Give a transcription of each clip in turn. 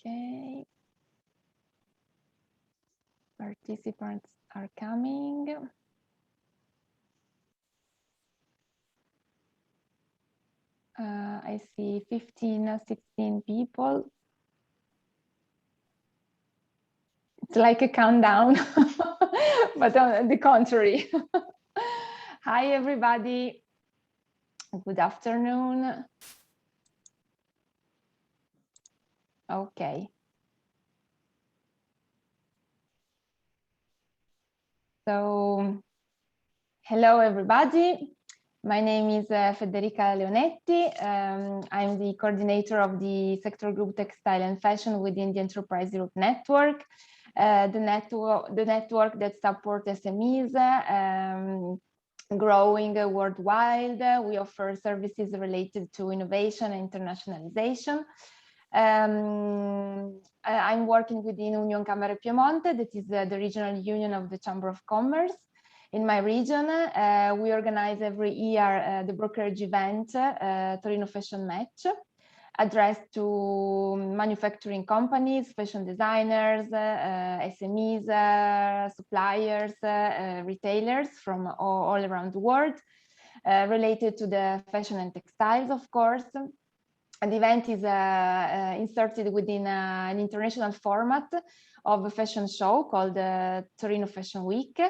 Okay. Participants are coming. I see 15, 16 people. It's like a countdown, but on the contrary. Hi, everybody. Good afternoon. Okay. So, hello, everybody. My name is Federica Leonetti. I'm the coordinator of the sector group Textile and Fashion within the Enterprise Europe Network, the network that supports SMEs growing worldwide. We offer services related to innovation and internationalization. I'm working within Union Camere Piemonte, that is the regional union of the Chamber of Commerce. In my region, we organize every year the brokerage event, Torino Fashion Match, addressed to manufacturing companies, fashion designers, SMEs, suppliers, retailers from all around the world, related to the fashion and textiles, of course. And the event is inserted within an international format of a fashion show called Torino Fashion Week,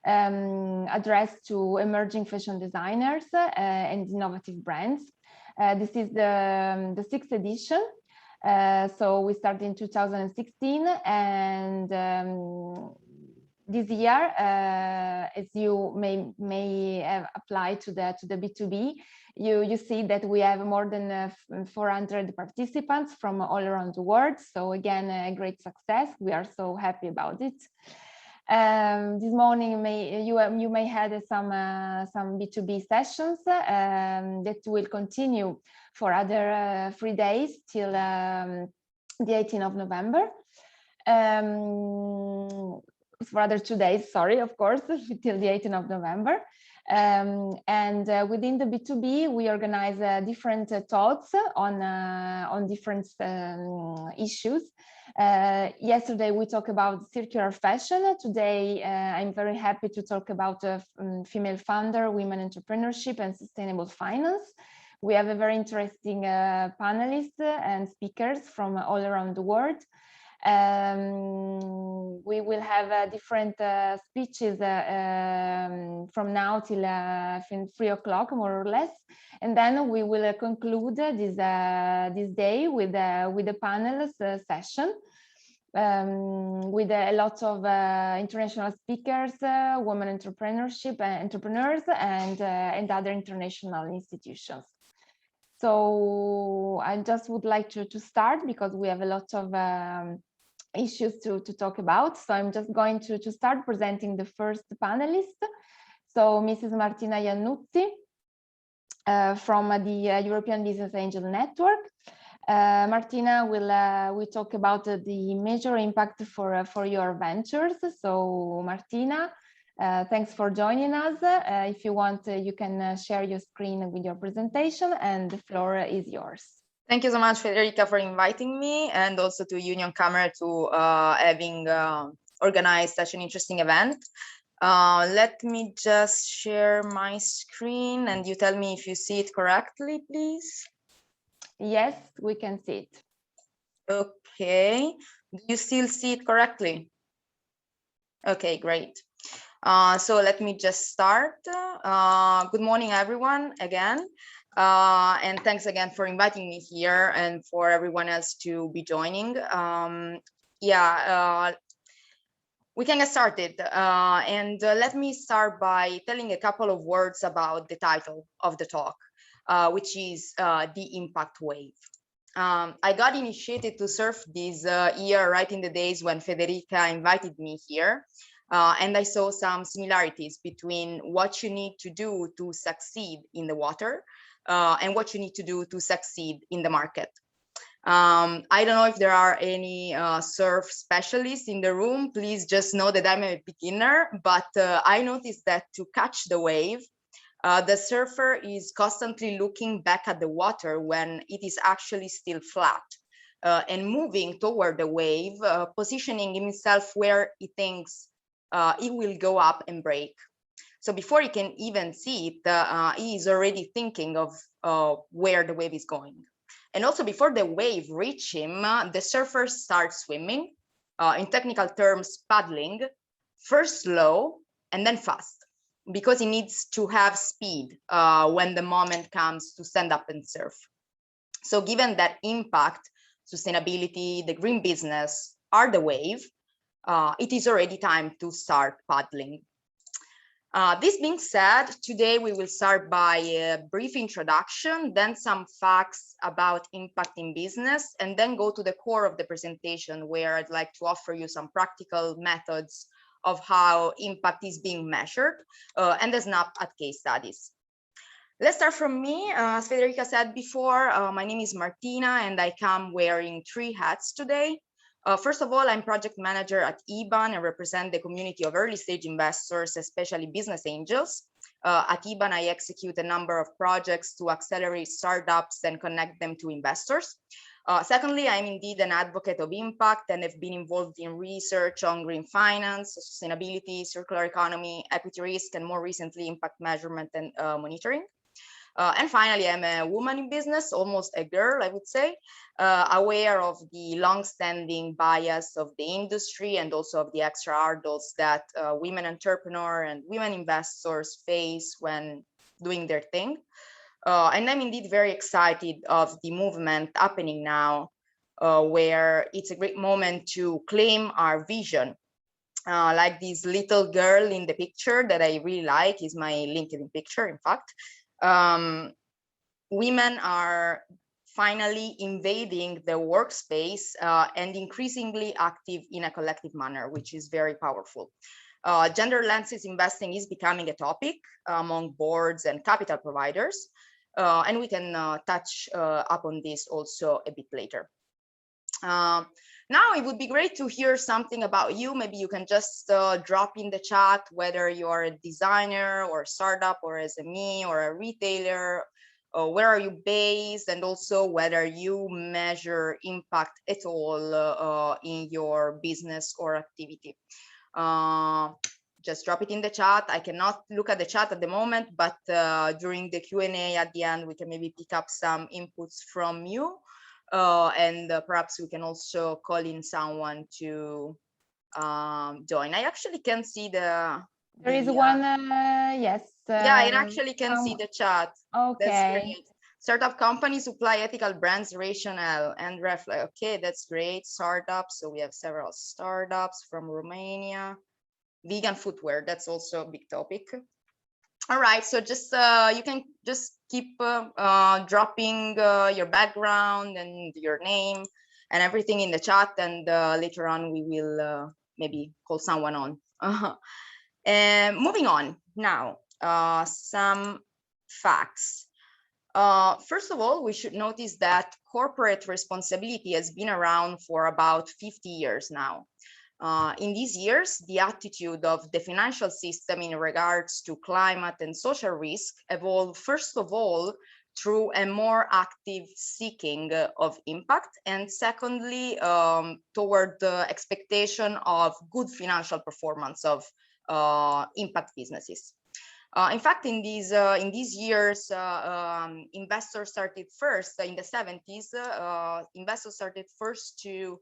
addressed to emerging fashion designers and innovative brands. This is the 6th edition. So we started in 2016, and this year, as you may have applied to the B2B, you see that we have more than 400 participants from all around the world. So again, a great success. We are so happy about it. This morning, you may have some B2B sessions that will continue for other 3 days till the 18th of November. For other 2 days, sorry, of course, till the 18th of November. And within the B2B, we organize different talks on different issues. Yesterday, we talked about circular fashion. Today, I'm very happy to talk about female founder, women entrepreneurship, and sustainable finance. We have a very interesting panelists and speakers from all around the world. We will have different speeches from now till 3 o'clock, more or less, and then we will conclude this day with a panel session with a lot of international speakers, women entrepreneurs, and other international institutions. So I just would like to start because we have a lot of issues to talk about. So I'm just going to start presenting the first panelist. So Mrs. Martina Iannuzzi from the European Business Angel Network. Martina will talk about the major impact for your ventures. So Martina, thanks for joining us. If you want, you can share your screen with your presentation, and the floor is yours. Thank you so much, Federica, for inviting me, and also to Union Camera to having organized such an interesting event. Let me just share my screen, and you tell me if you see it correctly, please. Yes, we can see it. Okay. Do you still see it correctly? Okay, great. So let me just start. Good morning, everyone, again. And thanks again for inviting me here and for everyone else to be joining. We can get started. Let me start by telling a couple of words about the title of the talk, which is The Impact Wave. I got initiated to surf this year right in the days when Federica invited me here. And I saw some similarities between what you need to do to succeed in the water and what you need to do to succeed in the market. I don't know if there are any surf specialists in the room. Please just know that I'm a beginner, but I noticed that to catch the wave, the surfer is constantly looking back at the water when it is actually still flat. and moving toward the wave, positioning himself where he thinks it will go up and break. So before he can even see it, he is already thinking of where the wave is going. And also before the wave reach him, the surfer starts swimming, in technical terms, paddling, first slow and then fast, because he needs to have speed when the moment comes to stand up and surf. So given that impact, sustainability, the green business are the wave, it is already time to start paddling. This being said, today we will start by a brief introduction, then some facts about impact in business, and then go to the core of the presentation, where I'd like to offer you some practical methods of how impact is being measured and a snap at case studies. Let's start from me. As Federica said before, my name is Martina and I come wearing 3 hats today. First of all, I'm project manager at IBAN and represent the community of early stage investors, especially business angels. At IBAN, I execute a number of projects to accelerate startups and connect them to investors. Secondly, I'm indeed an advocate of impact and have been involved in research on green finance, sustainability, circular economy, equity risk, and more recently, impact measurement and monitoring. And finally, I'm a woman in business, almost a girl, I would say, aware of the long-standing bias of the industry and also of the extra hurdles that women entrepreneurs and women investors face when doing their thing. And I'm indeed very excited of the movement happening now, where it's a great moment to claim our vision. Like this little girl in the picture that I really like, is my LinkedIn picture, in fact. Women are finally invading the workspace and increasingly active in a collective manner, which is very powerful. Gender lenses investing is becoming a topic among boards and capital providers, and we can touch upon this also a bit later. Now it would be great to hear something about you. Maybe you can just drop in the chat whether you're a designer or a startup or SME or a retailer, where are you based, and also whether you measure impact at all in your business or activity. Just drop it in the chat. I cannot look at the chat at the moment, but during the Q&A at the end, we can maybe pick up some inputs from you. And perhaps we can also call in someone to join. I actually can see the... There is one, yes. Yeah, I actually can see the chat. Okay. That's great. Startup companies supply ethical brands, rationale, and reflect. Okay, that's great. Startups. So we have several startups from Romania. Vegan footwear, that's also a big topic. All right, so just you can just keep dropping your background and your name and everything in the chat, and later on we will maybe call someone on. And moving on now, some facts. First of all, we should notice that corporate responsibility has been around for about 50 years now. In these years, the attitude of the financial system in regards to climate and social risk evolved, first of all, through a more active seeking of impact, and secondly, toward the expectation of good financial performance of impact businesses. In fact, in these years, investors started first, in the 70s, investors started first to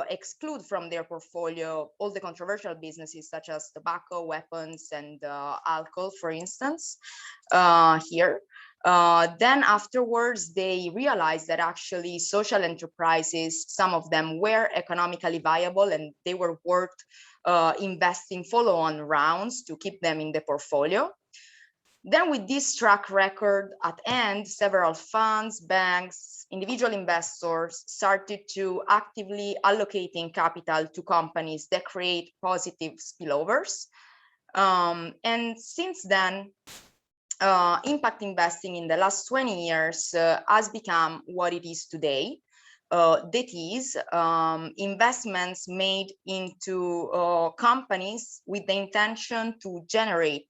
exclude from their portfolio all the controversial businesses such as tobacco, weapons, and alcohol, for instance, here. Then afterwards, they realized that actually social enterprises, some of them were economically viable and they were worth investing follow-on rounds to keep them in the portfolio. Then with this track record at end, several funds, banks, individual investors started to actively allocating capital to companies that create positive spillovers. And since then, impact investing in the last 20 years has become what it is today. That is, investments made into companies with the intention to generate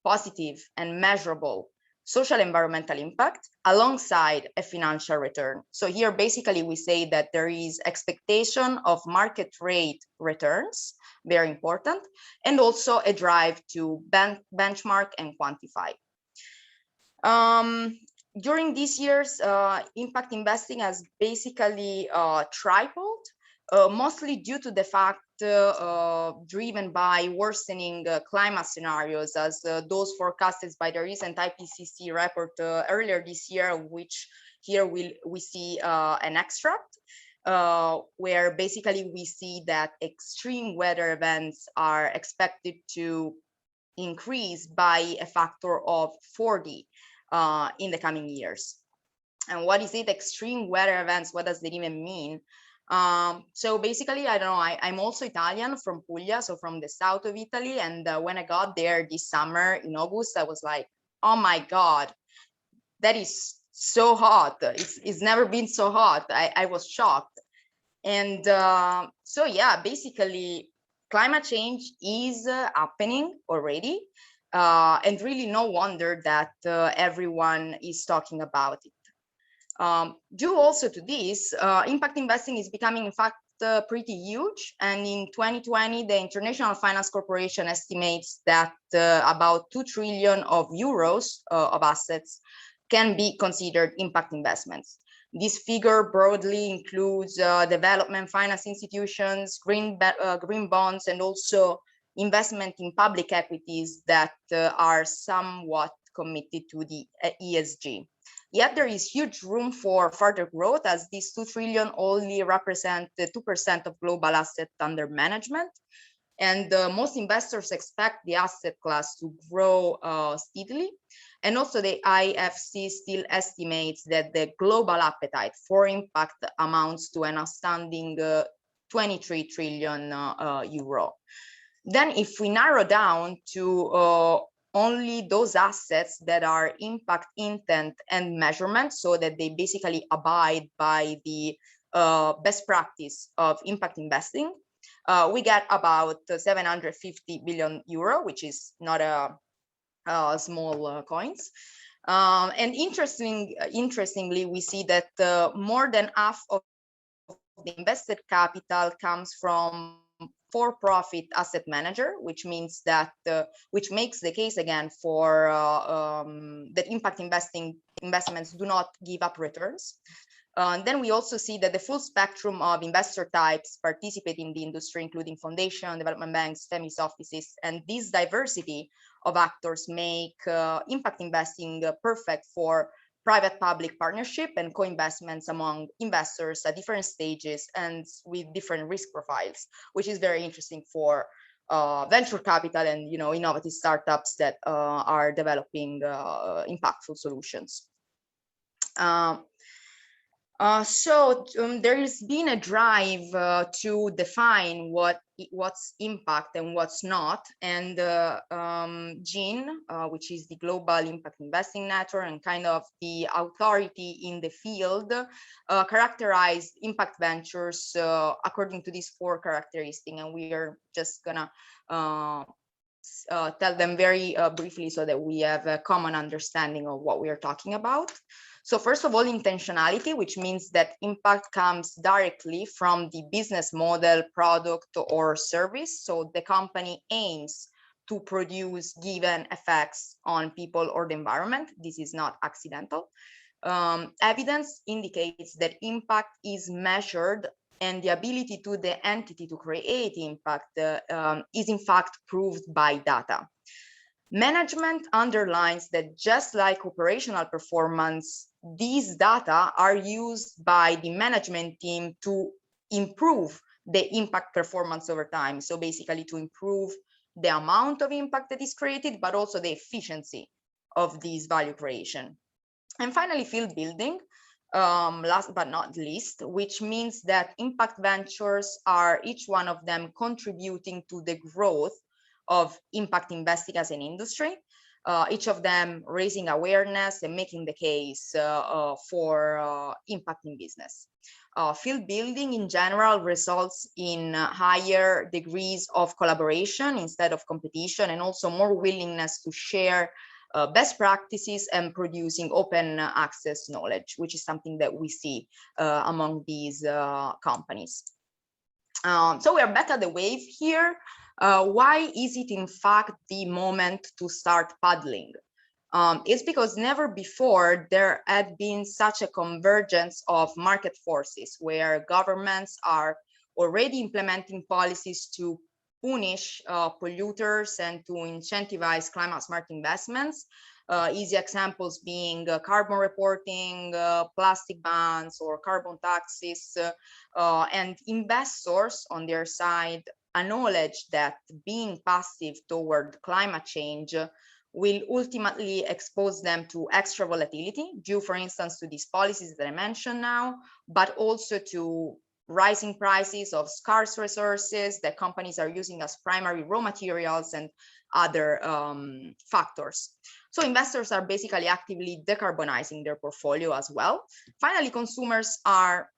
positive and measurable social environmental impact alongside a financial return. So here, basically, we say that there is expectation of market rate returns, very important, and also a drive to benchmark and quantify. During these years, impact investing has basically tripled, mostly due to the fact driven by worsening climate scenarios as those forecasted by the recent IPCC report earlier this year, which here we see an extract where basically we see that extreme weather events are expected to increase by a factor of 40 in the coming years. And what is it? Extreme weather events, what does that even mean? So basically, I don't know, I'm also Italian, from Puglia, so from the south of Italy. And when I got there this summer in August, I was like, oh my God, that is so hot. It's never been so hot. I was shocked. And so yeah, basically climate change is happening already. And really no wonder that everyone is talking about it. Due also to this, impact investing is becoming, in fact, pretty huge. And in 2020, the International Finance Corporation estimates that about 2 trillion of euros of assets can be considered impact investments. This figure broadly includes development finance institutions, green bonds, and also investment in public equities that are somewhat committed to the ESG. Yet there is huge room for further growth, as these 2 trillion only represent 2% of global assets under management. And most investors expect the asset class to grow steadily. And also the IFC still estimates that the global appetite for impact amounts to an astounding 23 trillion euro. Then if we narrow down to only those assets that are impact intent and measurement, so that they basically abide by the best practice of impact investing, we get about 750 billion euro, which is not a small coins. And interestingly, we see that more than half of the invested capital comes from for-profit asset manager, which means that which makes the case again for that impact investments do not give up returns. Then we also see that the full spectrum of investor types participate in the industry, including foundation, development banks, family offices, and this diversity of actors make impact investing perfect for private-public partnership and co-investments among investors at different stages and with different risk profiles, which is very interesting for venture capital and innovative startups that are developing impactful solutions. So there has been a drive to define what's impact and what's not. And Jean, which is the Global Impact Investing Network and kind of the authority in the field, characterized impact ventures according to these 4 characteristics. And we are just gonna tell them very briefly so that we have a common understanding of what we are talking about. So first of all, intentionality, which means that impact comes directly from the business model, product, or service. So the company aims to produce given effects on people or the environment. This is not accidental. Evidence indicates that impact is measured, and the ability to the entity to create impact is in fact proved by data. Management underlines that just like operational performance, these data are used by the management team to improve the impact performance over time. So basically to improve the amount of impact that is created, but also the efficiency of this value creation. And finally, field building, last but not least, which means that impact ventures are each one of them contributing to the growth of impact investing as an industry, each of them raising awareness and making the case for impact in business. Field building in general results in higher degrees of collaboration instead of competition, and also more willingness to share best practices and producing open access knowledge, which is something that we see among these companies. So we are back at the wave here. Why is it in fact the moment to start paddling? It's because never before there had been such a convergence of market forces where governments are already implementing policies to punish polluters and to incentivize climate smart investments. Easy examples being carbon reporting, plastic bans, or carbon taxes, and investors on their side acknowledge that being passive toward climate change will ultimately expose them to extra volatility due, for instance, to these policies that I mentioned now, but also to rising prices of scarce resources that companies are using as primary raw materials and other factors. So investors are basically actively decarbonizing their portfolio as well. Finally, consumers are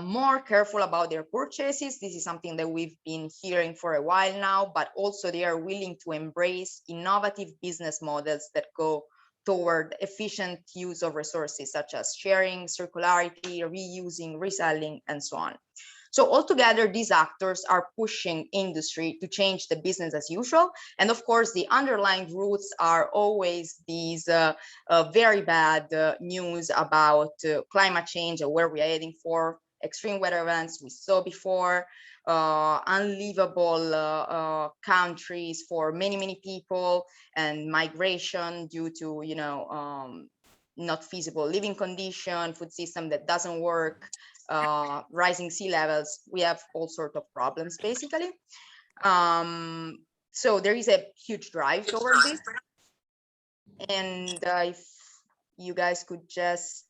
more careful about their purchases. This is something that we've been hearing for a while now, but also they are willing to embrace innovative business models that go toward efficient use of resources, such as sharing, circularity, reusing, reselling, and so on. So altogether, these actors are pushing industry to change the business as usual. And of course, the underlying roots are always these very bad news about climate change and where we are heading for, extreme weather events we saw before, unlivable countries for many people, and migration due to, not feasible living condition, food system that doesn't work, rising sea levels. We have all sorts of problems, basically. So there is a huge drive toward this. And if you guys could just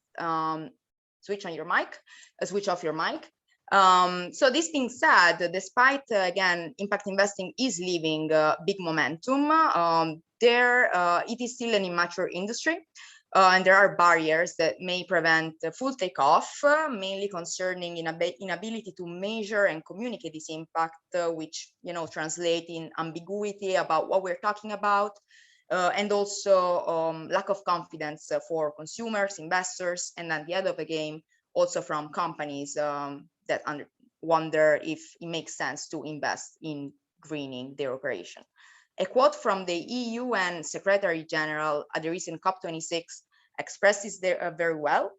switch off your mic. So this being said, despite, again, impact investing is leaving big momentum, it is still an immature industry. And there are barriers that may prevent full takeoff, mainly concerning inability to measure and communicate this impact, which translate in ambiguity about what we're talking about, and also lack of confidence for consumers, investors, and at the end of the game, also from companies that wonder if it makes sense to invest in greening their operation. A quote from the EU and Secretary General at the recent COP26 expresses there very well.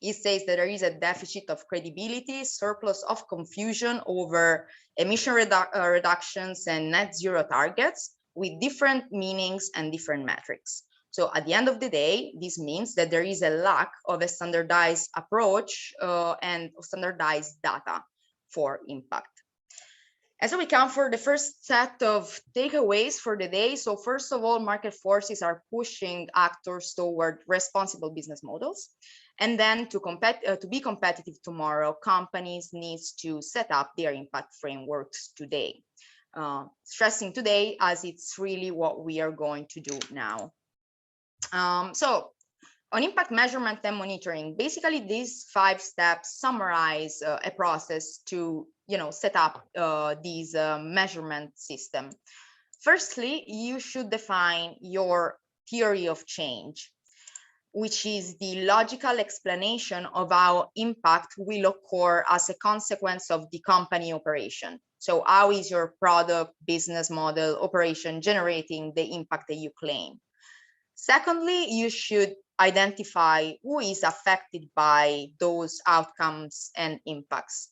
It says that there is a deficit of credibility, surplus of confusion over emission reductions and net zero targets with different meanings and different metrics. So at the end of the day, this means that there is a lack of a standardized approach and standardized data for impact. And so we come for the first set of takeaways for the day. So first of all, market forces are pushing actors toward responsible business models. And then to be competitive tomorrow, companies need to set up their impact frameworks today. Stressing today, as it's really what we are going to do now. So on impact measurement and monitoring, basically these 5 steps summarize a process to set up these measurement system. Firstly, you should define your theory of change, which is the logical explanation of how impact will occur as a consequence of the company operation. So how is your product, business model, operation generating the impact that you claim? Secondly, you should identify who is affected by those outcomes and impacts,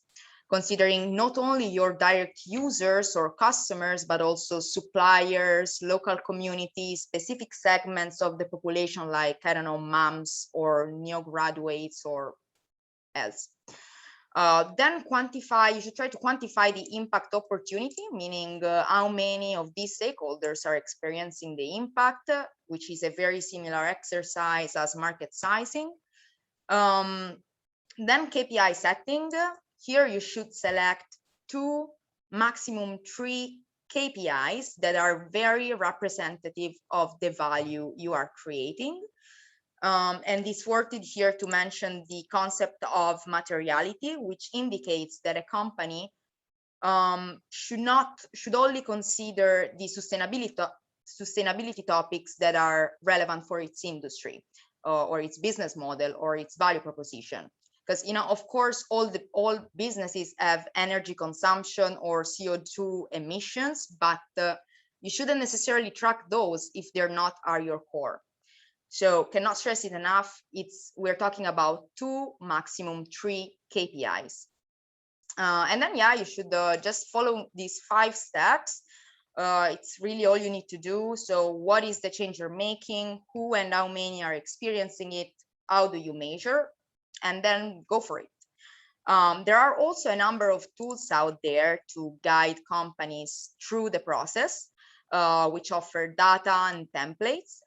considering not only your direct users or customers, but also suppliers, local communities, specific segments of the population, like, I don't know, moms or new graduates or else. Then you should try to quantify the impact opportunity, meaning how many of these stakeholders are experiencing the impact, which is a very similar exercise as market sizing. Then KPI setting. Here you should select 2, maximum 3 KPIs that are very representative of the value you are creating. And it's worth it here to mention the concept of materiality, which indicates that a company should only consider the sustainability topics that are relevant for its industry or its business model or its value proposition. Because, of course, all businesses have energy consumption or CO2 emissions, but you shouldn't necessarily track those if they're not at your core. So cannot stress it enough. We're talking about 2, maximum 3 KPIs. And then, yeah, you should just follow these 5 steps. It's really all you need to do. So what is the change you're making? Who and how many are experiencing it? How do you measure? And then go for it. There are also a number of tools out there to guide companies through the process, which offer data and templates.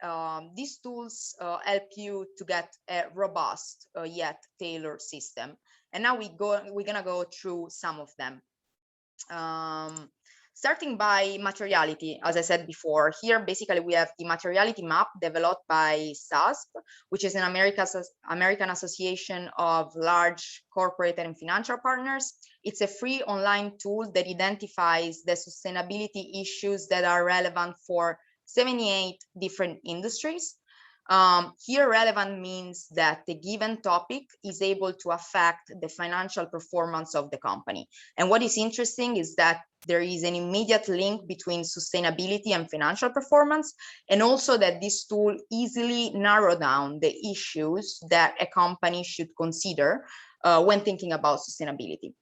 These tools help you to get a robust yet tailored system. And now we're gonna go through some of them. Starting by materiality, as I said before, here basically we have the materiality map developed by SASP, which is an American Association of Large Corporate and Financial Partners. It's a free online tool that identifies the sustainability issues that are relevant for 78 different industries. Here, relevant means that the given topic is able to affect the financial performance of the company. And what is interesting is that there is an immediate link between sustainability and financial performance, and also that this tool easily narrows down the issues that a company should consider when thinking about sustainability.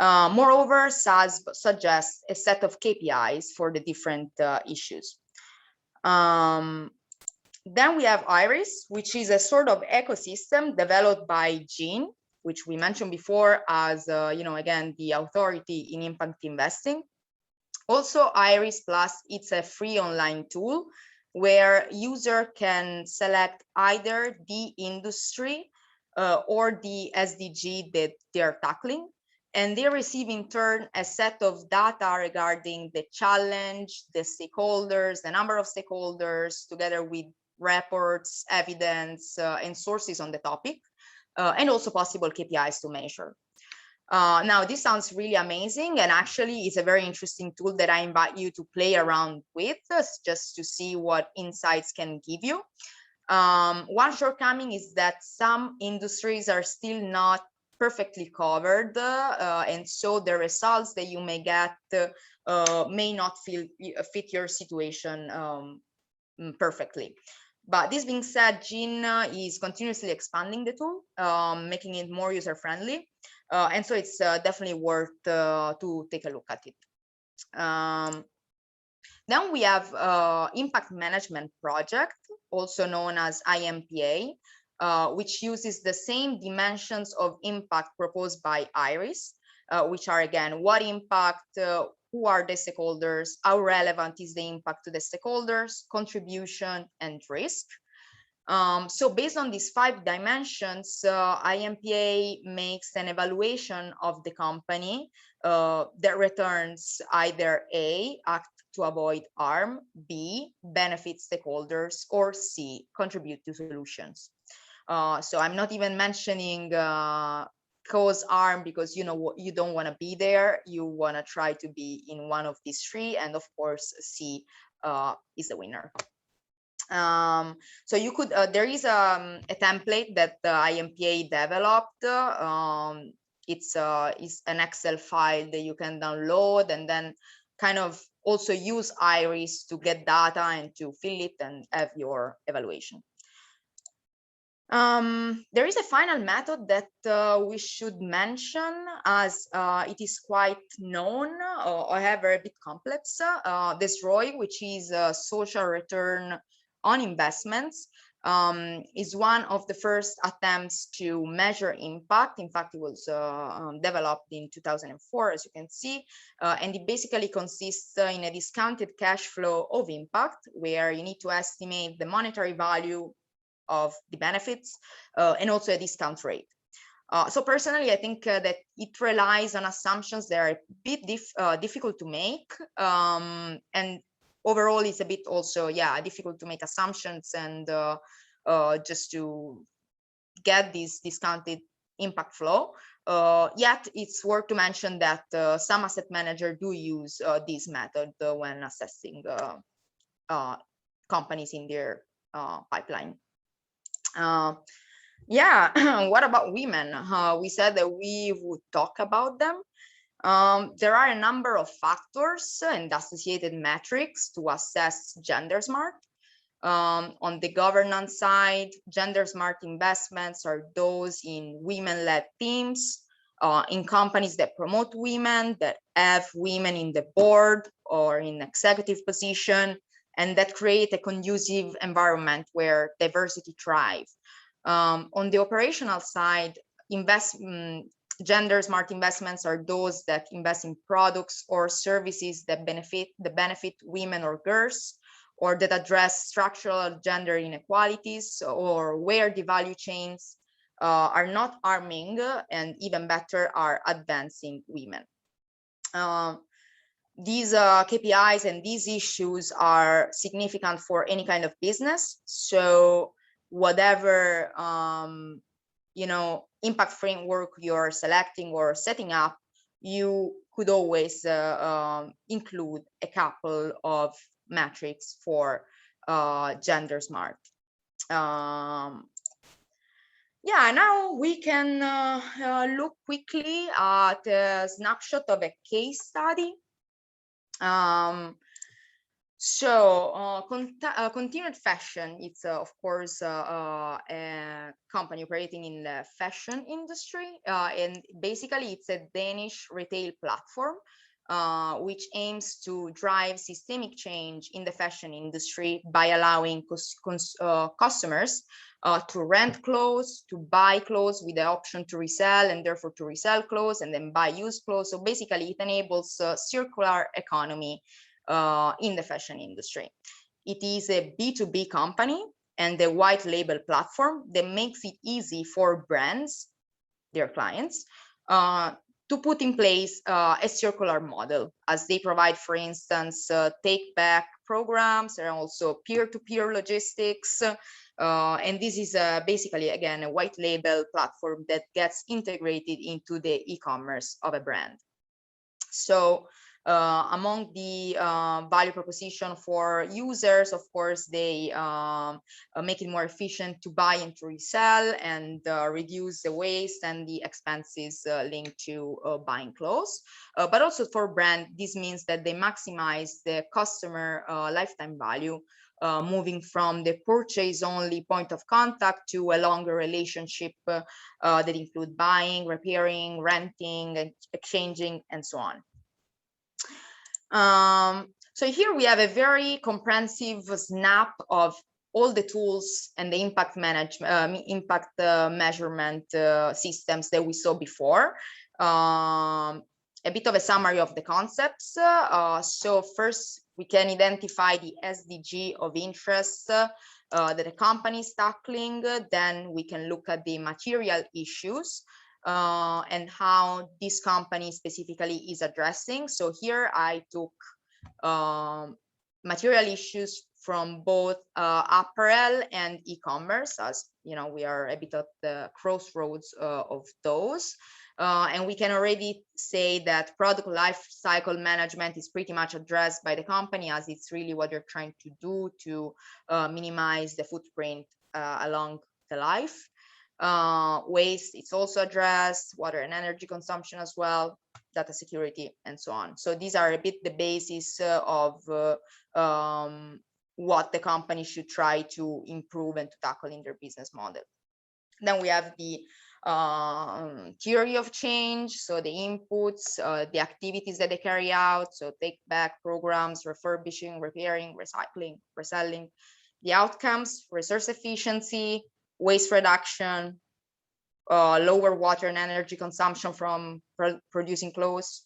Moreover, SASB suggests a set of KPIs for the different issues. Then we have IRIS, which is a sort of ecosystem developed by GIN, which we mentioned before as, again, the authority in impact investing. Also, IRIS Plus, it's a free online tool where user can select either the industry or the SDG that they're tackling. And they receive in turn a set of data regarding the challenge, the stakeholders, the number of stakeholders, together with reports, evidence, and sources on the topic, and also possible KPIs to measure. Now, this sounds really amazing, and actually it's a very interesting tool that I invite you to play around with just to see what insights can give you. One shortcoming is that some industries are still not perfectly covered, and so the results that you may get may not fit your situation perfectly. But this being said, GIN is continuously expanding the tool, making it more user-friendly. And so it's definitely worth to take a look at it. Then we have Impact Management Project, also known as IMPA, which uses the same dimensions of impact proposed by IRIS, which are, again, what impact, who are the stakeholders, how relevant is the impact to the stakeholders, contribution, and risk. So based on these 5 dimensions, IMPA makes an evaluation of the company that returns either A, act to avoid harm, B, benefit stakeholders, or C, contribute to solutions. So I'm not even mentioning cause harm because you don't want to be there. You want to try to be in one of these 3, and of course C is the winner. So you could there is a template that the IMPA developed. It's an Excel file that you can download and then kind of also use IRIS to get data and to fill it and have your evaluation. There is a final method that we should mention, as it is quite known, however a bit complex. This ROI, which is social return on investments, is one of the first attempts to measure impact. In fact, it was developed in 2004, as you can see, and it basically consists in a discounted cash flow of impact, where you need to estimate the monetary value of the benefits and also a discount rate. So personally, I think that it relies on assumptions that are a bit difficult to make, and overall it's a bit also, difficult to make assumptions and just to get this discounted impact flow. Yet it's worth to mention that some asset managers do use this method when assessing companies in their pipeline. Yeah, what about women? We said that we would talk about them. There are a number of factors and associated metrics to assess gender smart. On the governance side, gender smart investments are those in women-led teams, in companies that promote women, that have women in the board or in executive position, and that create a conducive environment where diversity thrives. On the operational side, gender smart investments are those that invest in products or services that benefit women or girls, or that address structural gender inequalities, or where the value chains are not harming and, even better, are advancing women. These KPIs and these issues are significant for any kind of business. So whatever impact framework you're selecting or setting up, you could always include a couple of metrics for gender smart. Yeah, now we can look quickly at a snapshot of a case study. Continued Fashion, it's of course a company operating in the fashion industry, and basically it's a Danish retail platform which aims to drive systemic change in the fashion industry by allowing customers to rent clothes, to buy clothes with the option to resell, and therefore to resell clothes and then buy used clothes. So basically it enables a circular economy in the fashion industry. It is a B2B company and a white label platform that makes it easy for brands, their clients, to put in place a circular model, as they provide, for instance, take back programs and also peer-to-peer logistics. And this is basically, again, a white label platform that gets integrated into the e-commerce of a brand. So among the value proposition for users, of course, they make it more efficient to buy and to resell, and reduce the waste and the expenses linked to buying clothes. But also for brand, this means that they maximize the customer lifetime value, moving from the purchase only point of contact to a longer relationship that include buying, repairing, renting, exchanging, and so on. So here we have a very comprehensive snap of all the tools and the impact management, measurement systems that we saw before. A bit of a summary of the concepts. So first, we can identify the SDG of interest that a company is tackling. Then we can look at the material issues and how this company specifically is addressing. So here I took material issues from both apparel and e-commerce, as you know, we are a bit at the crossroads of those. And we can already say that product life cycle management is pretty much addressed by the company, as it's really what you're trying to do to minimize the footprint along the life. Waste, it's also addressed, water and energy consumption as well, data security, and so on. So these are a bit the basis of what the company should try to improve and to tackle in their business model. Then we have the theory of change, so the inputs, the activities that they carry out, so take back programs, refurbishing, repairing, recycling, reselling. The outcomes: resource efficiency, waste reduction, lower water and energy consumption from producing clothes.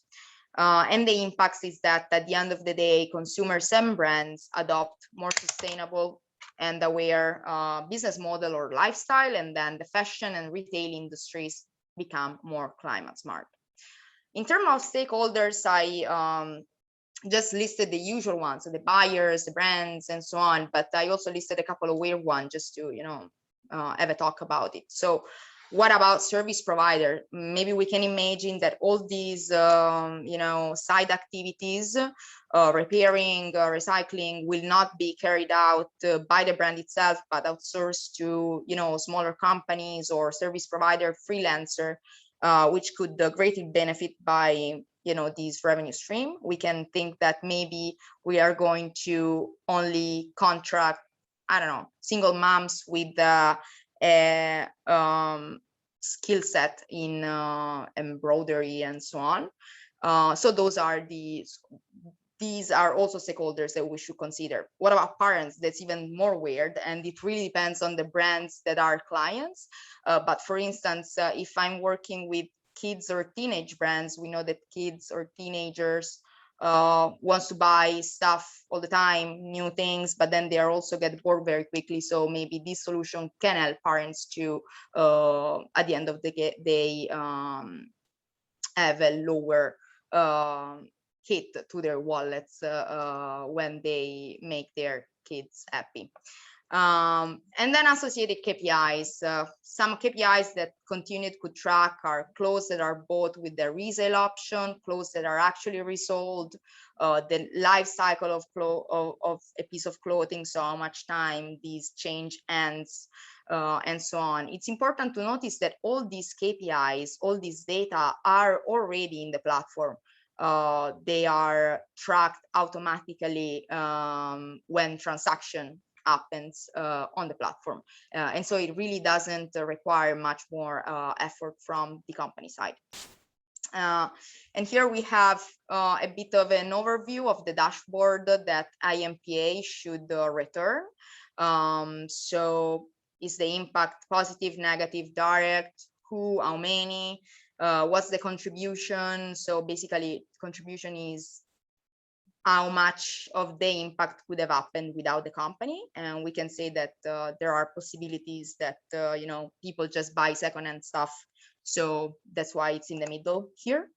And the impacts is that at the end of the day, consumers and brands adopt more sustainable and aware business model or lifestyle, and then the fashion and retail industries become more climate smart. In terms of stakeholders, I just listed the usual ones, so the buyers, the brands, and so on, but I also listed a couple of weird ones just to, you know, have a talk about it. So What about service provider? Maybe we can imagine that all these, side activities, repairing, recycling, will not be carried out by the brand itself, but outsourced to, smaller companies or service provider freelancer, which could greatly benefit by, this revenue stream. We can think that maybe we are going to only contract, I don't know, single moms with skill set in embroidery and so on. So these are also stakeholders that we should consider. What about parents? That's even more weird, and it really depends on the brands that are clients. But for instance, if I'm working with kids or teenage brands, we know that kids or teenagers wants to buy stuff all the time, new things, but then they are also get bored very quickly. So maybe this solution can help parents to, at the end of the day, have a lower hit to their wallets when they make their kids happy. And then associated KPIs. Some KPIs that Continued could track are clothes that are bought with the resale option, clothes that are actually resold, the life cycle of a piece of clothing, so how much time these change ends, and so on. It's important to notice that all these KPIs, all these data are already in the platform. They are tracked automatically when transaction happens on the platform. And so it really doesn't require much more effort from the company side. And here we have a bit of an overview of the dashboard that IMPA should return. So is the impact positive, negative, direct, who, how many, what's the contribution? So basically contribution is how much of the impact could have happened without the company. And we can say that there are possibilities that, people just buy secondhand stuff. So that's why it's in the middle here.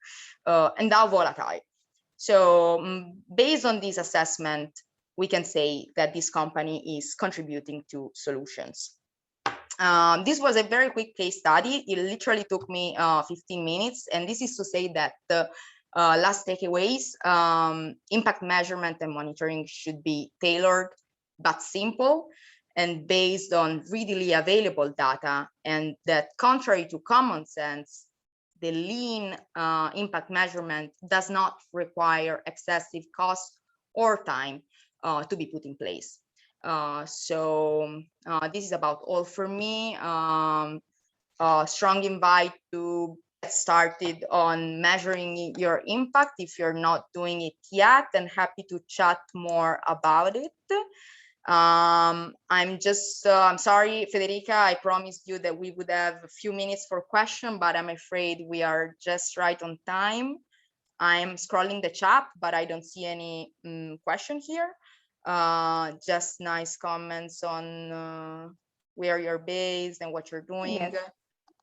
And how volatile. So based on this assessment, we can say that this company is contributing to solutions. This was a very quick case study. It literally took me 15 minutes. And this is to say that the last takeaways, impact measurement and monitoring should be tailored but simple and based on readily available data, and that contrary to common sense, the lean impact measurement does not require excessive cost or time to be put in place. So this is about all for me. Strong invite to get started on measuring your impact if you're not doing it yet, and happy to chat more about it. I'm sorry, Federica, I promised you that we would have a few minutes for question, but I'm afraid we are just right on time. I'm scrolling the chat, but I don't see any question here. Just nice comments on where you're based and what you're doing. Yes.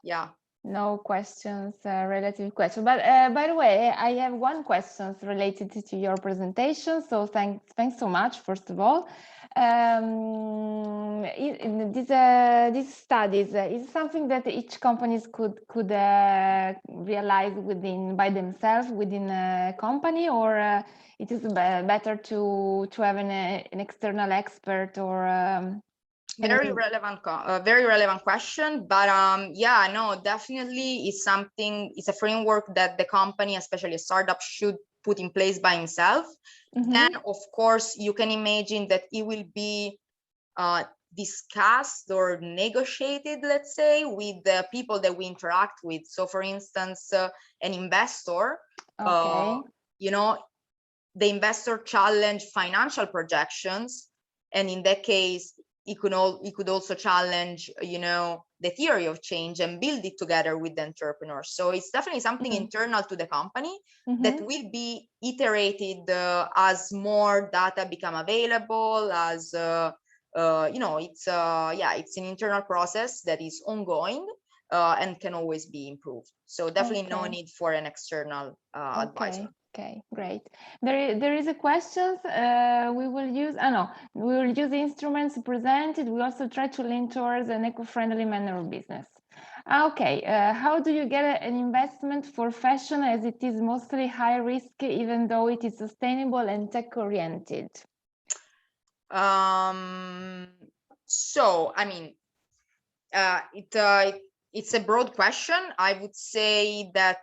Yeah. No questions, relative question. But by the way, I have one question related to your presentation. So thanks so much, first of all. These studies is something that each companies could realize by themselves within a company, or it is better to have an external expert or very relevant question, but yeah, no, definitely it's a framework that the company, especially a startup, should put in place by himself. Then of course you can imagine that it will be discussed or negotiated, let's say, with the people that we interact with. So for instance, an investor, the investor challenge financial projections, and in that case it could also challenge, the theory of change and build it together with the entrepreneurs. So it's definitely something internal to the company that will be iterated as more data become available, as it's an internal process that is ongoing and can always be improved. So definitely no need for an external advisor. Okay, great. There is a question. We will use the instruments presented. We also try to lean towards an eco-friendly manner of business. Okay, how do you get an investment for fashion as it is mostly high risk, even though it is sustainable and tech oriented? So, I mean, it's a broad question. I would say that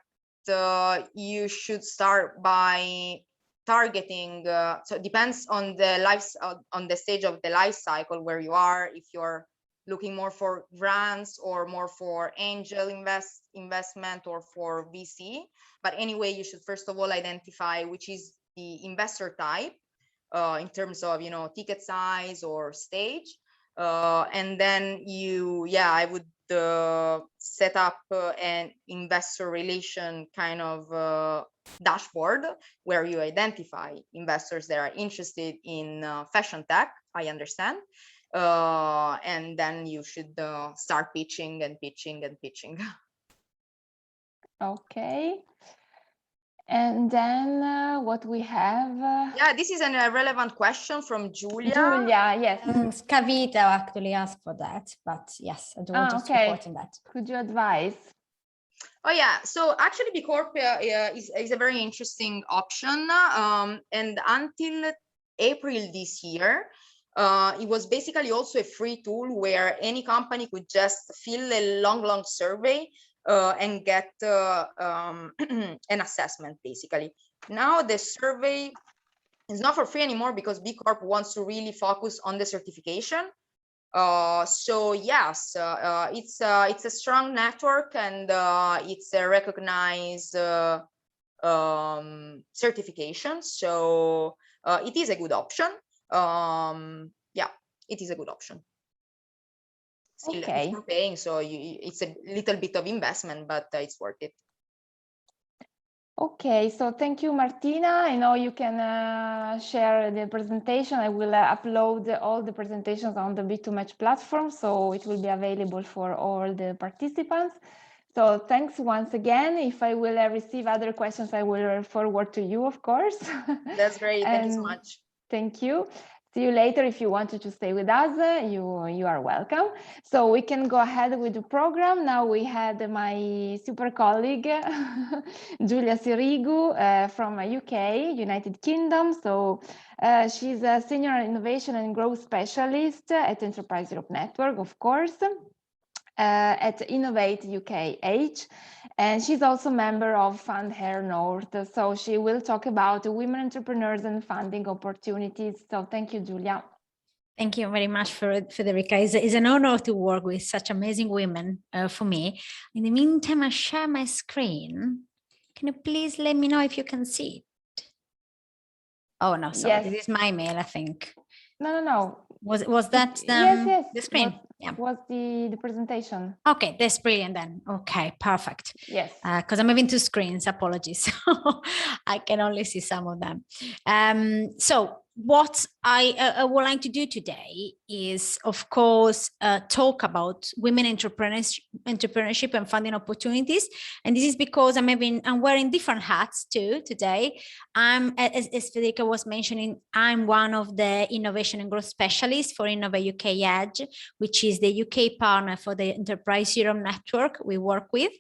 you should start by targeting. So it depends on the stage of the life cycle where you are. If you're looking more for grants or more for angel investment or for VC. But anyway, you should first of all identify which is the investor type in terms of, ticket size or stage. And then I would set up an investor relation kind of dashboard where you identify investors that are interested in fashion tech, I understand. And then you should start pitching and pitching and pitching. Okay. And then what we have? Yeah, this is a relevant question from Julia. Julia, yes. Scavita actually asked for that, but yes, I do want just report on that. Could you advise? Oh yeah, so actually B Corp is a very interesting option, and until April this year, it was basically also a free tool where any company could just fill a long survey and get an assessment basically. Now the survey is not for free anymore because B Corp wants to really focus on the certification. So yes, it's a strong network and it's a recognized certification. So it is a good option. Yeah, it is a good option. Still, okay. if you're paying, so it's a little bit of investment, but it's worth it. Okay, so thank you, Martina. I know you can share the presentation. I will upload all the presentations on the B2Match platform, so it will be available for all the participants. So thanks once again. If I will receive other questions, I will forward to you, of course. That's great. Thank you so much. Thank you. See you later. If you wanted to stay with us, you are welcome. So we can go ahead with the program. Now we had my super colleague, Giulia Sirigu from UK, United Kingdom. So she's a senior innovation and growth specialist at Enterprise Europe Network, of course. At Innovate UKH, and she's also member of Fund Hair North. So she will talk about women entrepreneurs and funding opportunities. So thank you, Giulia. Thank you very much, Federica. It's an honor to work with such amazing women for me. In the meantime, I share my screen. Can you please let me know if you can see it? Oh, no, sorry. Yes. This is my mail, I think. No. Was that yes. the screen? Was the presentation. Okay, that's brilliant then. Okay, perfect. Yes. Because I'm having two screens, apologies. I can only see some of them. So what I would like to do today is, of course, talk about women entrepreneurship and funding opportunities. And this is because I'm wearing different hats too today. As Federica was mentioning, I'm one of the innovation and growth specialists for Innovate UK Edge, which is the UK partner for the Enterprise Europe Network we work with.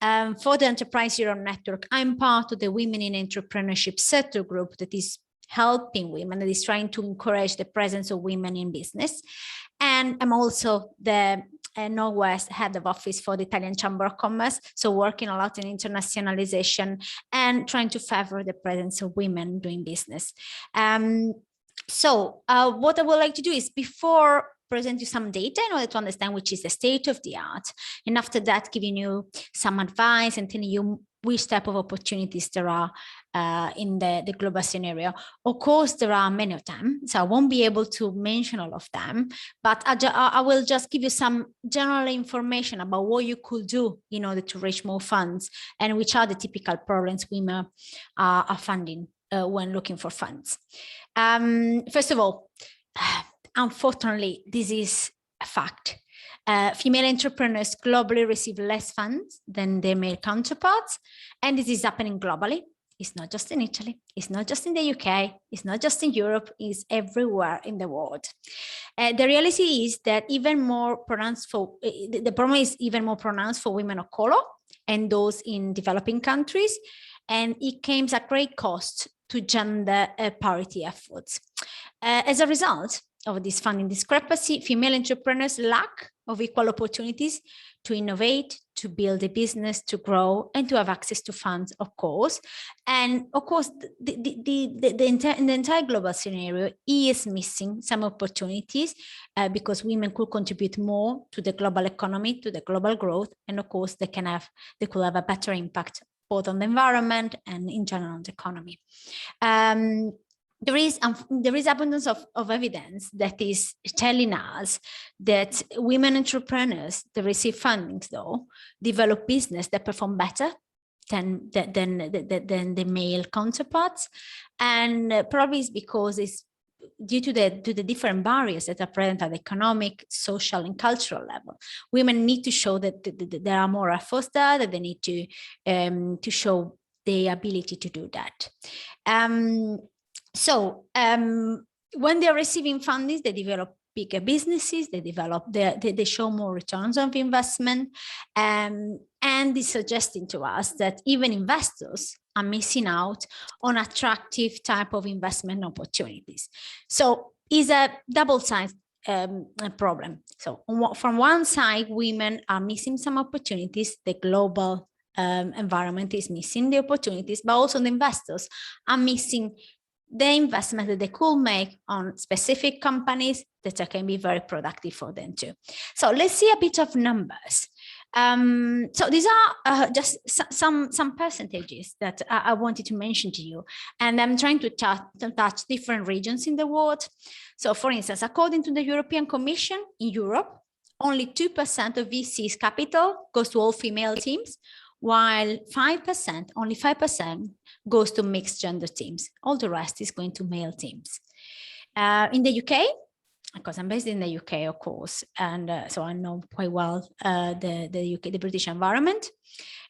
For the Enterprise Europe Network, I'm part of the Women in Entrepreneurship sector group that is helping women, that is trying to encourage the presence of women in business. And I'm also the Northwest head of office for the Italian Chamber of Commerce, so working a lot in internationalization and trying to favor the presence of women doing business. So what I would like to do is, before present you some data in order to understand which is the state of the art, and after that giving you some advice and telling you which type of opportunities there are in the global scenario. Of course, there are many of them, so I won't be able to mention all of them, but I will just give you some general information about what you could do in order to reach more funds and which are the typical problems women are funding when looking for funds. First of all, unfortunately, this is a fact. Female entrepreneurs globally receive less funds than their male counterparts, and this is happening globally. It's not just in Italy, it's not just in the UK, it's not just in Europe, it's everywhere in the world. The reality is that even more pronounced for, the problem is even more pronounced for women of color and those in developing countries, and it comes at great cost to gender parity efforts. As a result of this funding discrepancy, female entrepreneurs lack of equal opportunities to innovate, to build a business, to grow, and to have access to funds, of course. And of course, the entire global scenario is missing some opportunities because women could contribute more to the global economy, to the global growth, and of course, they could have a better impact both on the environment and in general on the economy. There is abundance of evidence that is telling us that women entrepreneurs that receive fundings, though, develop business that perform better than the male counterparts, and probably it's because it's due to the different barriers that are present at the economic, social, and cultural level. Women need to show that there are more efforts there, that they need to show the ability to do that. So when they're receiving funding, they develop bigger businesses, they show more returns on investment, and it's suggesting to us that even investors are missing out on attractive type of investment opportunities. So it's a double-sided problem. So from one side, women are missing some opportunities, the global environment is missing the opportunities, but also the investors are missing the investment that they could make on specific companies that can be very productive for them too. So let's see a bit of numbers. So these are just some percentages that I wanted to mention to you, and I'm trying to touch different regions in the world. So for instance, according to the European Commission, in Europe, only 2% of VC's capital goes to all female teams, while only 5% goes to mixed gender teams. All the rest is going to male teams. In the UK, because I'm based in the UK, of course, and so I know quite well the UK, the British environment.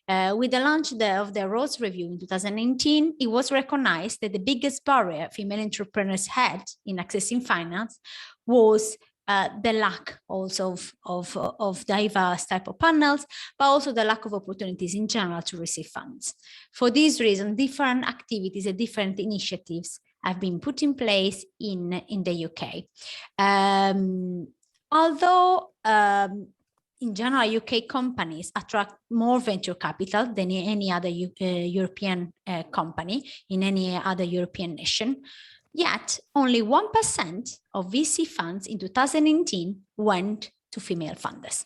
With the launch of the Rose Review in 2019, it was recognized that the biggest barrier female entrepreneurs had in accessing finance was the lack also of diverse type of panels, but also the lack of opportunities in general to receive funds. For this reason, different activities and different initiatives have been put in place in the UK. Although in general, UK companies attract more venture capital than any other European company in any other European nation, yet only 1% of VC funds in 2019 went to female funders.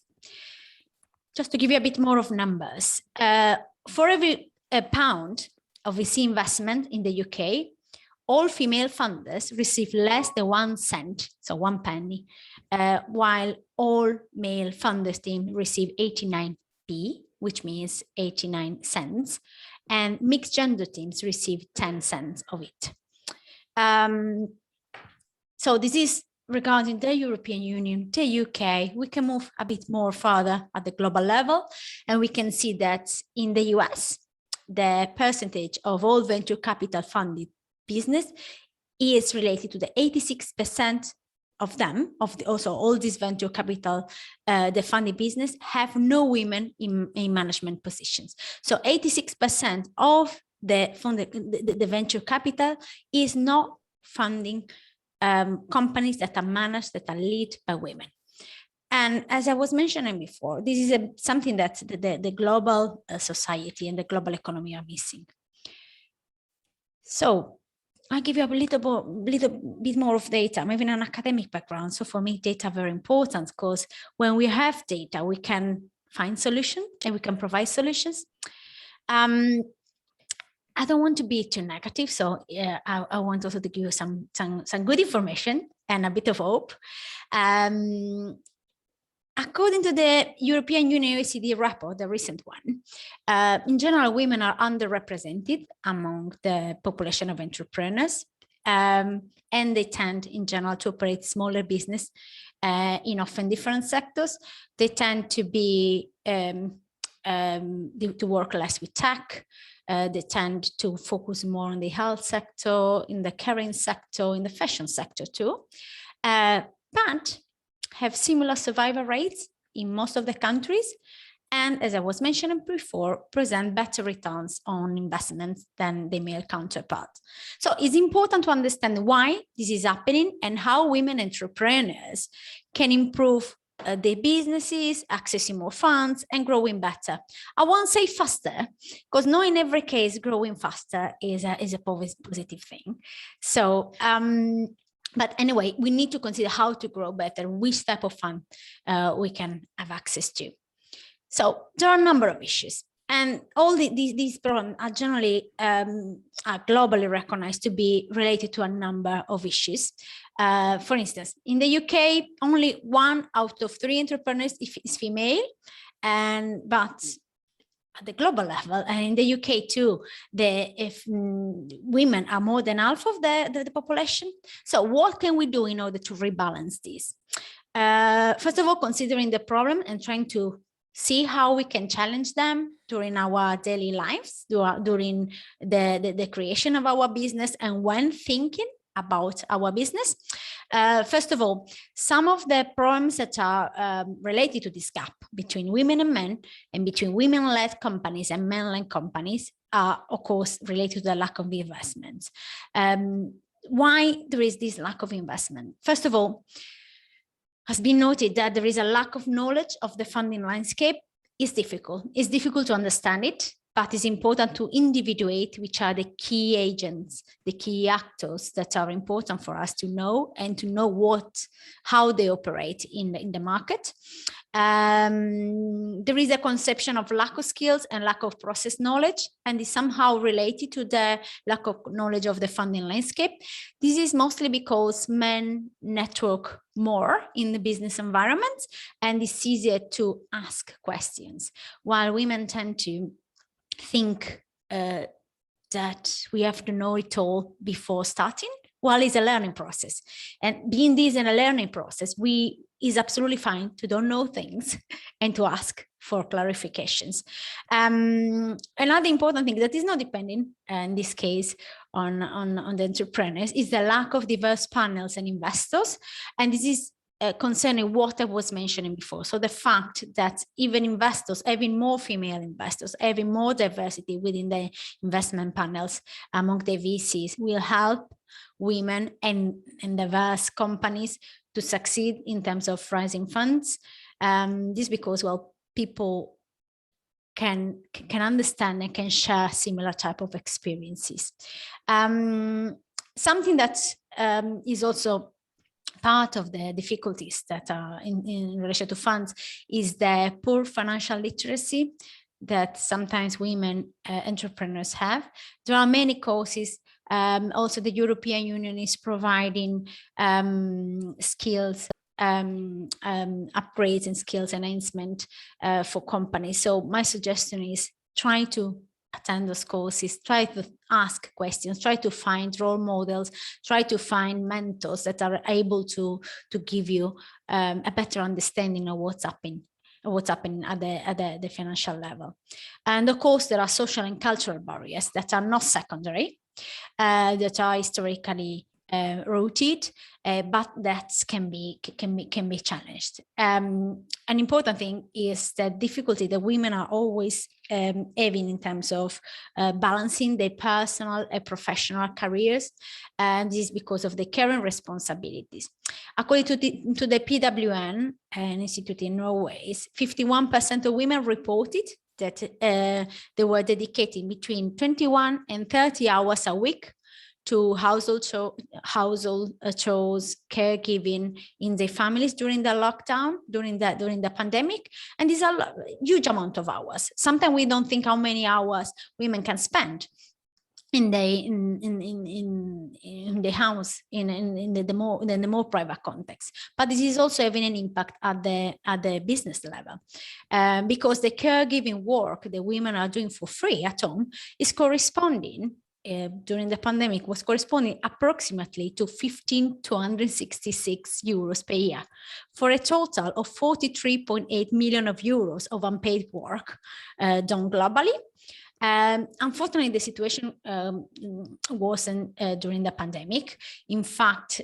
Just to give you a bit more of numbers, for every pound of VC investment in the UK, all female funders receive less than 1 cent, so 1 penny, while all male funders team receive 89p, which means 89 cents, and mixed gender teams receive 10 cents of it. So this is regarding the European Union, the UK. We can move a bit more further at the global level, and we can see that in the US, the percentage of all venture capital funded business is related to the 86% of them, also all this venture capital, the funded business have no women in management positions. So 86% of the venture capital is not funding companies that are managed, that are led by women. And as I was mentioning before, this is something that the global society and the global economy are missing. So I'll give you a little bit more of data, maybe an academic background. So for me, data are very important because when we have data, we can find solutions and we can provide solutions. I don't want to be too negative, so I want also to give you some good information and a bit of hope. According to the European Union OECD report, the recent one, in general, women are underrepresented among the population of entrepreneurs, and they tend, in general, to operate smaller business in often different sectors. They tend to be to work less with tech. They tend to focus more on the health sector, in the caring sector, in the fashion sector too, but have similar survival rates in most of the countries. And as I was mentioning before, present better returns on investments than the male counterparts. So it's important to understand why this is happening and how women entrepreneurs can improve their businesses, accessing more funds and growing better. I won't say faster, because not in every case growing faster is a positive thing. So, but anyway, we need to consider how to grow better, which type of fund we can have access to. So there are a number of issues, and all these problems are generally are globally recognized to be related to a number of issues. For instance, in the UK, only 1 out of 3 entrepreneurs is female, but at the global level, and in the UK too, women are more than half of the population. So what can we do in order to rebalance this? First of all, considering the problem and trying to see how we can challenge them during our daily lives, during the creation of our business, and when thinking about our business. First of all, some of the problems that are related to this gap between women and men, and between women-led companies and men-led companies, are of course related to the lack of investment. Why there is this lack of investment? First of all, has been noted that there is a lack of knowledge of the funding landscape. It's difficult to understand it, but it's important to individuate which are the key agents, the key actors that are important for us to know, and to know how they operate in the market. There is a conception of lack of skills and lack of process knowledge, and is somehow related to the lack of knowledge of the funding landscape. This is mostly because men network more in the business environment, and it's easier to ask questions, while women tend to think that we have to know it all before starting. Well, it's a learning process, and being this in a learning process, is absolutely fine to don't know things and to ask for clarifications. Another important thing that is not depending in this case on the entrepreneurs is the lack of diverse panels and investors, and this is concerning what I was mentioning before. So the fact that even investors, having more female investors, having more diversity within the investment panels among the VCs, will help women and diverse companies to succeed in terms of raising funds. This because, well, people can understand and can share similar type of experiences. Something that is also part of the difficulties that are in relation to funds is the poor financial literacy that sometimes women entrepreneurs have. There are many causes. Also, the European Union is providing skills upgrades and skills enhancement for companies. So my suggestion is try to attend those courses, try to ask questions, try to find role models, try to find mentors that are able to give you a better understanding of what's happening at the financial level. And of course, there are social and cultural barriers that are not secondary, that are historically rooted, but that can be challenged. An important thing is the difficulty that women are always having in terms of balancing their personal and professional careers, and this is because of the current responsibilities. According to the PWN, an institute in Norway, 51% of women reported that they were dedicating between 21 and 30 hours a week to household chores, caregiving in their families during the lockdown, during the pandemic, and these are a huge amount of hours. Sometimes we don't think how many hours women can spend in the house in the more private context, but this is also having an impact at the business level, because the caregiving work that women are doing for free at home is corresponding during the pandemic was corresponding approximately to 15,266 euros per year, for a total of 43.8 million of euros of unpaid work done globally. Unfortunately, the situation worsened during the pandemic. In fact,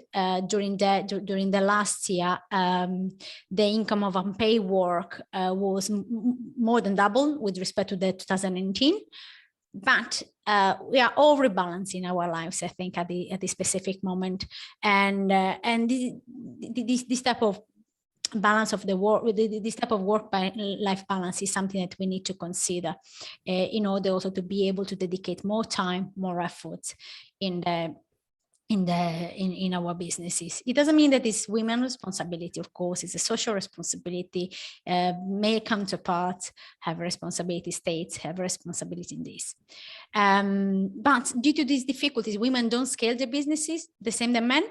during the last year, the income of unpaid work was more than double with respect to the 2019. But we are all rebalancing our lives, I think, at the specific moment, and this type of balance of the work, this type of work-life balance is something that we need to consider in order also to be able to dedicate more time, more efforts in our businesses. It doesn't mean that it's women's responsibility, of course, it's a social responsibility. Male counterparts have a responsibility, states have a responsibility in this. But due to these difficulties, women don't scale their businesses the same than men.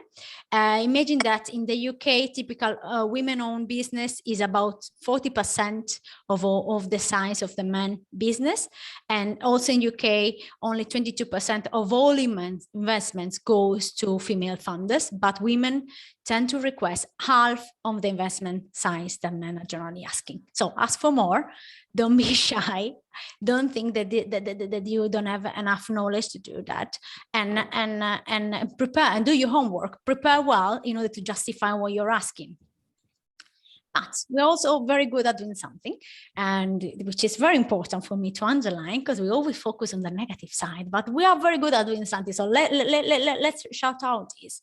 Imagine that in the UK, typical women-owned business is about 40% of the size of the men business. And also in UK, only 22% of all investments goes to female funders, but women tend to request half of the investment size that men are generally asking. So ask for more, don't be shy, don't think that you don't have enough knowledge to do that, and prepare and do your homework, prepare well in order to justify what you're asking. But we're also very good at doing something, and which is very important for me to underline, because we always focus on the negative side, but we are very good at doing something. So let's shout out this.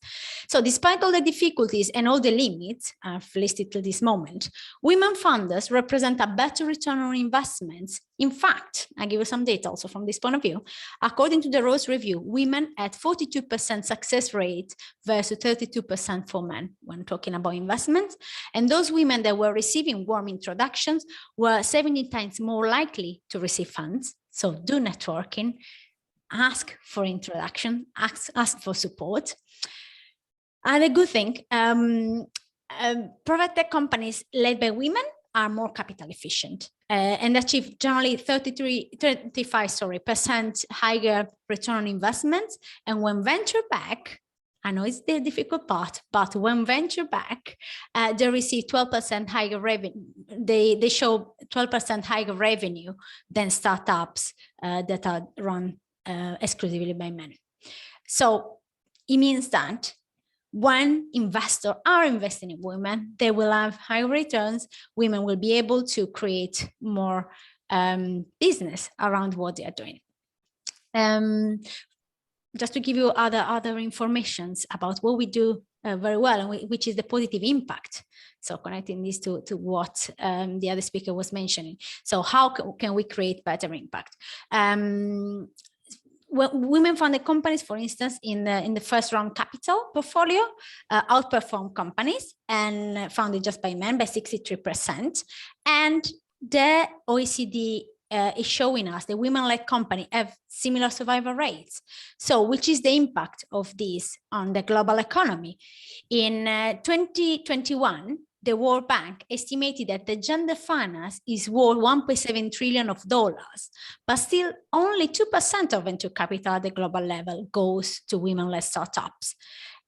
So despite all the difficulties and all the limits I've listed to this moment, women funders represent a better return on investments. In fact, I give you some data also from this point of view. According to the Rose Review, women had 42% success rate versus 32% for men when talking about investments. And those women that were receiving warm introductions were 17 times more likely to receive funds. So do networking, ask for introduction, ask for support. And a good thing, private tech companies led by women are more capital efficient and achieve generally 35% higher return on investments. And when venture back, I know it's the difficult part, but when venture back, they receive 12% higher revenue. They show 12% higher revenue than startups that are run exclusively by men. So it means that when investors are investing in women, they will have higher returns. Women will be able to create more business around what they are doing. Just to give you other informations about what we do very well, and which is the positive impact. So connecting this to what the other speaker was mentioning. So how can we create better impact? Well, women-funded companies, for instance, in the first round capital portfolio, outperform companies and founded just by men by 63%. And the OECD is showing us that women-led companies have similar survival rates. So which is the impact of this on the global economy? In 2021, the World Bank estimated that the gender finance is worth $1.7 trillion, but still only 2% of venture capital at the global level goes to women-led startups.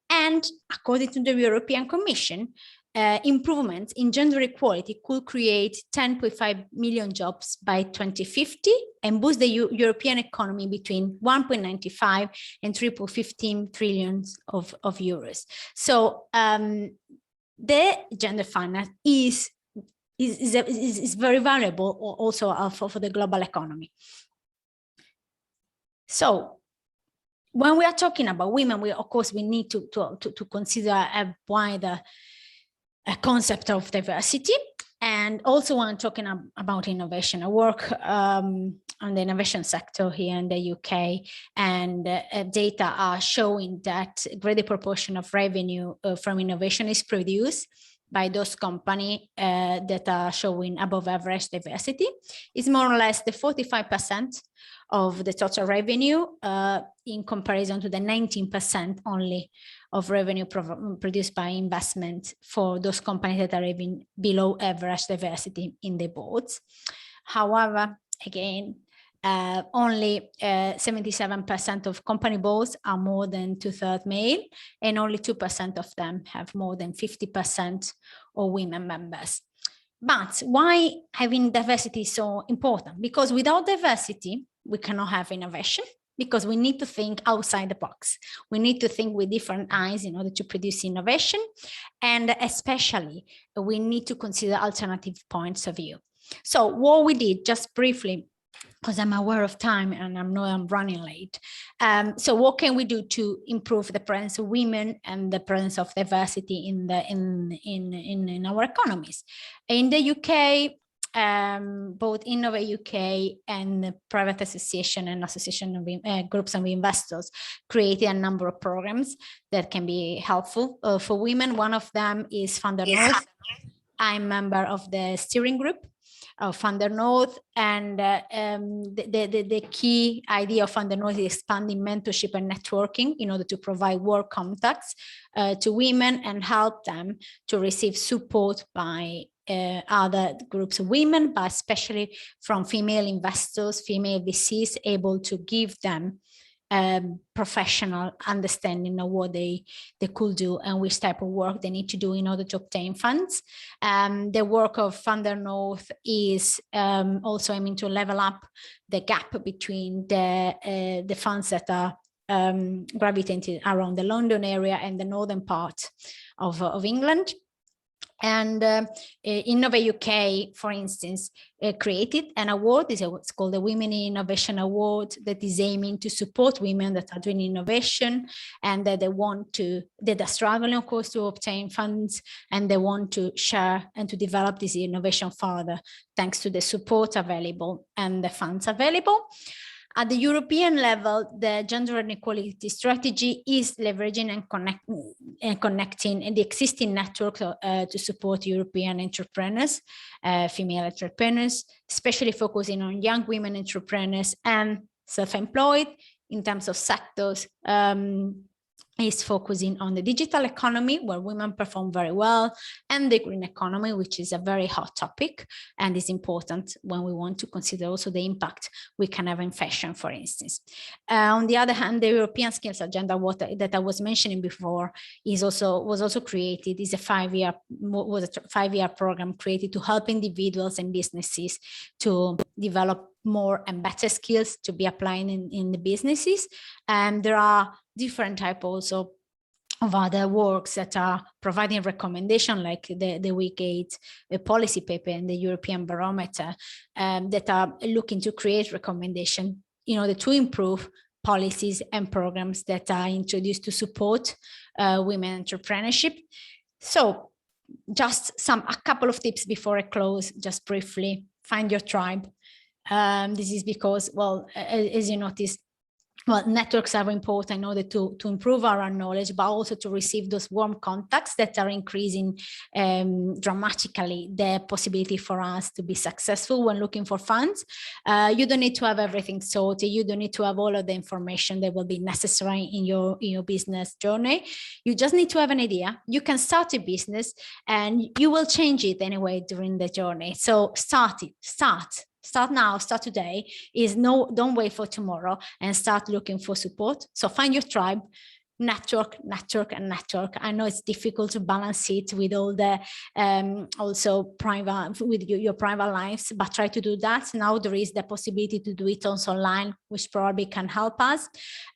And according to the European Commission, improvements in gender equality could create 10.5 million jobs by 2050 and boost the European economy between 1.95 and 3.15 trillion of euros. So the gender finance is very valuable also for the global economy. So when we are talking about women, of course we need to consider a wider concept of diversity. And also when talking about innovation, I work on the innovation sector here in the UK, and data are showing that a greater proportion of revenue from innovation is produced by those companies that are showing above average diversity. It's more or less the 45% of the total revenue in comparison to the 19% only of revenue produced by investment for those companies that are even below average diversity in the boards. However, again, only 77% of company boards are more than 2/3 male, and only 2% of them have more than 50% of women members. But why having diversity is so important? Because without diversity, we cannot have innovation, because we need to think outside the box. We need to think with different eyes in order to produce innovation. And especially, we need to consider alternative points of view. So what we did, just briefly, because I'm aware of time and I know I'm running late. So what can we do to improve the presence of women and the presence of diversity in our economies? In the UK, both Innovate UK and the Private Association and Association of Groups of Investors created a number of programs that can be helpful for women. One of them is Funder North. I'm a member of the steering group of Funder North, and the key idea of Funder North is expanding mentorship and networking in order to provide work contacts to women and help them to receive support by other groups of women, but especially from female investors, female VCs, able to give them professional understanding of what they could do and which type of work they need to do in order to obtain funds. The work of Funder North is also aiming to level up the gap between the funds that are gravitating around the London area and the northern part of England. And Innovate UK, for instance, created an award. It's called the Women in Innovation Award, that is aiming to support women that are doing innovation and that that are struggling, of course, to obtain funds, and they want to share and to develop this innovation further, thanks to the support available and the funds available. At the European level, the gender inequality strategy is leveraging and connecting the existing network to support European entrepreneurs, female entrepreneurs, especially focusing on young women entrepreneurs and self-employed. In terms of sectors, is focusing on the digital economy, where women perform very well, and the green economy, which is a very hot topic and is important when we want to consider also the impact we can have in fashion, for instance. On the other hand, the European Skills Agenda, that I was mentioning before, was also created. Is a 5-year program created to help individuals and businesses to develop more and better skills to be applying in the businesses. And there are different types also of other works that are providing recommendation, like the Week 8 policy paper and the European Barometer, that are looking to create recommendation in order to improve policies and programs that are introduced to support women entrepreneurship. So just a couple of tips before I close, just briefly. Find your tribe. This is because, well, as you notice, well, networks are important in order to improve our knowledge, but also to receive those warm contacts that are increasing dramatically the possibility for us to be successful when looking for funds. You don't need to have everything sorted. You don't need to have all of the information that will be necessary in your business journey. You just need to have an idea. You can start a business and you will change it anyway during the journey. So start it. Start now, start today. Don't wait for tomorrow, and start looking for support. So find your tribe, network. I know it's difficult to balance it with all the also private, with your private lives, but try to do that. Now there is the possibility to do it also online, which probably can help us.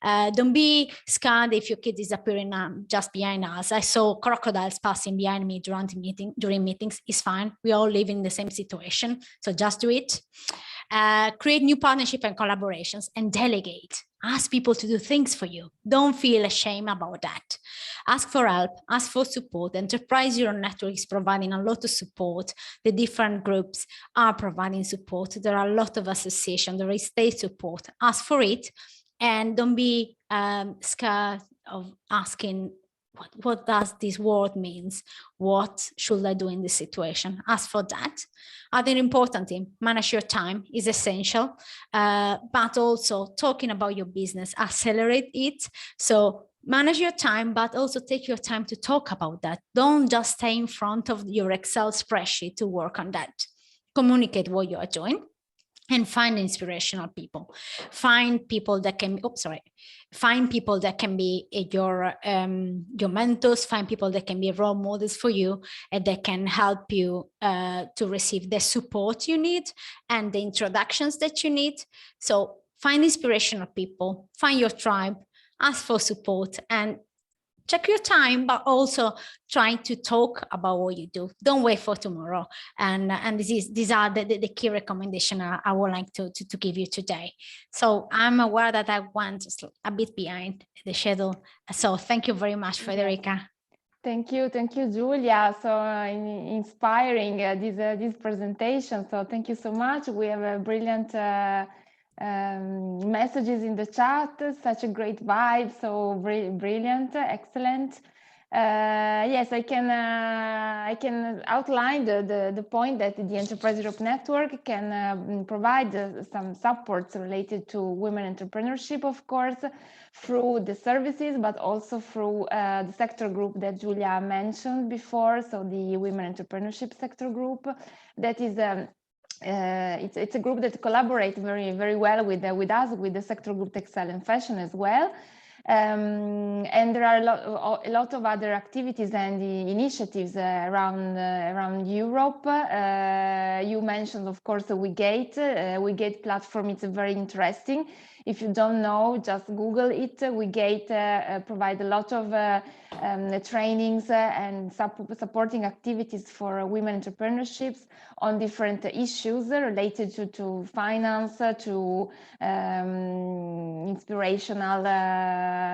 Don't be scared if your kid is appearing just behind us. I saw crocodiles passing behind me during meetings. It's fine. We all live in the same situation. So just do it. Create new partnership and collaborations, and delegate. Ask people to do things for you. Don't feel ashamed about that. Ask for help, ask for support. Enterprise Euro Network is providing a lot of support. The different groups are providing support. There are a lot of associations, there is state support. Ask for it, and don't be scared of asking, what does this word means? What should I do in this situation? Ask for that. Other important thing, manage your time is essential, but also talking about your business, accelerate it. So manage your time, but also take your time to talk about that. Don't just stay in front of your Excel spreadsheet to work on that. Communicate what you are doing. and find inspirational people. Find people that can, find people that can be your mentors, find people that can be role models for you and that can help you to receive the support you need and the introductions that you need. So find inspirational people, find your tribe, ask for support, and check your time, but also trying to talk about what you do. Don't wait for tomorrow. And these are the key recommendation I would like to give you today. So I'm aware that I went just a bit behind the schedule. So thank you very much, Federica. Thank you, Julia. So inspiring this presentation. So thank you so much. We have a brilliant messages in the chat, such a great vibe, so brilliant, excellent. Yes, I can outline the point that the Enterprise Europe Network can provide some supports related to women entrepreneurship, of course, through the services, but also through the sector group that Julia mentioned before. So the Women Entrepreneurship Sector Group, that is it's a group that collaborates very well with us, with the sector group Excel and Fashion as well. And there are a lot of other activities and initiatives around Europe. You mentioned, of course, the WeGate platform. It's very interesting. If you don't know, just Google it. WeGate provide a lot of trainings and supporting activities for women entrepreneurships on different issues related to finance, to inspirational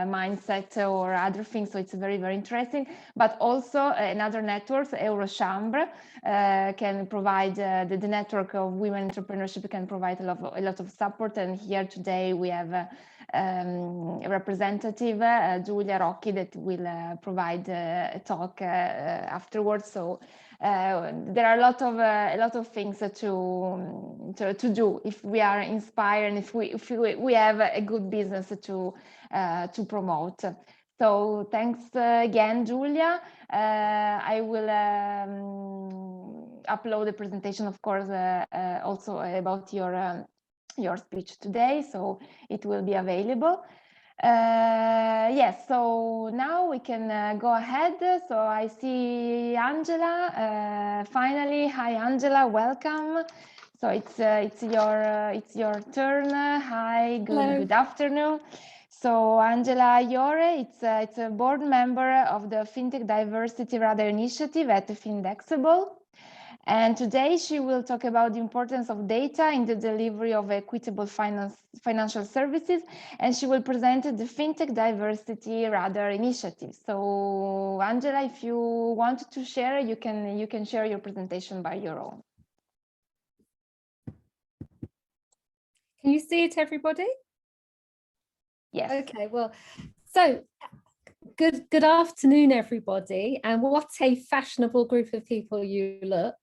mindset or other things. So it's very interesting. But also another network, Eurochambre, can provide the network of women entrepreneurship can provide a lot of support. And here today we have a representative, Giulia Rocchi, that will provide a talk afterwards. So there are a lot of things to do if we are inspired and if we have a good business to promote. So thanks again, Giulia. I will upload the presentation, of course, also about your speech today, so it will be available. Yes, so now we can go ahead. So I see Angela finally. Hi, Angela, welcome. So it's your turn. Hi, good afternoon. So Angela Iore, it's a board member of the FinTech Diversity Radar Initiative at Findexable. And today she will talk about the importance of data in the delivery of equitable financial services, and she will present the FinTech Diversity Radar Initiative. So Angela, if you want to share, you can share your presentation by your own. Can you see it, everybody? Yes. Okay, well, so good afternoon, everybody, and what a fashionable group of people you look.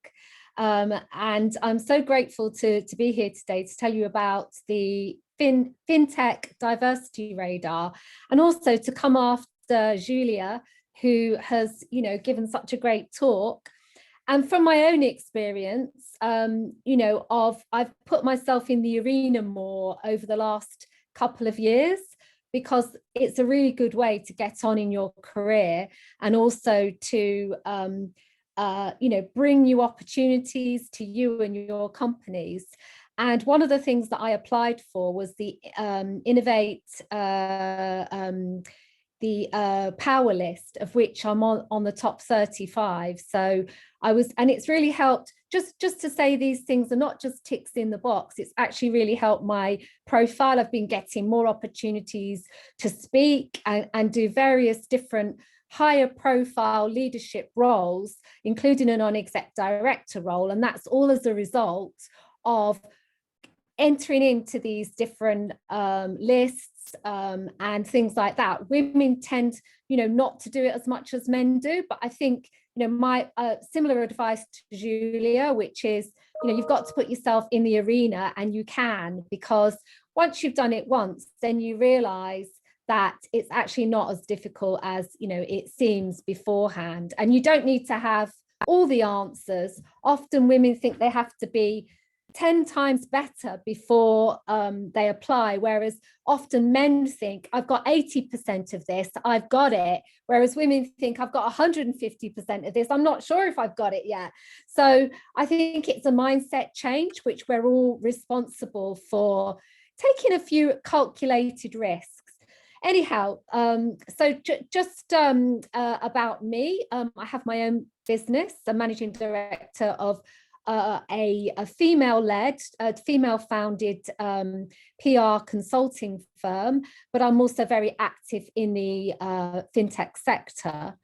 And I'm so grateful to be here today to tell you about the FinTech Diversity Radar, and also to come after Julia, who has, given such a great talk. And from my own experience, I've put myself in the arena more over the last couple of years, because it's a really good way to get on in your career, and also to bring new opportunities to you and your companies. And one of the things that I applied for was the Innovate, Power List, of which I'm on the top 35. So and it's really helped. Just to say, these things are not just ticks in the box. It's actually really helped my profile. I've been getting more opportunities to speak and do various different higher profile leadership roles, including a non-exec director role. And that's all as a result of entering into these different lists and things like that. Women tend, not to do it as much as men do, but I think, my similar advice to Julia, which is, you've got to put yourself in the arena, and you can, because once you've done it once, then you realize that it's actually not as difficult as, it seems beforehand. And you don't need to have all the answers. Often women think they have to be 10 times better before they apply, whereas often men think, I've got 80% of this, I've got it, whereas women think, I've got 150% of this, I'm not sure if I've got it yet. So I think it's a mindset change, which we're all responsible for taking a few calculated risks. Anyhow, so just about me, I have my own business. I'm managing director of a female-led, female-founded PR consulting firm, but I'm also very active in the fintech sector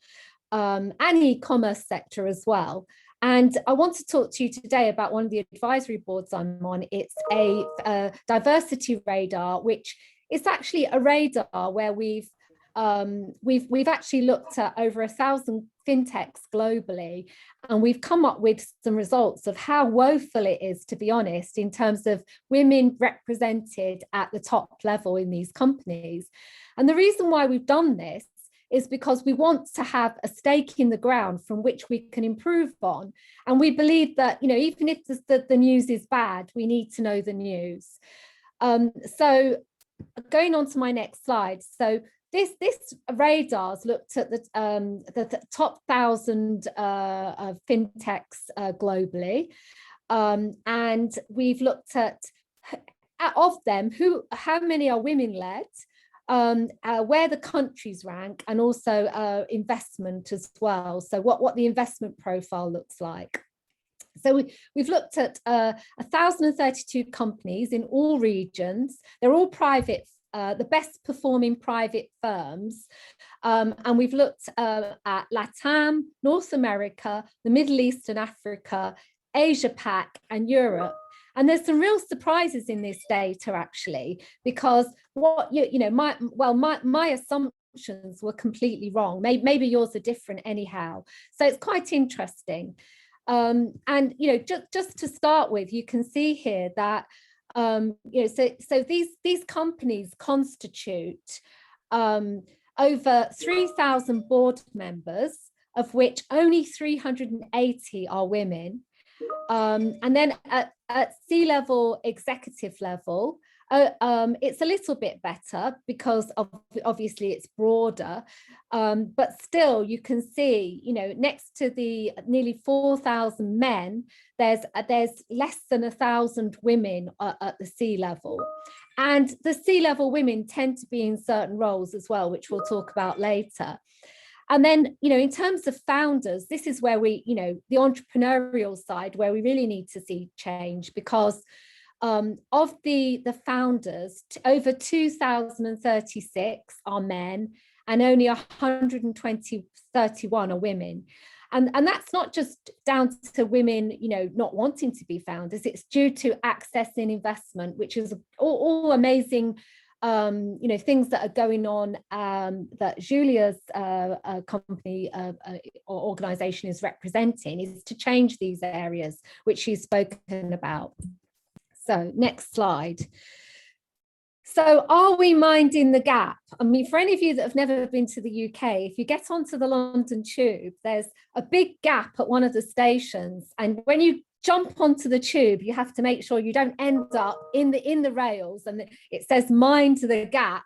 and e-commerce sector as well. And I want to talk to you today about one of the advisory boards I'm on. It's a diversity radar, which is actually a radar where we've actually looked at over 1,000 fintechs globally, and we've come up with some results of how woeful it is, to be honest, in terms of women represented at the top level in these companies. And the reason why we've done this is because we want to have a stake in the ground from which we can improve on. And we believe that, you know, even if the news is bad, we need to know the news. So going on to my next slide. So this radar's looked at the top 1,000 fintechs globally, and we've looked at of them how many are women-led, where the countries rank, and also investment as well. So what the investment profile looks like. So we've looked at 1,032 companies in all regions. They're all private, the best performing private firms. And we've looked at LATAM, North America, the Middle East and Africa, Asia Pac and Europe. And there's some real surprises in this data, actually, because what my assumptions were completely wrong. Maybe yours are different anyhow. So it's quite interesting. And just to start with, you can see here that so these companies constitute over 3,000 board members, of which only 380 are women. And then at C-level, executive level, it's a little bit better because obviously it's broader, but still you can see, next to the nearly 4,000 men, there's less than 1,000 women at the C-level. And the C-level women tend to be in certain roles as well, which we'll talk about later. And then, in terms of founders, this is where we, the entrepreneurial side, where we really need to see change, because of the founders, over 2,036 are men and only 131 are women. And that's not just down to women, not wanting to be founders. It's due to accessing investment, which is all amazing things that are going on, that Julia's company or organization is representing, is to change these areas, which she's spoken about. So next slide. So are we minding the gap? I mean, for any of you that have never been to the UK, if you get onto the London Tube, there's a big gap at one of the stations. And when you jump onto the tube, you have to make sure you don't end up in the rails, and it says mind the gap.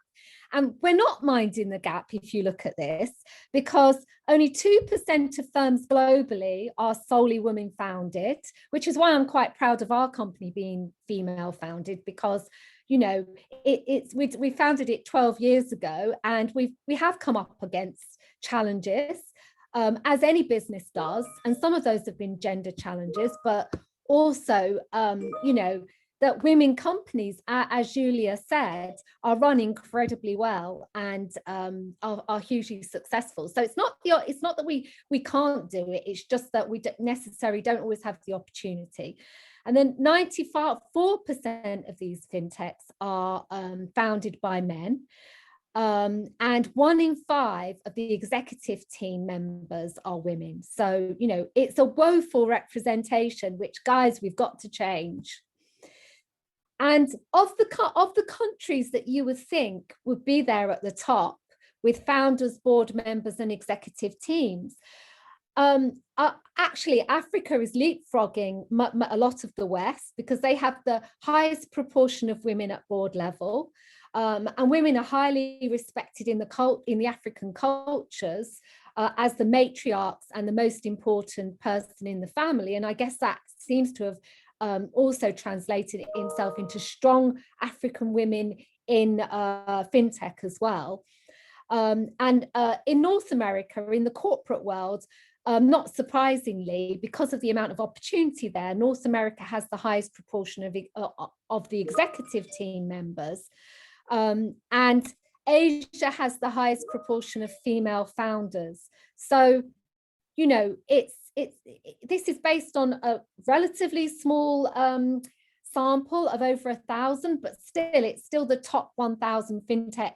And we're not minding the gap if you look at this, because only 2% of firms globally are solely women founded, which is why I'm quite proud of our company being female founded, because we founded it 12 years ago, and we have come up against challenges, as any business does, and some of those have been gender challenges, but also that women companies, as Julia said, are run incredibly well and are hugely successful. So it's not that we can't do it, it's just that we necessarily don't always have the opportunity. And then 94% of these fintechs are founded by men. And 1 in 5 of the executive team members are women. So, it's a woeful representation, which, guys, we've got to change. And of the countries that you would think would be there at the top with founders, board members and executive teams, Actually, Africa is leapfrogging a lot of the West because they have the highest proportion of women at board level. And women are highly respected in the African cultures as the matriarchs and the most important person in the family. And I guess that seems to have also translated itself into strong African women in fintech as well. And in North America, in the corporate world, not surprisingly, because of the amount of opportunity there, North America has the highest proportion of the executive team members. And Asia has the highest proportion of female founders. So, you know, this is based on a relatively small sample of over 1,000, but still, it's still the top 1,000 fintech,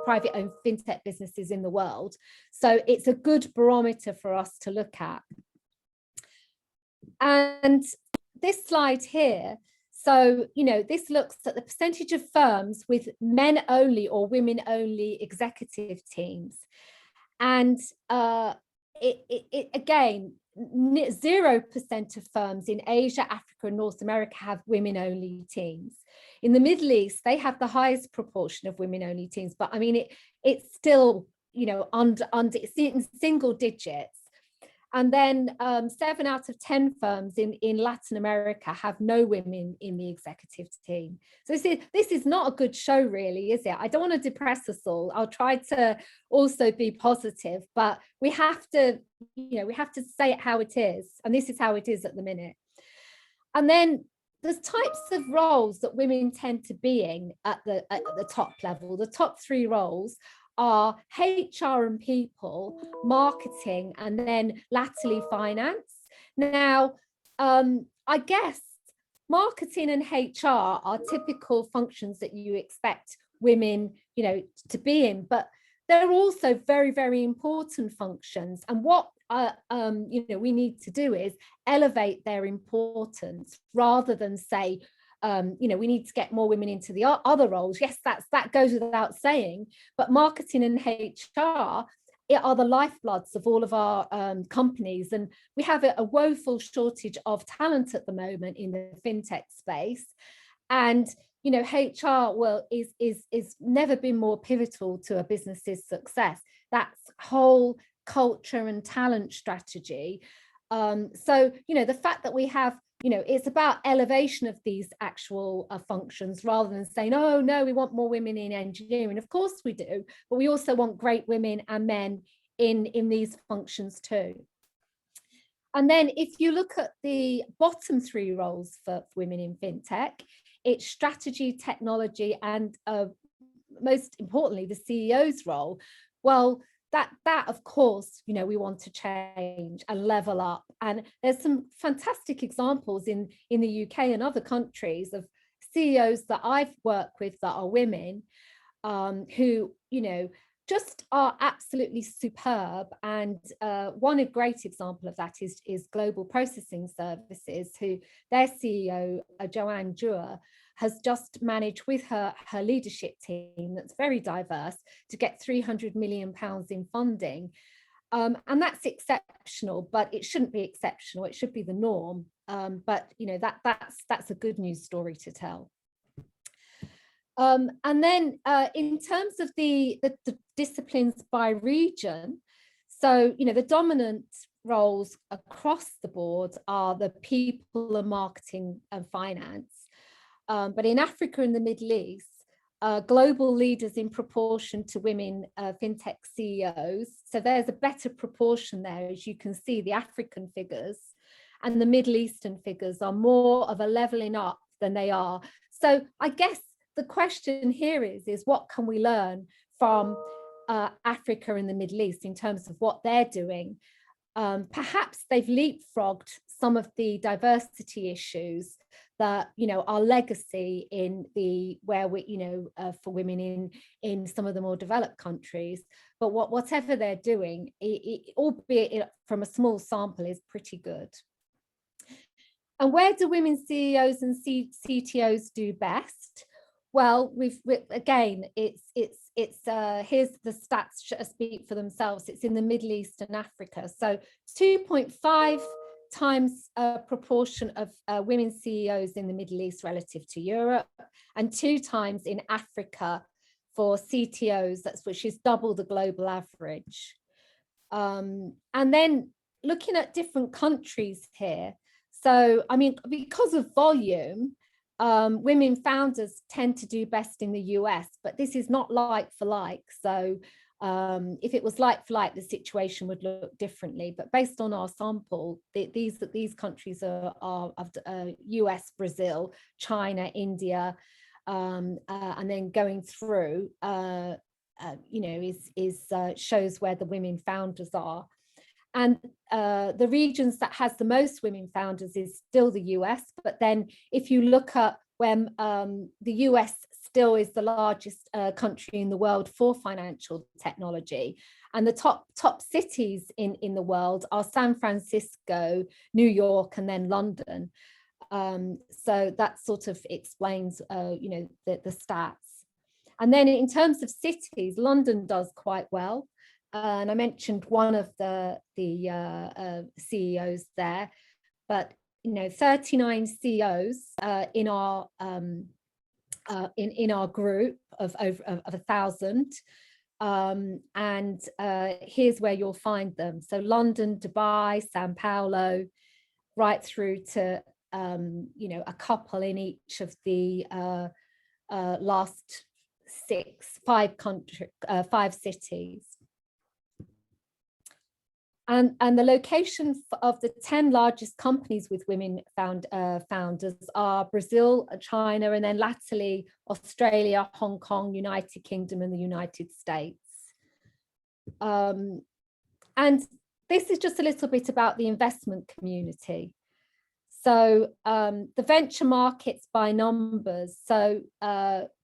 private-owned fintech businesses in the world. So it's a good barometer for us to look at. And this slide here, so, you know, this looks at the percentage of firms with men only or women only executive teams. And again, 0% of firms in Asia, Africa, and North America have women-only teams. In the Middle East, they have the highest proportion of women-only teams, but I mean, it's still, you know, it's in single digits. And then 7 out of 10 firms in Latin America have no women in the executive team. So this is not a good show, really, is it? I don't want to depress us all. I'll try to also be positive, but we have to, you know, we have to say it how it is. And this is how it is at the minute. And then there's types of roles that women tend to be in at the top level. The top 3 roles are HR and people, marketing, and then latterly finance. Now, I guess marketing and HR are typical functions that you expect women, you know, to be in, but they're also very, very important functions. And what you know, we need to do is elevate their importance rather than say, you know, we need to get more women into the other roles. Yes, that goes without saying, but marketing and HR are the lifebloods of all of our companies. And we have a woeful shortage of talent at the moment in the fintech space. And, you know, HR is never been more pivotal to a business's success. That's whole culture and talent strategy. So, you know, the fact that we have, you know, it's about elevation of these actual functions rather than saying, oh, no, we want more women in engineering. Of course we do, but we also want great women and men in these functions too. And then if you look at the bottom 3 roles for women in fintech, it's strategy, technology, and most importantly, the CEO's role. Well, that of course, you know, we want to change and level up. And there's some fantastic examples in the UK and other countries of CEOs that I've worked with that are women who, you know, just are absolutely superb. And one great example of that is Global Processing Services, who their CEO, Joanne Dewar, has just managed with her leadership team that's very diverse to get £300 million in funding. And that's exceptional, but it shouldn't be exceptional. It should be the norm. But, you know, that's a good news story to tell. And then in terms of the disciplines by region, so, you know, the dominant roles across the board are the people and marketing and finance. But in Africa and the Middle East, global leaders in proportion to women fintech CEOs. So there's a better proportion there, as you can see, the African figures and the Middle Eastern figures are more of a leveling up than they are. So I guess the question here is what can we learn from Africa and the Middle East in terms of what they're doing? Perhaps they've leapfrogged some of the diversity issues that, you know, our legacy in where we, you know, for women in some of the more developed countries. But whatever they're doing, albeit from a small sample, is pretty good. And where do women CEOs and CTOs do best? Well, again, it's here's the stats speak for themselves. It's in the Middle East and Africa. So 2.5 times proportion of women CEOs in the Middle East relative to Europe, and 2 times in Africa for CTOs, which is double the global average. And then looking at different countries here. So, I mean, because of volume, women founders tend to do best in the US, but this is not like for like. So if it was like for like, the situation would look differently. But based on our sample, these countries are US, Brazil, China, India, and then going through, you know, shows where the women founders are. And the regions that has the most women founders is still the US. But then if you look at when the US still is the largest country in the world for financial technology, and the top cities in the world are San Francisco, New York, and then London. So that sort of explains, you know, the stats. And then in terms of cities, London does quite well. And I mentioned one of the CEOs there, but you know, 39 CEOs in our group of 1,000, and here's where you'll find them. So London, Dubai, Sao Paulo, right through to you know, a couple in each of the last 5 cities. And the location of the 10 largest companies with women founders are Brazil, China, and then latterly Australia, Hong Kong, United Kingdom, and the United States. And this is just a little bit about the investment community. So the venture markets by numbers. So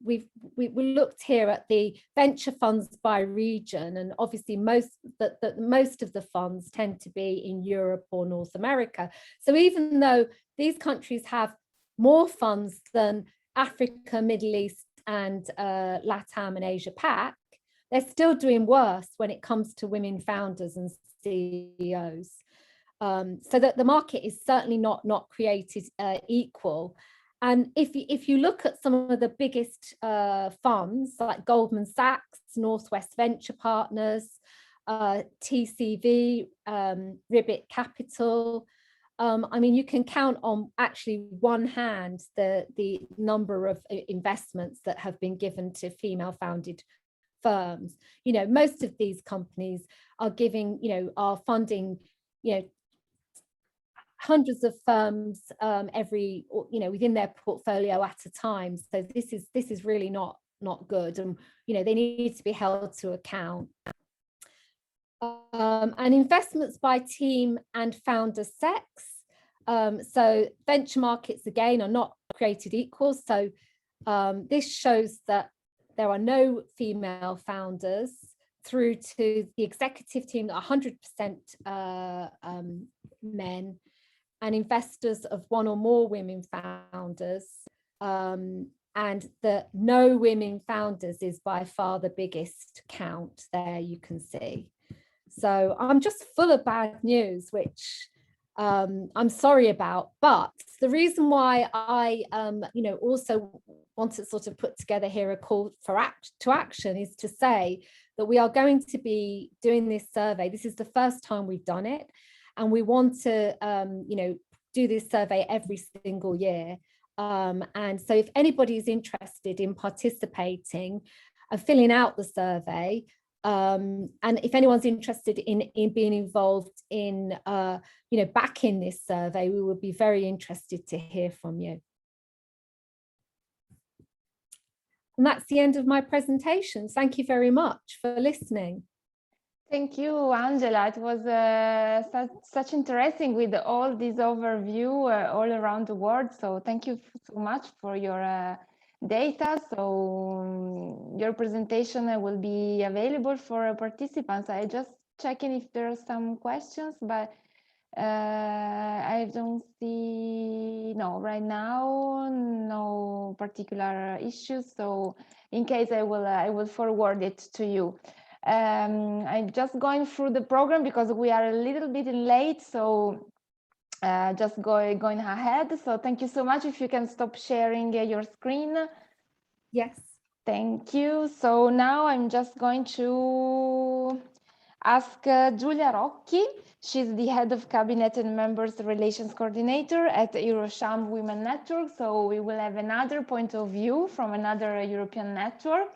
we looked here at the venture funds by region, and obviously most of the funds tend to be in Europe or North America. So even though these countries have more funds than Africa, Middle East, and LATAM and Asia Pac, they're still doing worse when it comes to women founders and CEOs. So that the market is certainly not created equal. And if you look at some of the biggest funds like Goldman Sachs, Northwest Venture Partners, TCV, Ribbit Capital, I mean, you can count on actually one hand the number of investments that have been given to female founded firms. You know, most of these companies are giving, you know, are funding, you know, hundreds of firms every, you know, within their portfolio at a time. So this is really not good, and you know, they need to be held to account. And investments by team and founder sex. So venture markets again are not created equal. So this shows that there are no female founders through to the executive team, 100% men, and investors of 1 or more women founders, and the no women founders is by far the biggest count there, you can see. So I'm just full of bad news, which I'm sorry about, but the reason why I you know, also want to sort of put together here a call to action is to say that we are going to be doing this survey. This is the first time we've done it, and we want to you know, do this survey every single year. And so if anybody is interested in participating and filling out the survey, and if anyone's interested in being involved in you know, backing this survey, we would be very interested to hear from you. And that's the end of my presentation. Thank you very much for listening. Thank you, Angela. It was such interesting with all this overview all around the world. So thank you so much for your data. So your presentation will be available for participants. I just checking if there are some questions, but I don't see, no, right now, no particular issues. So in case I will forward it to you. I'm just going through the program because we are a little bit late. So just going ahead. So thank you so much. If you can stop sharing your screen. Yes. Thank you. So now I'm just going to ask Giulia Rocchi. She's the head of cabinet and members relations coordinator at Eurocham Women Network. So we will have another point of view from another European network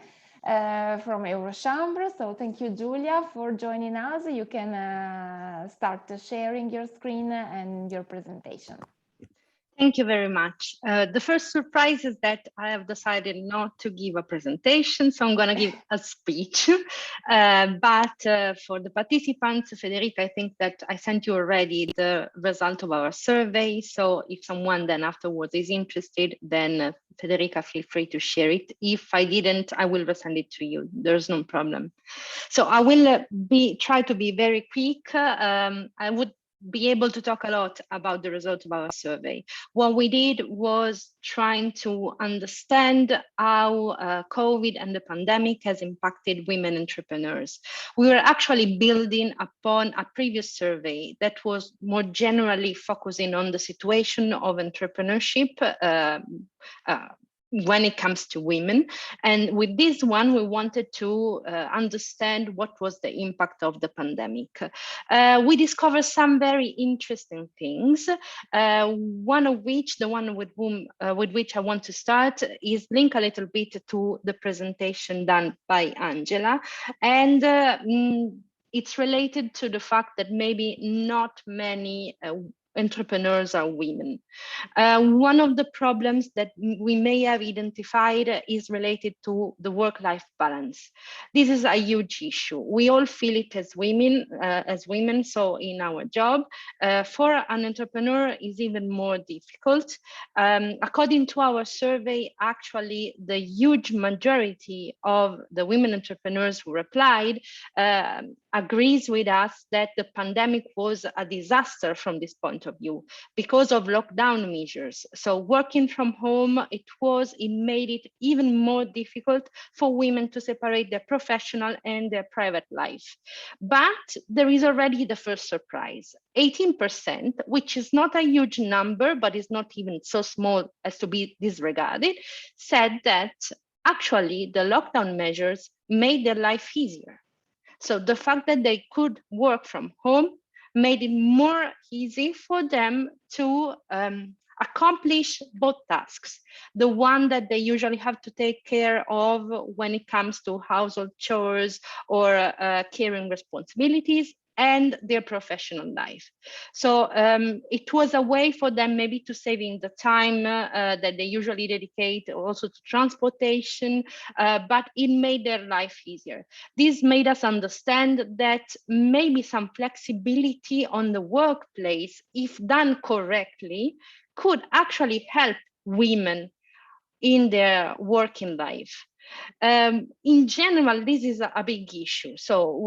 from Eurochambre. So thank you, Giulia, for joining us. You can start sharing your screen and your presentation. Thank you very much. The first surprise is that I have decided not to give a presentation, so I'm going to give a speech. But for the participants, Federica, I think that I sent you already the result of our survey. So if someone then afterwards is interested, then Federica, feel free to share it. If I didn't, I will resend it to you. There's no problem. So I will try to be very quick. I would be able to talk a lot about the result of our survey. What we did was trying to understand how COVID and the pandemic has impacted women entrepreneurs. We were actually building upon a previous survey that was more generally focusing on the situation of entrepreneurship when it comes to women. And with this one, we wanted to understand what was the impact of the pandemic. We discovered some very interesting things, one of which, the one with which I want to start, is link a little bit to the presentation done by Angela. And it's related to the fact that maybe not many entrepreneurs are women. One of the problems that we may have identified is related to the work-life balance. This is a huge issue. We all feel it as women. So in our job, for an entrepreneur is even more difficult. According to our survey, actually, the huge majority of the women entrepreneurs who replied agrees with us that the pandemic was a disaster from this point of view because of lockdown measures. So working from home, it made it even more difficult for women to separate their professional and their private life. But there is already the first surprise. 18%, which is not a huge number, but is not even so small as to be disregarded, said that actually the lockdown measures made their life easier. So the fact that they could work from home made it more easy for them to accomplish both tasks. The one that they usually have to take care of when it comes to household chores or caring responsibilities, and their professional life. So it was a way for them maybe to saving the time that they usually dedicate also to transportation, but it made their life easier. This made us understand that maybe some flexibility on the workplace, if done correctly, could actually help women in their working life. In general, this is a big issue. So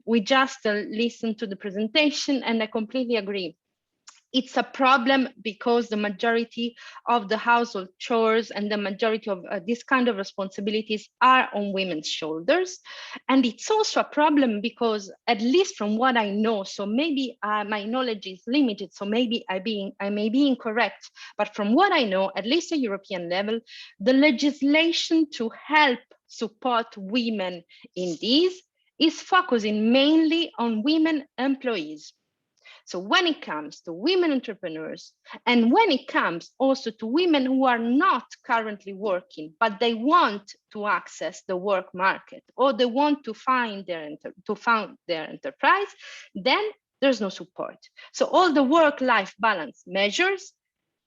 we just listened to the presentation, and I completely agree. It's a problem because the majority of the household chores and the majority of this kind of responsibilities are on women's shoulders. And it's also a problem because, at least from what I know, so maybe my knowledge is limited, so maybe I may be incorrect, but from what I know, at least at European level, the legislation to help support women in this is focusing mainly on women employees. So when it comes to women entrepreneurs, and when it comes also to women who are not currently working, but they want to access the work market, or they want to found their enterprise, then there's no support. So all the work-life balance measures,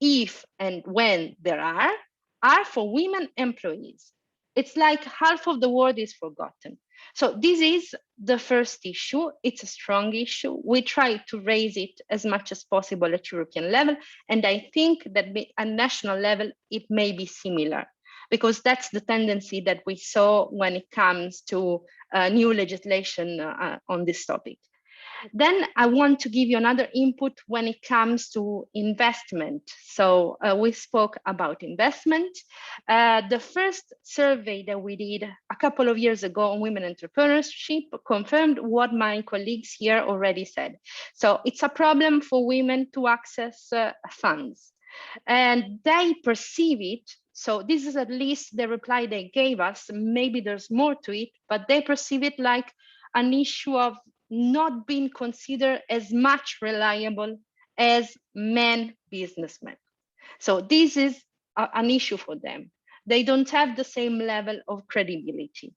if and when there are for women employees. It's like half of the word is forgotten. So this is the first issue. It's a strong issue. We try to raise it as much as possible at European level. And I think that at national level, it may be similar, because that's the tendency that we saw when it comes to new legislation on this topic. Then I want to give you another input when it comes to investment. So we spoke about investment. The first survey that we did a couple of years ago on women entrepreneurship confirmed what my colleagues here already said. So it's a problem for women to access funds, and they perceive it. So this is at least the reply they gave us. Maybe there's more to it, but they perceive it like an issue of not being considered as much reliable as men businessmen. So this is an issue for them. They don't have the same level of credibility.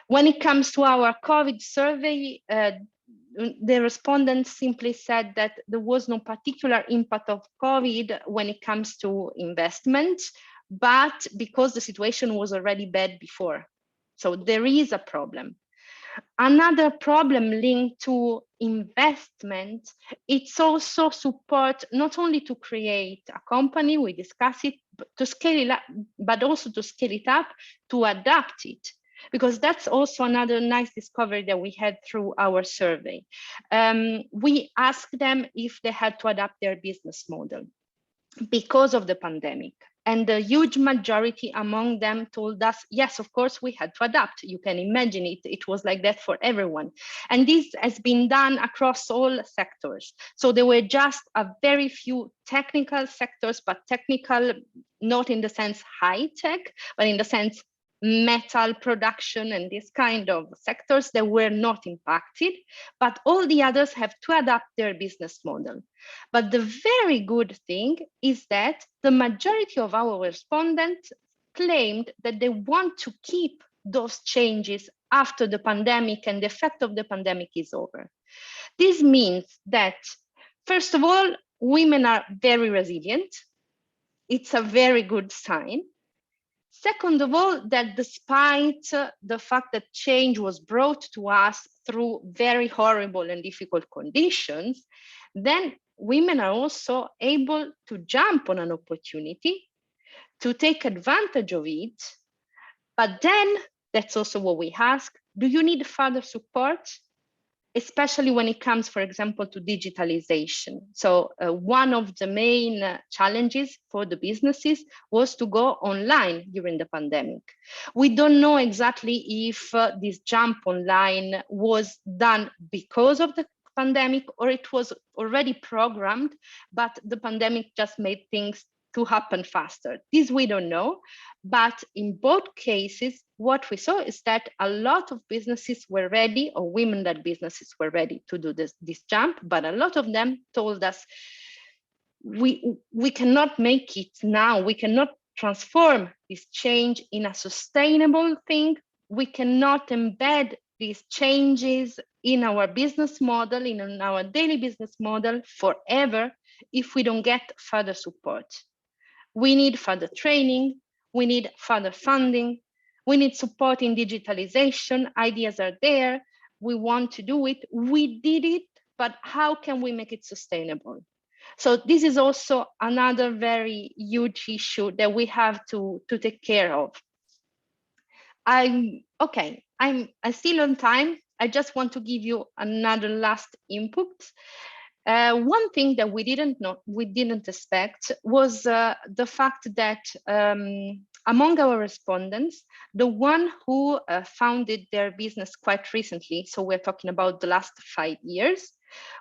When it comes to our COVID survey, the respondents simply said that there was no particular impact of COVID when it comes to investment, but because the situation was already bad before. So there is a problem. Another problem linked to investment, it's also support not only to create a company, we discuss it, but to scale it up, but also to scale it up, to adapt it. Because that's also another nice discovery that we had through our survey. We asked them if they had to adapt their business model because of the pandemic. And the huge majority among them told us, yes, of course, we had to adapt. You can imagine it. It was like that for everyone. And this has been done across all sectors. So there were just a very few technical sectors, but technical, not in the sense high tech, but in the sense metal production and this kind of sectors that were not impacted, but all the others have to adapt their business model. But the very good thing is that the majority of our respondents claimed that they want to keep those changes after the pandemic and the effect of the pandemic is over. This means that, first of all, women are very resilient. It's a very good sign. Second of all, that despite the fact that change was brought to us through very horrible and difficult conditions, then women are also able to jump on an opportunity, to take advantage of it. But then, that's also what we ask, do you need further support? Especially when it comes, for example, to digitalization. So one of the main challenges for the businesses was to go online during the pandemic. We don't know exactly if this jump online was done because of the pandemic or it was already programmed, but the pandemic just made things to happen faster. This we don't know, but in both cases, what we saw is that a lot of businesses were ready, or women-led businesses were ready to do this jump, but a lot of them told us, we cannot make it now, we cannot transform this change in a sustainable thing, we cannot embed these changes in our business model, in our daily business model forever if we don't get further support. We need further training, we need further funding, we need support in digitalization, ideas are there, we want to do it, we did it, but how can we make it sustainable? So this is also another very huge issue that we have to take care of. I'm still on time. I just want to give you another last input. One thing that we didn't expect was the fact that among our respondents, the one who founded their business quite recently, so we're talking about the last 5 years,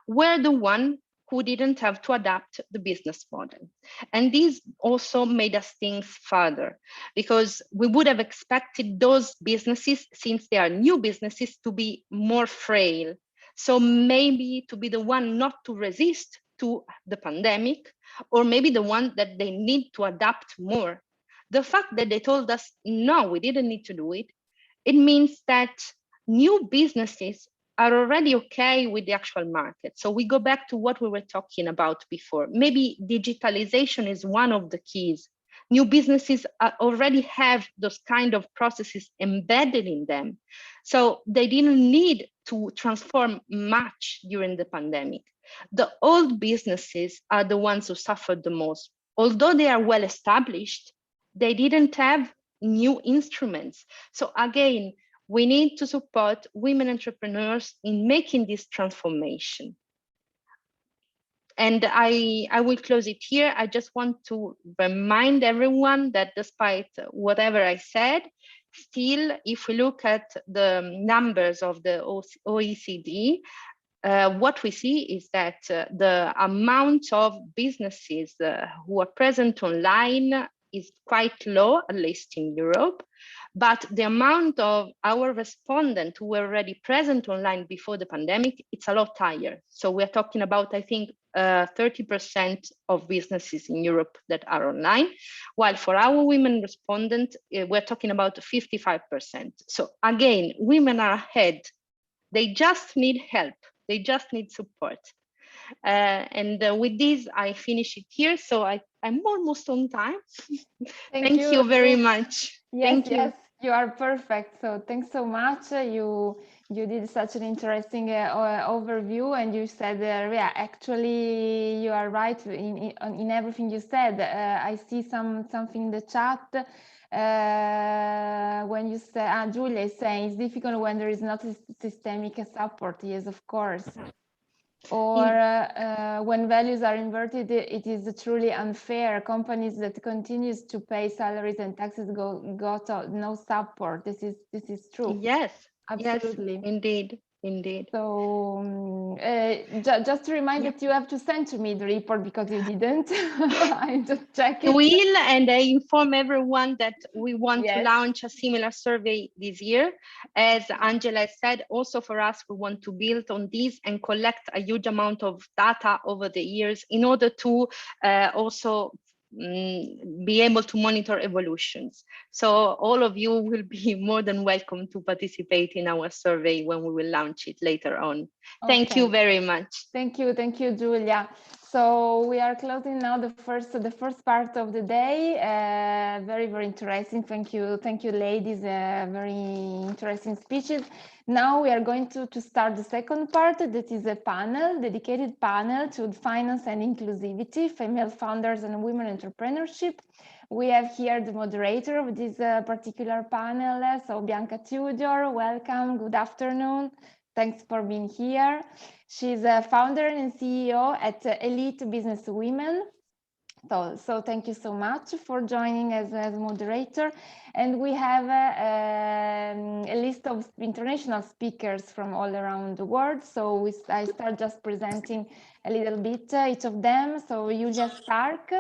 were the one who didn't have to adapt the business model. And this also made us think further, because we would have expected those businesses, since they are new businesses, to be more frail. So maybe to be the one not to resist to the pandemic, or maybe the one that they need to adapt more. The fact that they told us, no, we didn't need to do it, it means that new businesses are already okay with the actual market. So we go back to what we were talking about before. Maybe digitalization is one of the keys. New businesses already have those kind of processes embedded in them. So they didn't need to transform much during the pandemic. The old businesses are the ones who suffered the most. Although they are well established, they didn't have new instruments. So again, We need to support women entrepreneurs in making this transformation. And I will close it here. I just want to remind everyone that despite whatever I said, still, if we look at the numbers of the OECD, what we see is that the amount of businesses who are present online is quite low, at least in Europe. But the amount of our respondents who were already present online before the pandemic, it's a lot higher. So we're talking about, I think, 30% of businesses in Europe that are online, while for our women respondents, we're talking about 55%. So again, women are ahead. They just need help. They just need support. With this, I finish it here. So I'm almost on time. Thank you very much. Yes, Thank you. yes, you are perfect. So thanks so much. You did such an interesting overview, and you said, yeah, actually you are right in everything you said. I see something in the chat. When you say, Julia is saying it's difficult when there is not a systemic support. Yes, of course. Or when values are inverted, it is truly unfair. Companies that continues to pay salaries and taxes got no support. This is true. Yes, absolutely. Yes, indeed. Indeed. So just to remind that you have to send to me the report because you didn't. I'm just checking. I will, and I inform everyone that we want Yes. to launch a similar survey this year. As Angela said, also for us, we want to build on this and collect a huge amount of data over the years in order to also be able to monitor evolutions. So all of you will be more than welcome to participate in our survey when we will launch it later on. Okay. Thank you very much. Thank you, Julia. So we are closing now the first part of the day. Very, very interesting. Thank you, ladies. Very interesting speeches. Now we are going to start the second part. That is a dedicated panel to finance and inclusivity, female founders and women entrepreneurship. We have here the moderator of this particular panel. So Bianca Tudor, welcome. Good afternoon. Thanks for being here. She's a founder and CEO at Elite Business Women. So thank you so much for joining as moderator. And we have a list of international speakers from all around the world. So I start just presenting a little bit each of them. So Julia Stark,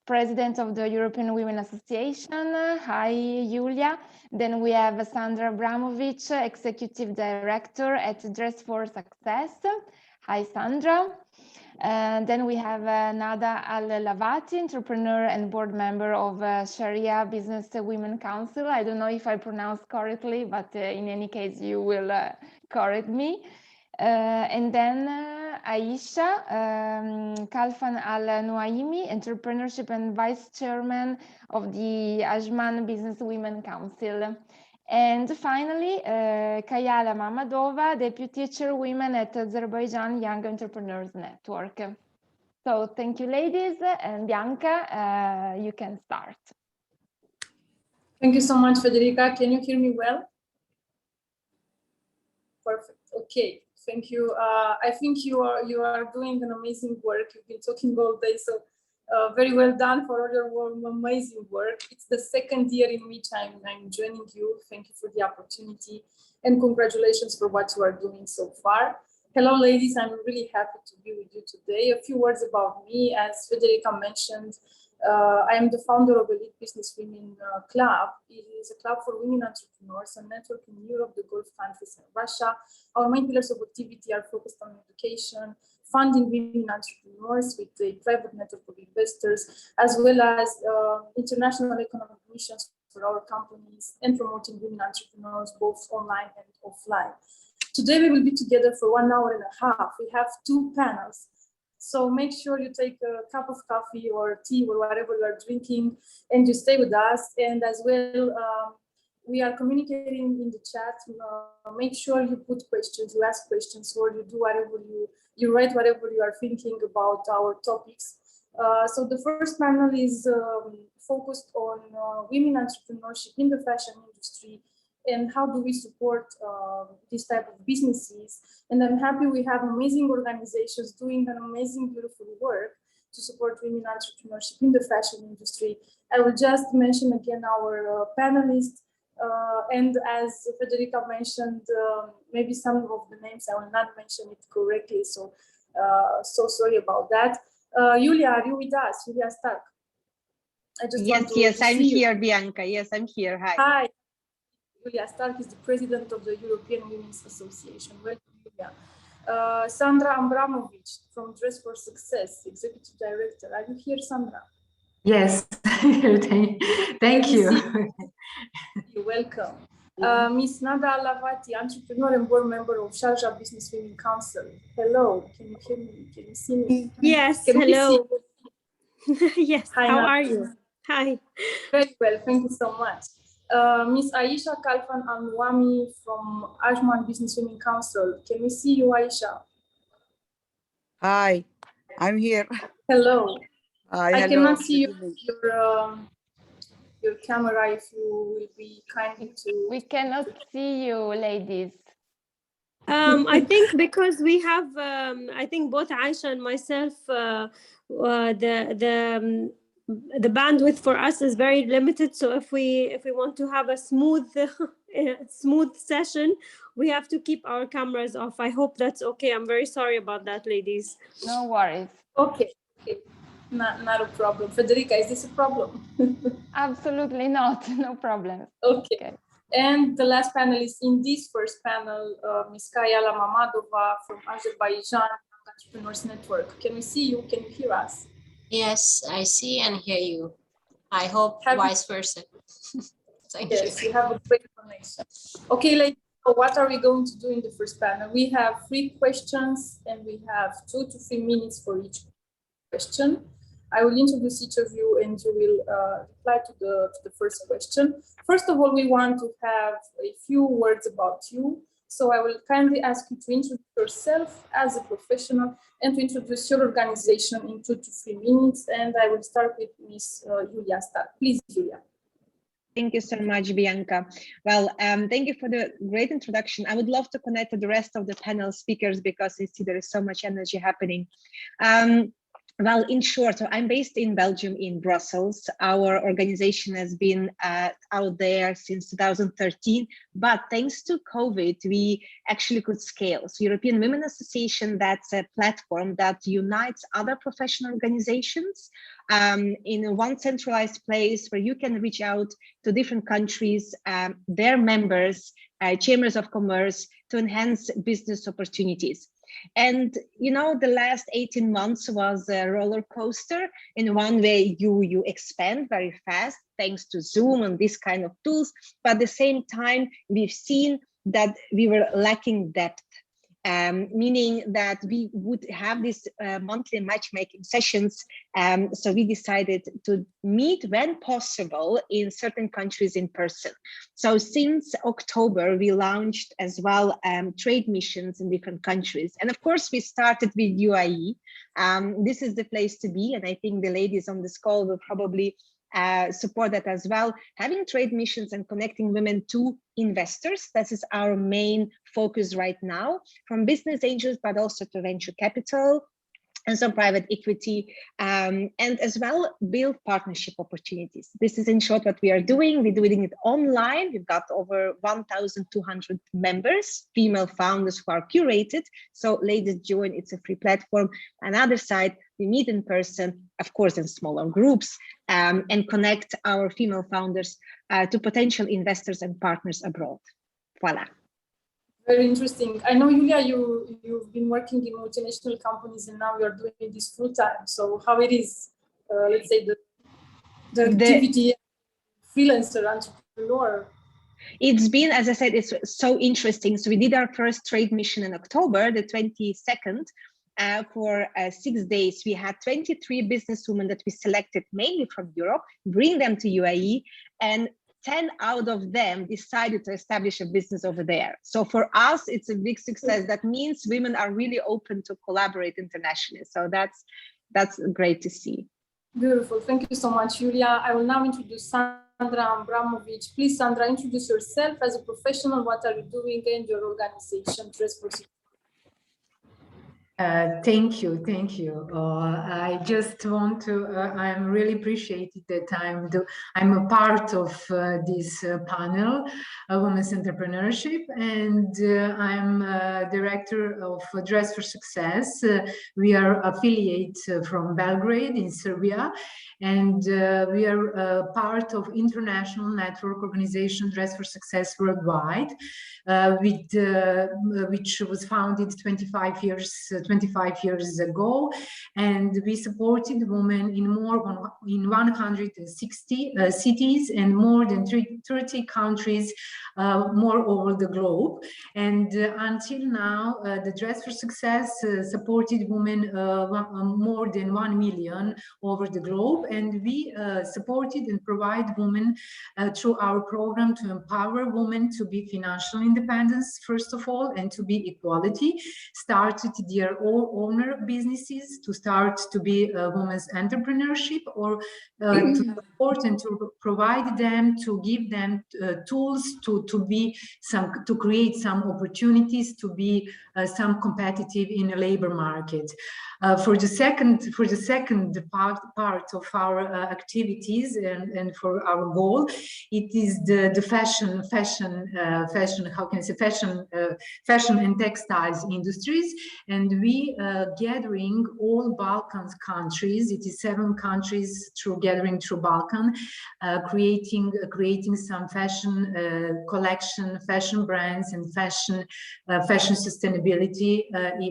President of the European Women Association. Hi, Julia. Then we have Sandra Abramovic, Executive Director at Dress for Success. Hi, Sandra. And then we have Nada Al-Lavati, entrepreneur and board member of Sharia Business Women Council. I don't know if I pronounced correctly, but in any case, you will correct me. And then Aisha Kalfan Al-Nuaimi, entrepreneurship and vice chairman of the Ajman Business Women Council. And finally, Kayala Mamadova, Deputy Chairwoman at Azerbaijan Young Entrepreneurs Network. So thank you, ladies. And Bianca, you can start. Thank you so much, Federica. Can you hear me well? Perfect. Okay. Thank you. I think you are doing an amazing work. You've been talking all day, so very well done for all your amazing work. It's the second year in which I'm joining you. Thank you for the opportunity and congratulations for what you are doing so far. Hello, ladies. I'm really happy to be with you today. A few words about me. As Federica mentioned, I am the founder of Elite Business Women Club. It is a club for women entrepreneurs, a network in Europe, the Gulf countries, and Russia. Our main pillars of activity are focused on education, funding women entrepreneurs with a private network of investors, as well as international economic missions for our companies and promoting women entrepreneurs both online and offline. Today we will be together for 1 hour and a half. We have 2 panels. So make sure you take a cup of coffee or tea or whatever you are drinking and you stay with us. And as well, we are communicating in the chat. Make sure you put questions, you ask questions, or you do whatever you write whatever you are thinking about our topics. So the first panel is focused on women entrepreneurship in the fashion industry and how do we support this type of businesses. And I'm happy we have amazing organizations doing an amazing, beautiful work to support women entrepreneurship in the fashion industry. I will just mention again our panelists. And as Federica mentioned, maybe some of the names I will not mention it correctly, so sorry about that. Julia, are you with us? Julia Stark. Yes, I'm here, Bianca. Yes, I'm here. Hi. Hi. Julia Stark is the president of the European Women's Association. Welcome, Julia. Sandra Abramovic from Dress for Success, executive director. Are you here, Sandra? Yes, thank you. You're welcome. Ms. Nada Alavati, entrepreneur and board member of Sharjah Business Women Council. Hello, can you hear me? Can you see me? Yes, can hello. Yes, Hi, how Nada. are you? Hi. Very well, thank you so much. Ms. Aisha Kalfan Alwami from Ajman Business Women Council. Can we see you, Aisha? Hi, I'm here. Hello. Hi, I hello. cannot see your camera, if you will be kind to... We cannot see you, ladies. I think because we have, I think both Aisha and myself, the bandwidth for us is very limited. So if we want to have a smooth session, we have to keep our cameras off. I hope that's okay. I'm very sorry about that, ladies. No worries. Okay. Not a problem. Federica, is this a problem? Absolutely not. No problem. Okay. And the last panelist in this first panel, Ms. Kayala Mamadova from Azerbaijan Entrepreneurs Network. Can we see you? Can you hear us? Yes, I see and hear you. I hope vice versa. Thank you. Yes, you have a great connection. Okay, ladies, so what are we going to do in the first panel? We have 3 questions and we have 2 to 3 minutes for each question. I will introduce each of you and you will reply to the first question. First of all, we want to have a few words about you. So I will kindly ask you to introduce yourself as a professional and to introduce your organization in 2 to 3 minutes. And I will start with Ms. Julia Stark. Please, Julia. Thank you so much, Bianca. Well, thank you for the great introduction. I would love to connect to the rest of the panel speakers because I see there is so much energy happening. Well, in short, so I'm based in Belgium, in Brussels. Our organization has been out there since 2013, but thanks to COVID, we actually could scale. So European Women Association, that's a platform that unites other professional organizations in one centralized place where you can reach out to different countries, their members, chambers of commerce to enhance business opportunities. And you know, the last 18 months was a roller coaster. In one way, you expand very fast thanks to Zoom and this kind of tools, but at the same time, we've seen that we were lacking depth. Meaning that we would have these monthly matchmaking sessions. So we decided to meet when possible in certain countries in person. So since October, we launched as well trade missions in different countries. And of course, we started with UAE. This is the place to be. And I think the ladies on this call will probably support that as well. Having trade missions and connecting women to investors, that is our main focus right now, from business angels, but also to venture capital and some private equity, and as well build partnership opportunities. This is in short what we are doing. We're doing it online. We've got over 1,200 members, female founders who are curated. So ladies join, it's a free platform. Another side, we meet in person, of course, in smaller groups, and connect our female founders to potential investors and partners abroad. Voila. Very interesting. I know, Julia, you've been working in multinational companies and now you're doing this full time. So how it is, let's say, the activity freelancer entrepreneur? It's been, as I said, it's so interesting. So we did our first trade mission in October, the 22nd. For 6 days, we had 23 businesswomen that we selected mainly from Europe, bring them to UAE, and 10 out of them decided to establish a business over there. So for us, it's a big success. That means women are really open to collaborate internationally. So that's great to see. Beautiful. Thank you so much, Julia. I will now introduce Sandra Sandra Abramovic. Please, Sandra, introduce yourself as a professional. What are you doing and your organization, Dress for Success? Thank you. I just want to, I'm really appreciated that I'm a part of this panel, Women's Entrepreneurship, and I'm director of Dress for Success. We are affiliate from Belgrade in Serbia, and we are part of international network organization Dress for Success Worldwide, which was founded 25 years ago, and we supported women in in 160 cities and more than 30 countries, more over the globe. And until now, the Dress for Success supported women more than 1 million over the globe, and we supported and provide women through our program to empower women to be financial independence, first of all, and to be equality, started their own owner businesses, to start to be a women's entrepreneurship, or to support and to provide them, to give them tools to create some opportunities, to be some competitive in the labor market. For the second part of our activities and for our goal, it is the fashion. How can I say fashion and textiles industries, and we gathering all Balkans countries. It is 7 countries gathering through Balkan, creating some fashion collection, fashion brands, and fashion sustainability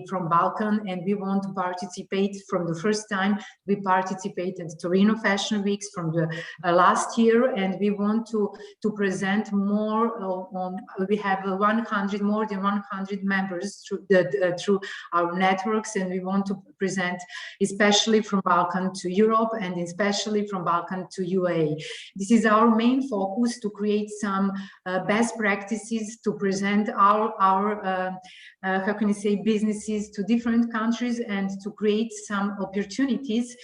from Balkan, and we want to participate from the first time. We participated at Torino Fashion Weeks from the last year, and we want to present more. We have more than 100 members through our networks, and we want to present especially from Balkan to Europe and especially from Balkan to UAE. This is our main focus, to create some best practices, to present our how can I say businesses to different countries, and to create some opportunities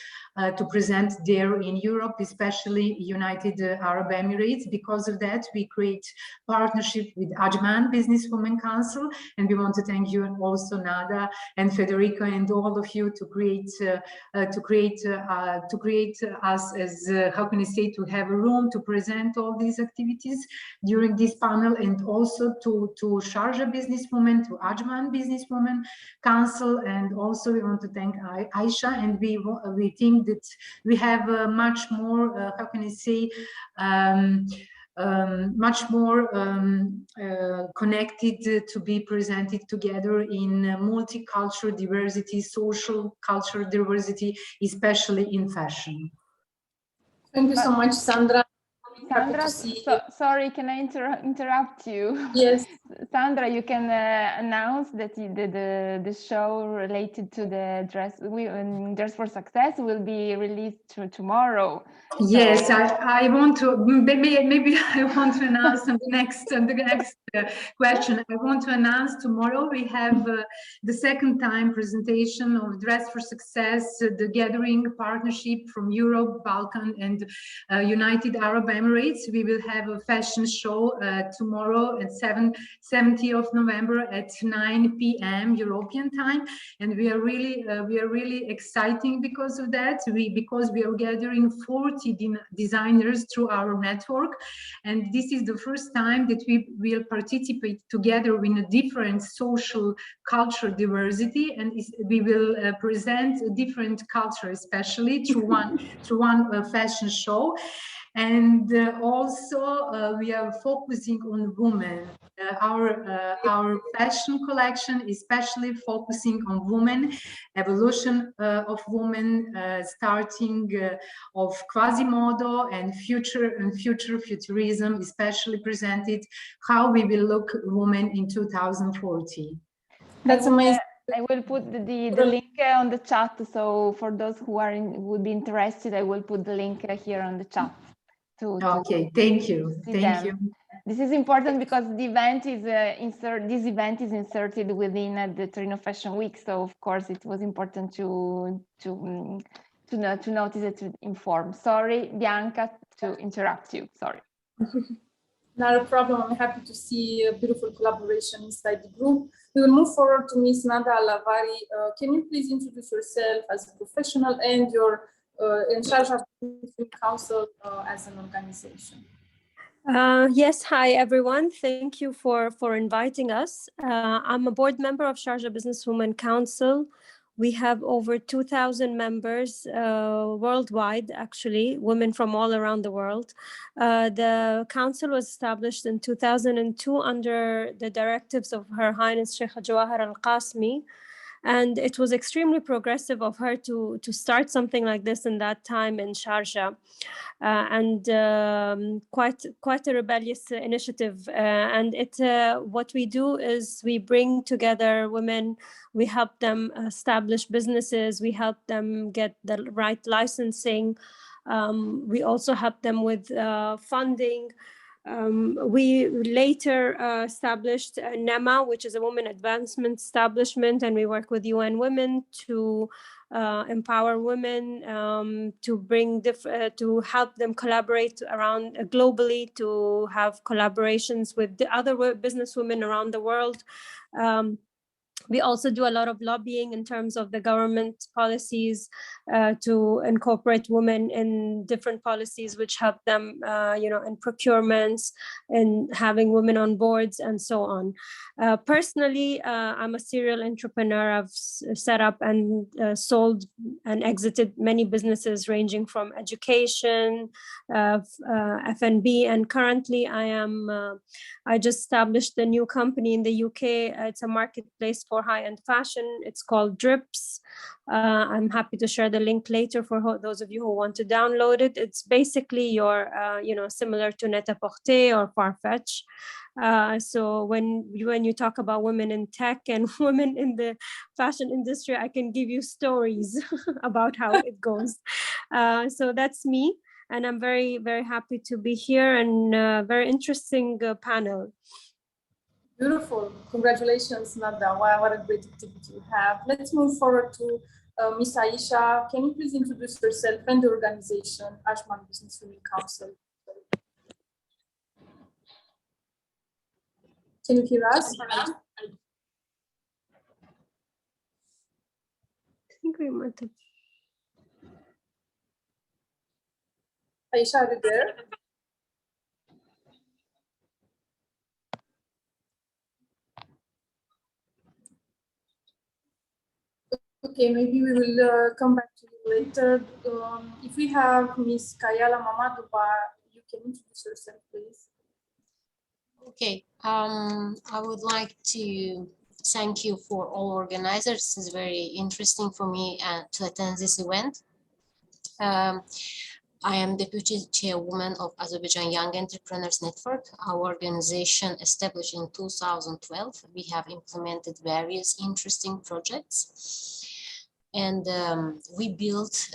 to present there in Europe, especially United Arab Emirates. Because of that, we create partnership with Ajman Businesswomen Council, and we want to thank you and also Nada and Federica and all of you to create us as how can I say, to have a room to present all these activities during this panel, and also to Sharjah Businesswomen, to Ajman Businesswomen Council, and also we want to thank Aisha, and we think that we have much more how can I say much more connected to be presented together in multicultural diversity, social cultural diversity, especially in fashion. Thank you so much, Sandra. Sandra, sorry, can I interrupt you? Yes. Sandra, you can announce that the show related to the Dress for Success will be released tomorrow. Yes, so. I want to, maybe I want to announce on the next question. I want to announce tomorrow we have the second time presentation of Dress for Success, the gathering partnership from Europe, Balkan, and United Arab Emirates. We will have a fashion show tomorrow at 7th of November at 9 p.m. European time, and we are really exciting because of that. Because we are gathering 40 designers through our network, and this is the first time that we will participate together in a different social cultural diversity, and we will present a different culture, especially through one fashion show. And also we are focusing on women. Our fashion collection especially focusing on women, evolution of women, starting of Quasimodo and futurism, especially presented how we will look women in 2040. That's amazing. I will put the link on the chat, so for those who would be interested, I will put the link here on the chat. Okay, thank you. Thank you. This is important because the event is this event is inserted within the Torino Fashion Week, so of course it was important to to notice and to inform. Sorry, Bianca, to interrupt you. Sorry. Not a problem. I'm happy to see a beautiful collaboration inside the group. We will move forward to Ms. Nada Alavari. Can you please introduce yourself as a professional and your in charge of the council as an organization? Yes, hi everyone. Thank you for inviting us. I'm a board member of Sharjah Businesswomen Council. We have over 2,000 members worldwide, actually, women from all around the world. The council was established in 2002 under the directives of Her Highness Sheikh Jawahar Al-Qasmi. And it was extremely progressive of her to start something like this in that time in Sharjah. Quite a rebellious initiative. And what we do is we bring together women, we help them establish businesses, we help them get the right licensing. We also help them with funding. We later established NEMA, which is a women advancement establishment, and we work with UN Women to empower women, to bring to help them collaborate around globally, to have collaborations with the other business women around the world. We also do a lot of lobbying in terms of the government policies to incorporate women in different policies, which help them, in procurements and having women on boards and so on. Personally, I'm a serial entrepreneur. I've set up and sold and exited many businesses ranging from education, F&B, and currently I just established a new company in the UK. It's a marketplace for high-end fashion. It's called Drips. I'm happy to share the link later for those of you who want to download it. It's basically your, similar to Net-a-Porter or Farfetch. So when you talk about women in tech and women in the fashion industry, I can give you stories about how it goes. So that's me. And I'm very, very happy to be here, and very interesting panel. Beautiful. Congratulations, Nada. Wow, what a great activity you have. Let's move forward to Ms. Aisha. Can you please introduce yourself and the organization, Ajman Business Women Council? Can you hear us? I think we might have. Aisha, are you there? Okay, maybe we will come back to you later. If we have Ms. Kayala Mamaduba, you can introduce yourself, please. Okay, I would like to thank you for all organizers. This is very interesting for me to attend this event. I am Deputy Chairwoman of Azerbaijan Young Entrepreneurs Network. Our organization established in 2012. We have implemented various interesting projects. And we built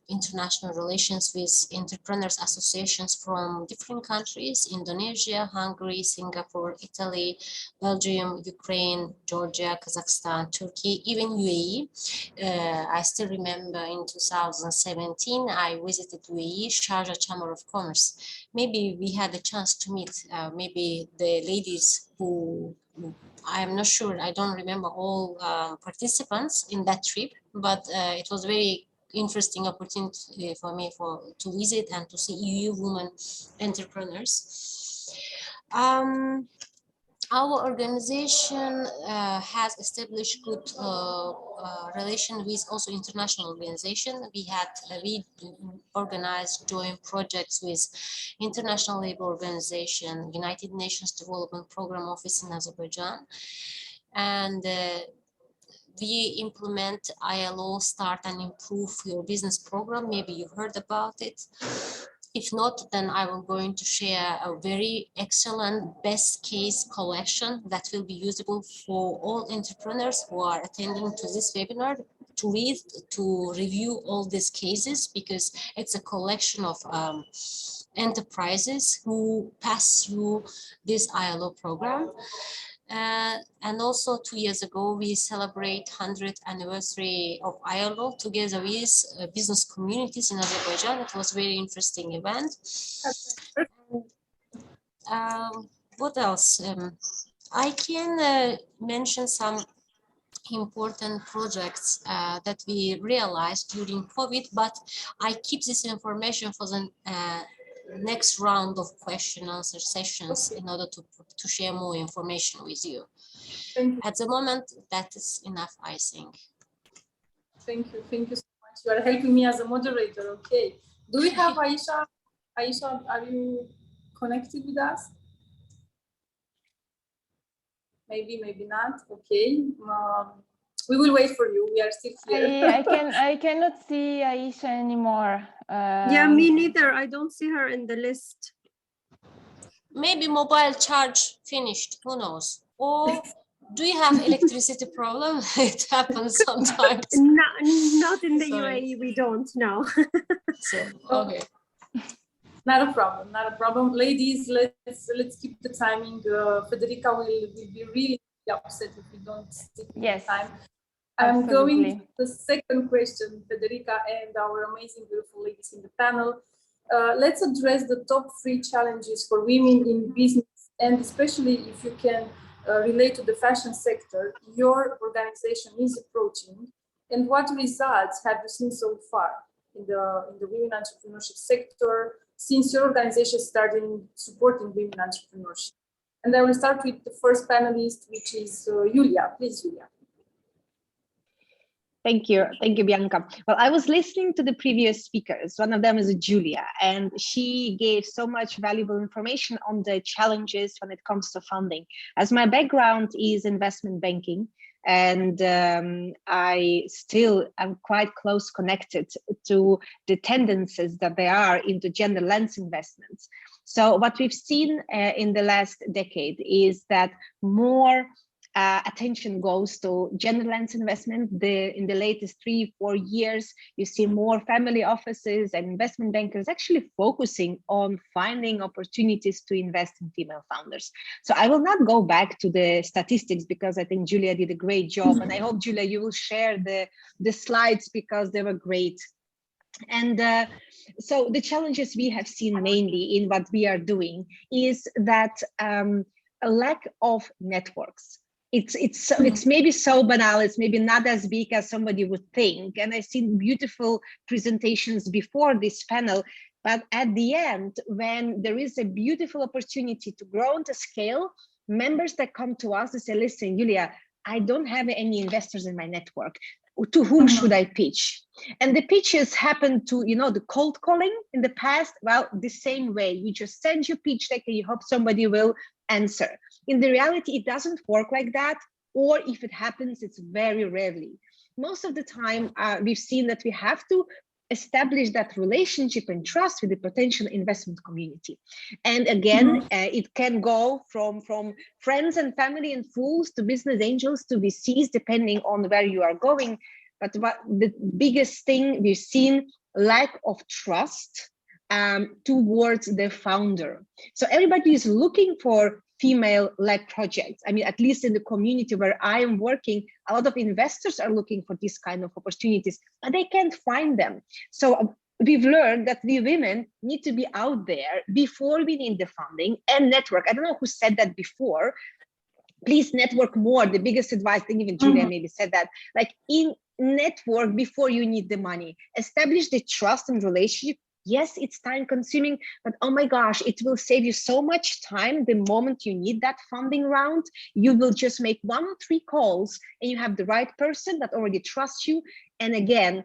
international relations with entrepreneurs associations from different countries: Indonesia, Hungary, Singapore, Italy, Belgium, Ukraine, Georgia, Kazakhstan, Turkey, even UAE. I still remember in 2017, I visited UAE, Sharjah Chamber of Commerce. Maybe we had a chance to meet maybe the ladies who, I'm not sure, I don't remember all participants in that trip, but it was very interesting opportunity for me to visit and to see EU women entrepreneurs. Our organization has established good relation with also international organization. We organized joint projects with International Labour Organization, United Nations Development Program Office in Azerbaijan, and we implement ILO Start and Improve Your Business program. Maybe you heard about it. If not, then I will going to share a very excellent best case collection that will be usable for all entrepreneurs who are attending to this webinar to read, to review all these cases, because it's a collection of enterprises who pass through this ILO program. And also 2 years ago, we celebrate 100th anniversary of ILO together with business communities in Azerbaijan. It was a very interesting event. What else? I can mention some important projects that we realized during COVID, but I keep this information for the next round of question and answer sessions in order to share more information with you. At the moment, that is enough, I think. Thank you so much. You are helping me as a moderator. Okay. Do we have Aisha? Aisha, are you connected with us? Maybe not. Okay. We will wait for you. We are still here. I cannot see Aisha anymore. Yeah, me neither. I don't see her in the list. Maybe mobile charge finished. Who knows? Or do you have electricity problem? It happens sometimes. Not in the UAE. We don't know. So okay. Not a problem. Not a problem, ladies. Let's keep the timing. Federica will be really upset if we don't stick to the time. I'm going to the second question, Federica, and our amazing, beautiful ladies in the panel. Let's address the top 3 challenges for women in business, and especially if you can relate to the fashion sector your organization is approaching, and what results have you seen so far in the women entrepreneurship sector since your organization started supporting women entrepreneurship? And I will start with the first panelist, which is Julia. Please, Julia. Thank you, Bianca. Well, I was listening to the previous speakers. One of them is Julia, and she gave so much valuable information on the challenges when it comes to funding. As my background is investment banking, and I still am quite close connected to the tendencies that there are into gender lens investments. So what we've seen in the last decade is that more attention goes to gender lens investment. In the latest 3-4 years, you see more family offices and investment bankers actually focusing on finding opportunities to invest in female founders. So I will not go back to the statistics because I think Julia did a great job, and I hope, Julia, you will share the slides because they were great. And so the challenges we have seen mainly in what we are doing is that a lack of networks. It's maybe so banal, it's maybe not as big as somebody would think. And I've seen beautiful presentations before this panel, but at the end, when there is a beautiful opportunity to grow and to scale, members that come to us, they say, listen, Julia, I don't have any investors in my network. To whom should I pitch? And the pitches happen to, the cold calling in the past. Well, the same way, you just send your pitch deck and you hope somebody will answer. In the reality, it doesn't work like that. Or if it happens, it's very rarely. Most of the time, we've seen that we have to establish that relationship and trust with the potential investment community. And again, it can go from friends and family and fools to business angels to VCs, depending on where you are going. But what the biggest thing we've seen, lack of trust towards the founder. So everybody is looking for female-led projects. I mean, at least in the community where I am working, a lot of investors are looking for this kind of opportunities, but they can't find them. So we've learned that we women need to be out there before we need the funding and network. I don't know who said that before. Please network more. The biggest advice, I think even Julia maybe said that, like in network before you need the money. Establish the trust and relationship. Yes, it's time consuming, but oh my gosh, it will save you so much time. The moment you need that funding round, you will just make 1 or 3 calls and you have the right person that already trusts you. And again,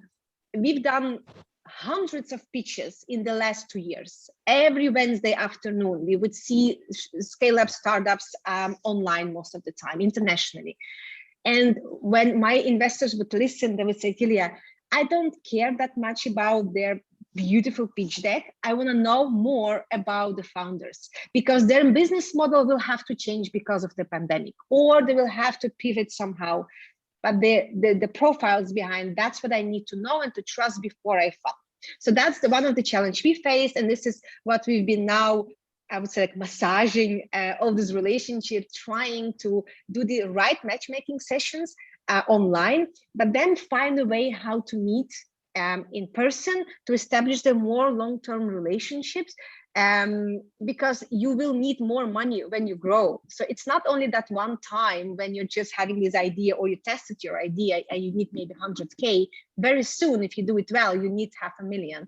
we've done hundreds of pitches in the last 2 years. Every Wednesday afternoon, we would see scale-up startups online most of the time, internationally. And when my investors would listen, they would say, Julia, I don't care that much about their beautiful pitch deck. I want to know more about the founders because their business model will have to change because of the pandemic, or they will have to pivot somehow. But the profiles behind, that's what I need to know and to trust before I fund. So that's one of the challenges we faced, and this is what we've been now I would say, like massaging all these relationships, trying to do the right matchmaking sessions online, but then find a way how to meet in person to establish the more long-term relationships, because you will need more money when you grow. So it's not only that one time when you're just having this idea, or you tested your idea and you need maybe 100K. Very soon, if you do it well, you need 500,000.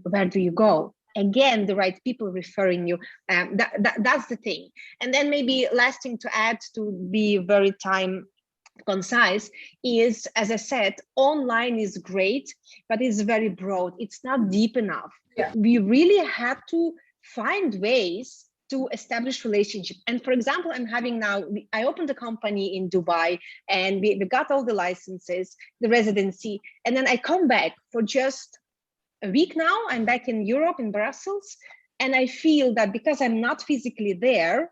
Where do you go? Again, the right people referring you. That's the thing. And then maybe last thing to add, to be very time concise, is, as I said, online is great, but it's very broad. It's not deep enough. Yeah. We really have to find ways to establish relationship. And for example, I opened a company in Dubai, and we got all the licenses, the residency, and then I come back for just a week now. I'm back in Europe, in Brussels, and I feel that because I'm not physically there,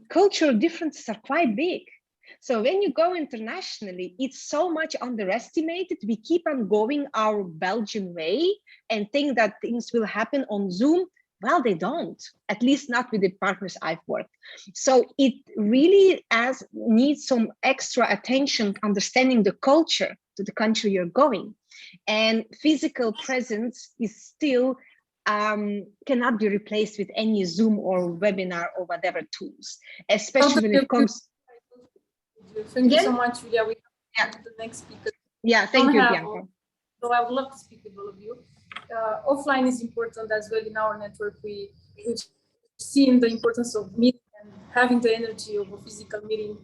cultural differences are quite big. So when you go internationally, it's so much underestimated. We keep on going our Belgian way and think that things will happen on Zoom. Well, they don't, at least not with the partners I've worked. So it really needs some extra attention, understanding the culture to the country you're going. And physical presence is still cannot be replaced with any Zoom or webinar or whatever tools, especially when it comes. Thank you so much, Julia. We have the next speaker. Yeah, thank you, Bianca. So I would love to speak with all of you. Offline is important as well in our network. We've seen the importance of meeting and having the energy of a physical meeting.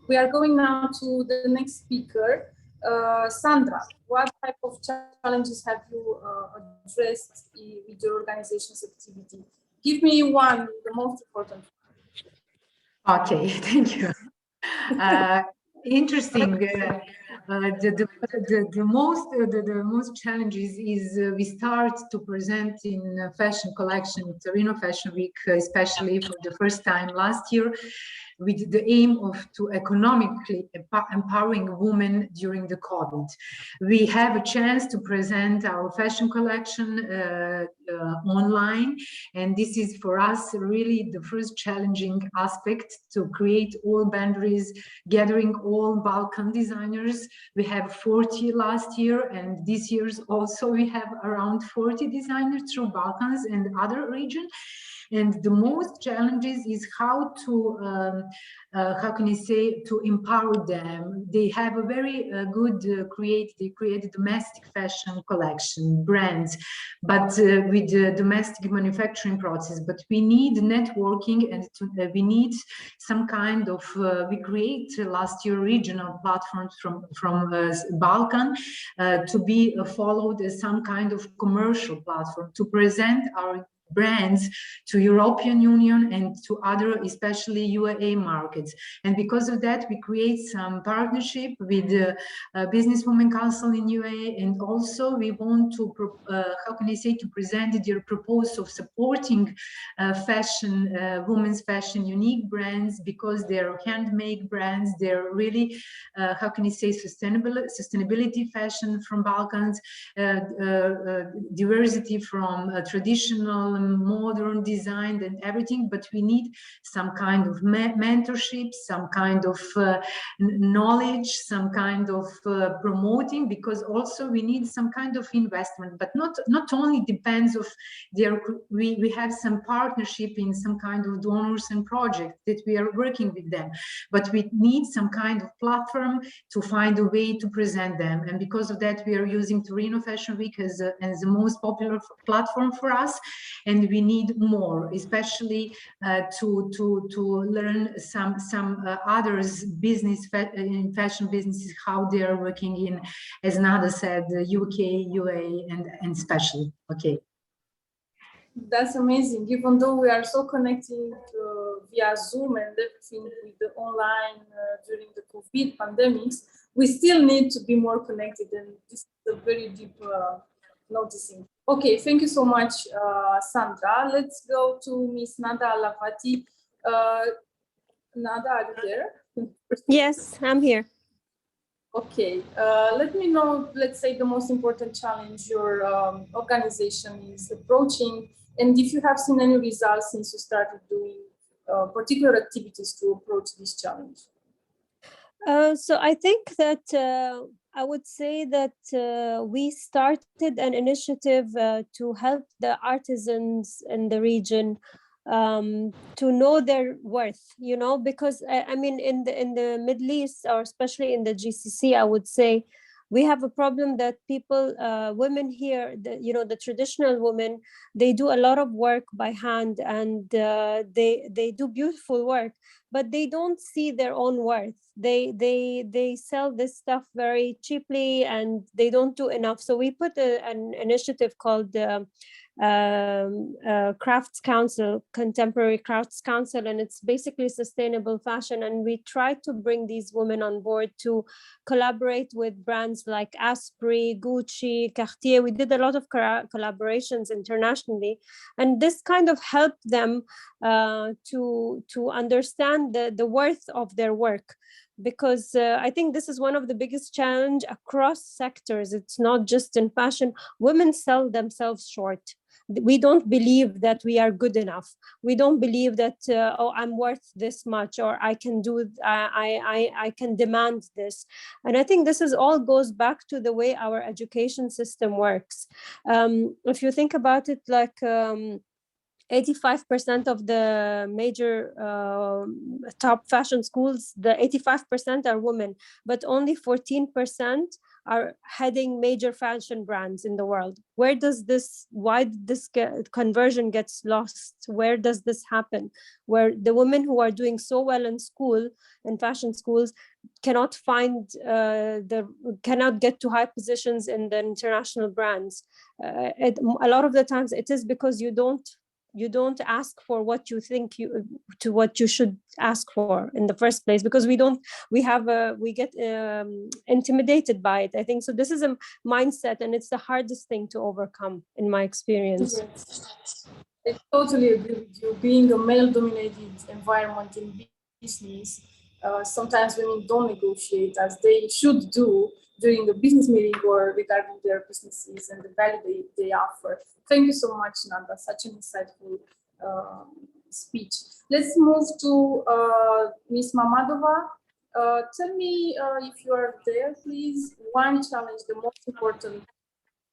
We are going now to the next speaker. Sandra, what type of challenges have you addressed with your organization's activity? Give me one, the most important one. Okay, thank you. Interesting. The most challenges is we start to present in fashion collection, Torino Fashion Week, especially for the first time last year, with the aim of to economically empowering women during the COVID. We have a chance to present our fashion collection online, and this is for us really the first challenging aspect, to create all boundaries, gathering all Balkan designers. We have 40 last year, and this year's also we have around 40 designers through Balkans and other regions. And the most challenges is how to, how can I say, to empower them. They have a very good they create domestic fashion collection brands, but with the domestic manufacturing process. But we need networking, and we need some kind of, we create last year regional platforms from Balkan to be followed as some kind of commercial platform to present our brands to European Union and to other, especially UAE markets. And because of that, we create some partnership with the Businesswomen Council in UAE, and also we want to, how can I say, to present their proposal of supporting fashion, women's fashion unique brands, because they're handmade brands, they're really, how can I say, sustainability fashion from Balkans, diversity from traditional modern design and everything, but we need some kind of mentorship, some kind of knowledge, some kind of promoting, because also we need some kind of investment, but not only depends of their, we have some partnership in some kind of donors and projects that we are working with them, but we need some kind of platform to find a way to present them. And because of that, we are using Torino Fashion Week as the most popular platform for us. And we need more, especially to learn some others business in fashion businesses, how they are working in, as Nada said, the UK, UAE, and especially. Okay. That's amazing. Even though we are so connected via Zoom and everything with the online during the COVID pandemics, we still need to be more connected, and this is a very deep noticing. Okay, thank you so much, Sandra. Let's go to Miss Nada Alavati. Nada, are you there? Yes, I'm here. Okay, let me know, let's say, the most important challenge your organization is approaching And if you have seen any results since you started doing particular activities to approach this challenge. So I think that I would say that we started an initiative to help the artisans in the region to know their worth, you know, because I mean, in the Middle East, or especially in the GCC, I would say we have a problem that people, women here, you know, the traditional women, they do a lot of work by hand, and they do beautiful work, but they don't see their own worth. They sell this stuff very cheaply, and they don't do enough. So we put an initiative called Crafts Council, Contemporary Crafts Council, and it's basically sustainable fashion. And we try to bring these women on board to collaborate with brands like Asprey, Gucci, Cartier. We did a lot of collaborations internationally, and this kind of helped them to understand the worth of their work. Because I think this is one of the biggest challenge across sectors. It's not just in fashion. Women sell themselves short. We don't believe that we are good enough. We don't believe that, oh, I'm worth this much, or I can do, I can demand this. And I think this is all goes back to the way our education system works. If you think about it, like 85% of the major top fashion schools, the 85% are women, but only 14% are heading major fashion brands in the world. Why this conversion gets lost? Where does this happen? Where the women who are doing so well in school, in fashion schools, cannot find cannot get to high positions in the international brands. A lot of the times it is because you don't ask for what you think what you should ask for in the first place, because we get intimidated by it, I think. So this is a mindset, and it's the hardest thing to overcome in my experience. Yes. I totally agree with you. Being a male-dominated environment in business, sometimes women don't negotiate as they should do during the business meeting or regarding their businesses and the value they offer. Thank you so much, Nanda. Such an insightful speech. Let's move to Ms. Mamadova. Tell me if you are there, please. One challenge, the most important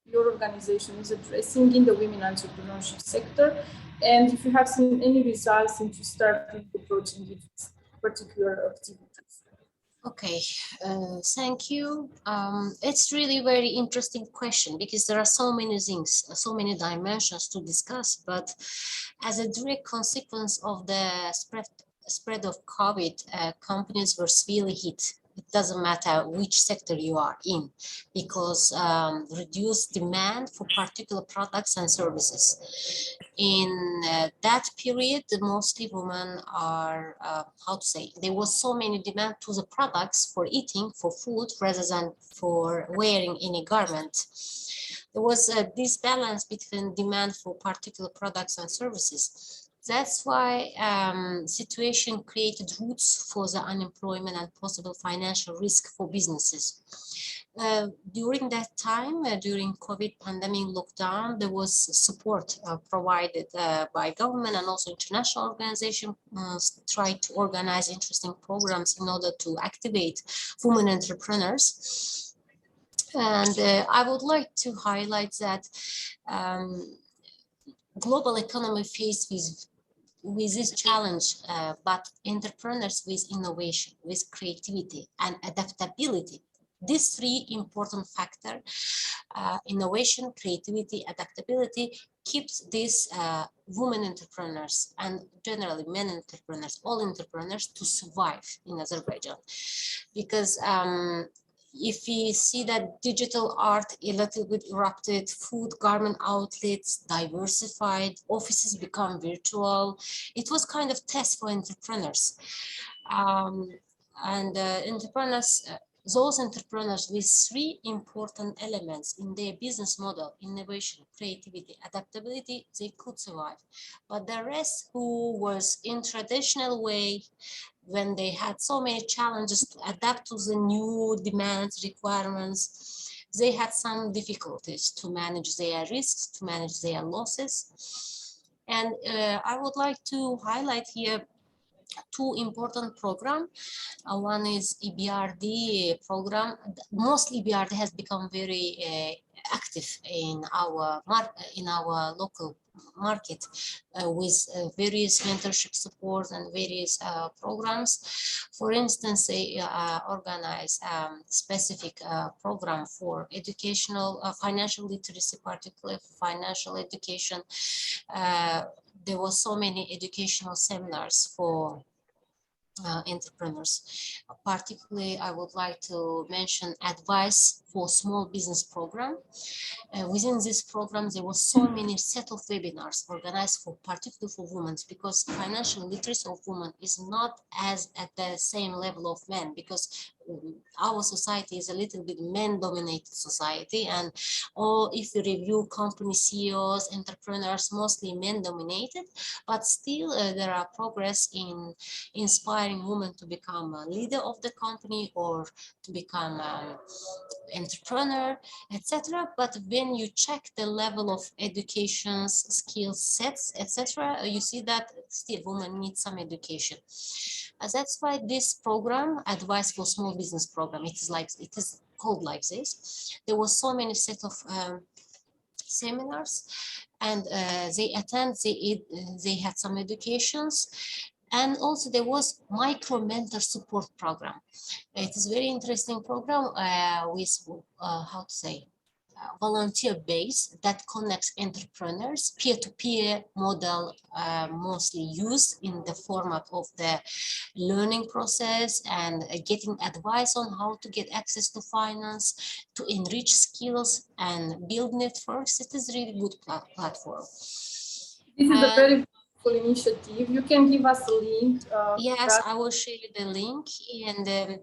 your organization is addressing in the women entrepreneurship sector, and if you have seen any results since you started approaching this particular activities. Okay, thank you. It's really very interesting question, because there are so many things, so many dimensions to discuss. But as a direct consequence of the spread of COVID, companies were severely hit. It doesn't matter which sector you are in, because reduced demand for particular products and services. In that period, mostly women are, there was so many demand to the products for eating, for food, rather than for wearing any garment. There was a disbalance between demand for particular products and services. That's why situation created roots for the unemployment and possible financial risk for businesses. During that time, during COVID pandemic lockdown, there was support provided by government, and also international organizations tried to organize interesting programs in order to activate women entrepreneurs. And I would like to highlight that global economy faced with this challenge, but entrepreneurs with innovation, with creativity and adaptability. These three important factors, innovation, creativity, adaptability, keeps these women entrepreneurs and generally men entrepreneurs, all entrepreneurs, to survive in Azerbaijan. Because if we see that digital art a little bit erupted, food, garment outlets diversified, offices become virtual, it was kind of test for entrepreneurs. Those entrepreneurs with three important elements in their business model, innovation, creativity, adaptability, they could survive. But the rest, who was in traditional way, when they had so many challenges to adapt to the new demands, requirements, they had some difficulties to manage their risks, to manage their losses. And I would like to highlight here two important programs. One is EBRD program. Mostly EBRD has become very active in our local market with various mentorship support and various programs. For instance, they organize specific program for educational financial literacy, particularly financial education. There were so many educational seminars for entrepreneurs. Particularly, I would like to mention advice for small business program. Within this program, there were so many set of webinars organized for particularly for women, because financial literacy of women is not as at the same level of men, because our society is a little bit men-dominated society, and if you review company CEOs, entrepreneurs, mostly men-dominated, but still there are progress in inspiring women to become a leader of the company or to become an entrepreneur, etc. But when you check the level of education, skill sets, etc., you see that still women need some education. That's why this program, Advice for Small Business Program, it is called like this. There were so many set of seminars, and they had some educations. And also there was micro mentor support program. It is very interesting program with volunteer base that connects entrepreneurs, peer-to-peer model, mostly used in the format of the learning process and getting advice on how to get access to finance, to enrich skills and build networks. It is really good platform. This is a very beautiful initiative. You can give us a link. Yes, I will share the link, and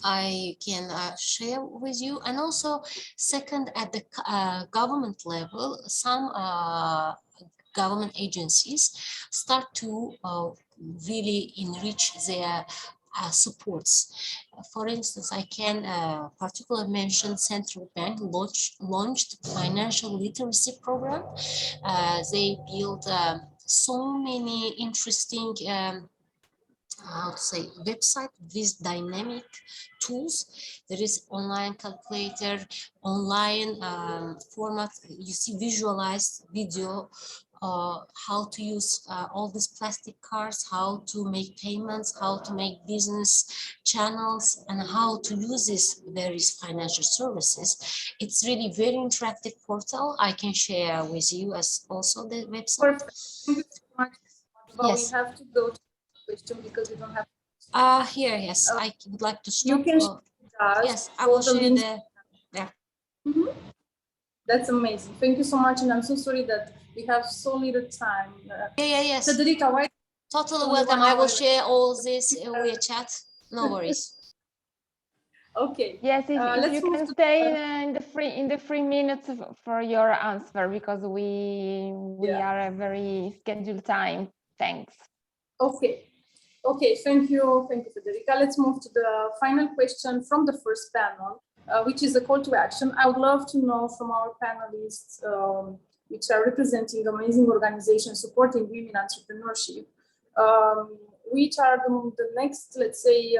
I can share with you. And also, second, at the government level, some government agencies start to really enrich their supports. For instance, I can particularly mention Central Bank launched financial literacy program. They built so many interesting website with dynamic tools. There is online calculator, online format. You see visualized video, how to use all these plastic cards, how to make payments, how to make business channels, and how to use these various financial services. It's really very interactive portal. I can share with you as also the website. Thank you so much. But yes. We have to go to the question because we don't have. Here, yes, I would like to stop. You can yes, I will share the. Yeah. That's amazing. Thank you so much, and I'm so sorry that we have so little time. Yes. Federica, why? Totally welcome. I will share all this via chat. No worries. Okay. Yes, if you can stay in the 3 minutes for your answer, because we are a very scheduled time. Thanks. Okay. Okay, thank you, Federica. Let's move to the final question from the first panel, which is a call to action. I would love to know from our panelists, which are representing amazing organizations supporting women entrepreneurship, which are the next, let's say,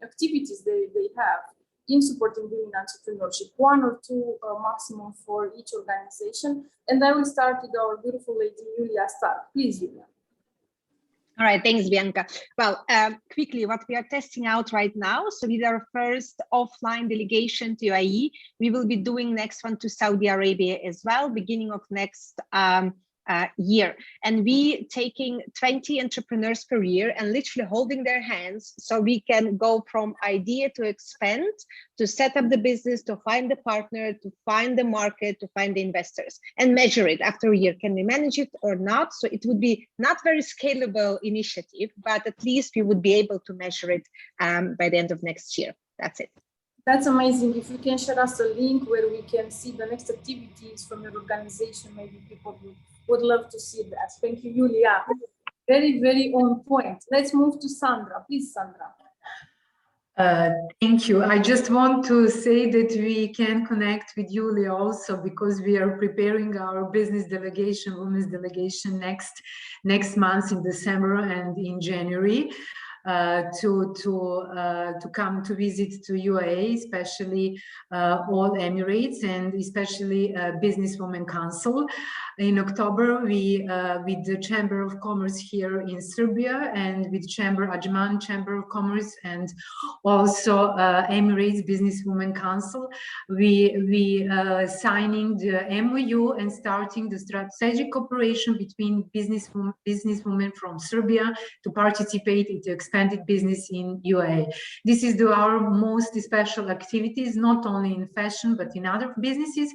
activities they have in supporting women entrepreneurship, 1 or 2 maximum for each organization. And I will start with our beautiful lady, Julia Stark. Please, Julia. All right, thanks, Bianca. Well, quickly, what we are testing out right now. So with our first offline delegation to UAE, we will be doing next one to Saudi Arabia as well, beginning of next year. And we taking 20 entrepreneurs per year and literally holding their hands so we can go from idea to expand, to set up the business, to find the partner, to find the market, to find the investors, and measure it after a year. Can we manage it or not? So it would be not very scalable initiative, but at least we would be able to measure it by the end of next year. That's it. That's amazing. If you can share us a link where we can see the next activities from your organization, maybe people would love to see that. Thank you, Julia. Very, very on point. Let's move to Sandra. Please, Sandra. Thank you. I just want to say that we can connect with Julia also because we are preparing our business delegation, women's delegation next month in December and in January to come to visit to UAE, especially all Emirates and especially Businesswomen Council. In October, we with the Chamber of Commerce here in Serbia and with Ajman Chamber of Commerce and also Emirates Businesswomen Council, we signing the MOU and starting the strategic cooperation between businesswomen from Serbia to participate in the expanded business in UAE. This is our most special activities, not only in fashion, but in other businesses.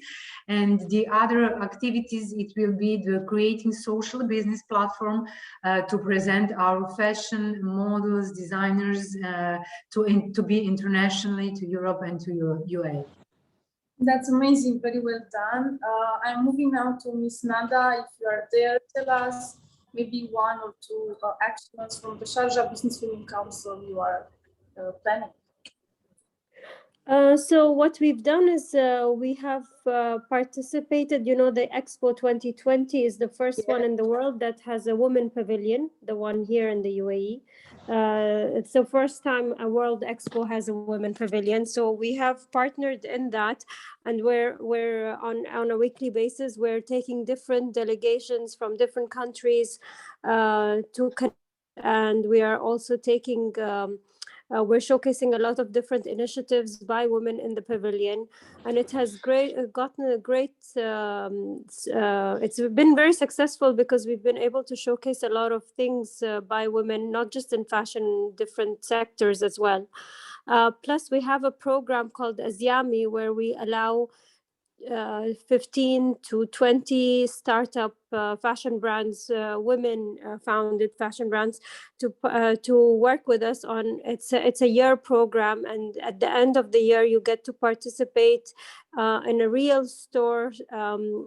And the other activities, it will be the creating social business platform to present our fashion models, designers to be internationally to Europe and to UAE. That's amazing, very well done. I'm moving now to Miss Nada. If you are there, tell us maybe one or two actions from the Sharjah Businesswomen Council you are planning. So what we've done is we have participated, you know, the Expo 2020 is the first one in the world that has a women pavilion, the one here in the UAE. It's the first time a World Expo has a women pavilion. So we have partnered in that, and we're on a weekly basis, we're taking different delegations from different countries to connect, and we are also taking we're showcasing a lot of different initiatives by women in the pavilion, and it has gotten a great, it's been very successful because we've been able to showcase a lot of things by women, not just in fashion, different sectors as well. Plus, we have a program called Azyami where we allow 15 to 20 startup fashion brands, women founded fashion brands, to work with us on. It's a year program, and at the end of the year you get to participate in a real store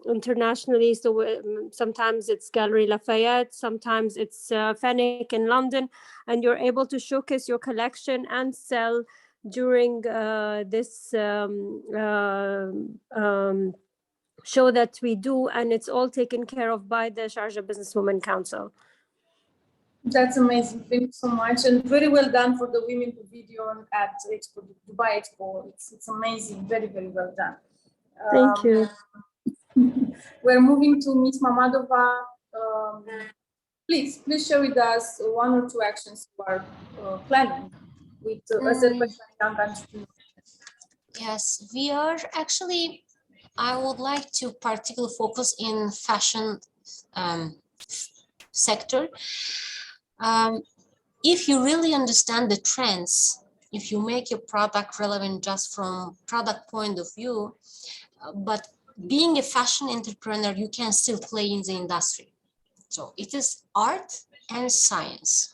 internationally. So sometimes it's Gallery Lafayette, sometimes it's Fenwick in London, and you're able to showcase your collection and sell during this show that we do, and it's all taken care of by the Sharjah Businesswomen Council. That's amazing. Thank you so much, and very well done for the Women Pavilion at Expo, Dubai Expo. It's amazing. Very, very well done. Thank you. We're moving to Ms. Mamadova. Please share with us one or two actions you are planning with Azerbaijan young entrepreneurs. Yes, we are actually, I would like to particularly focus in fashion sector. If you really understand the trends, if you make your product relevant just from product point of view, but being a fashion entrepreneur, you can still play in the industry. So it is art and science.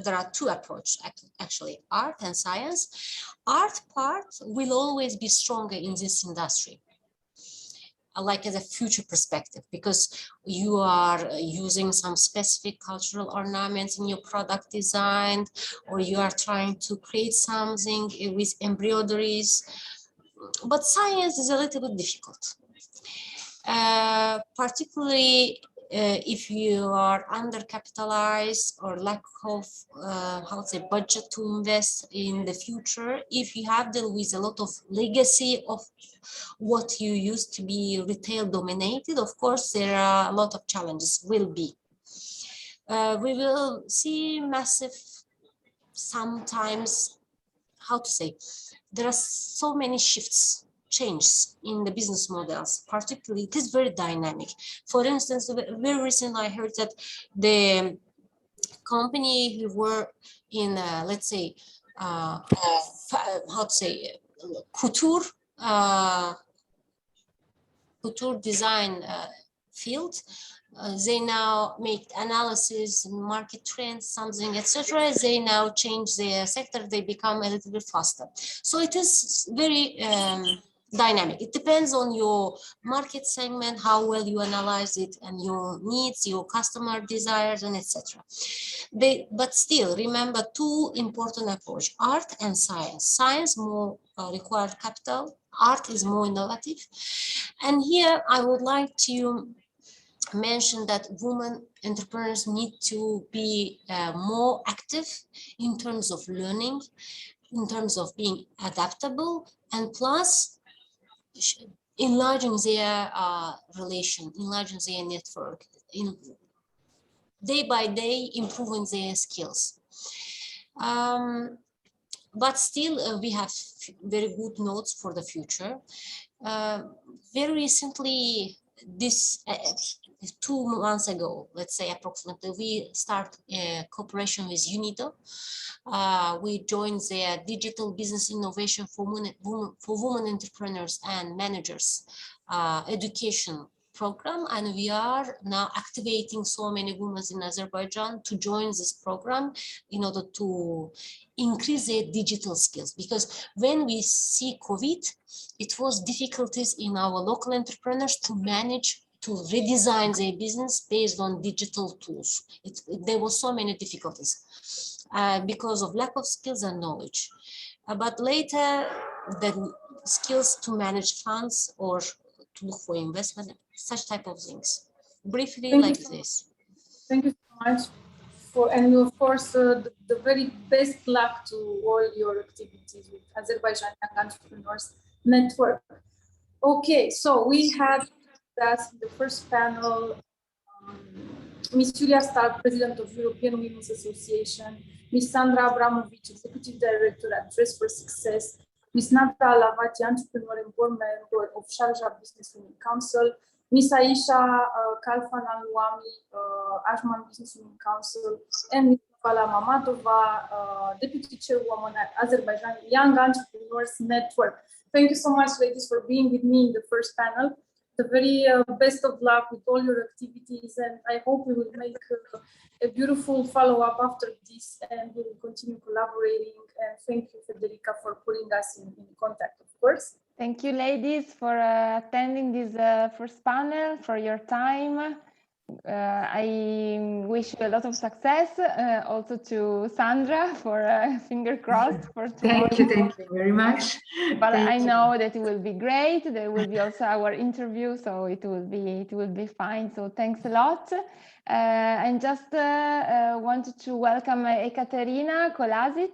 There are two approaches, actually, art and science. Art part will always be stronger in this industry, like as a future perspective, because you are using some specific cultural ornaments in your product design, or you are trying to create something with embroideries. But science is a little bit difficult, particularly if you are undercapitalized or lack of budget to invest in the future. If you have dealt with a lot of legacy of what you used to be retail dominated, of course there are a lot of challenges will be. We will see massive, sometimes, there are so many shifts, changes in the business models, particularly it is very dynamic. For instance, very recently I heard that the company who were in let's say couture design field, they now make analysis, market trends, something, etc. They now change their sector, they become a little bit faster. So it is very dynamic. It depends on your market segment, how well you analyze it, and your needs, your customer desires, and etc. But still, remember two important approach: art and science. Science more required capital. Art is more innovative. And here I would like to mention that women entrepreneurs need to be more active in terms of learning, in terms of being adaptable, and plus enlarging their relation, enlarging their network, in day by day improving their skills. But still, we have very good notes for the future. Very recently, this 2 months ago, let's say approximately, we start a cooperation with UNIDO. We joined their digital business innovation for women entrepreneurs and managers education program, and we are now activating so many women in Azerbaijan to join this program in order to increase their digital skills. Because when we see COVID, it was difficulties in our local entrepreneurs to manage to redesign their business based on digital tools. There were so many difficulties because of lack of skills and knowledge. But later, the skills to manage funds or to look for investment, such type of things. Briefly, like this. Thank you so much. And of course, the very best luck to all your activities with Azerbaijan Young Entrepreneurs Network. Okay, so we have that the first panel, Ms. Julia Stark, President of European Women's Association, Ms. Sandra Abramovic, Executive Director at Dress for Success, Ms. Nata Alavati, Entrepreneur and Board Member of Sharjah Business Women Council, Ms. Aisha Kalfan Al-Wami, Ashman Business Women Council, and Ms. Fala Mamadova, Deputy Chairwoman at Azerbaijan Young Entrepreneurs Network. Thank you so much, ladies, for being with me in the first panel. The very best of luck with all your activities, and I hope we will make a beautiful follow-up after this, and we will continue collaborating. And thank you, Federica, for putting us in contact, of course. Thank you, ladies, for attending this first panel, for your time. I wish you a lot of success, also to Sandra for finger crossed for tomorrow. Thank you very much. But I know that it will be great. There will be also our interview, so it will be fine. So thanks a lot. And just wanted to welcome Ekaterina Kolasic.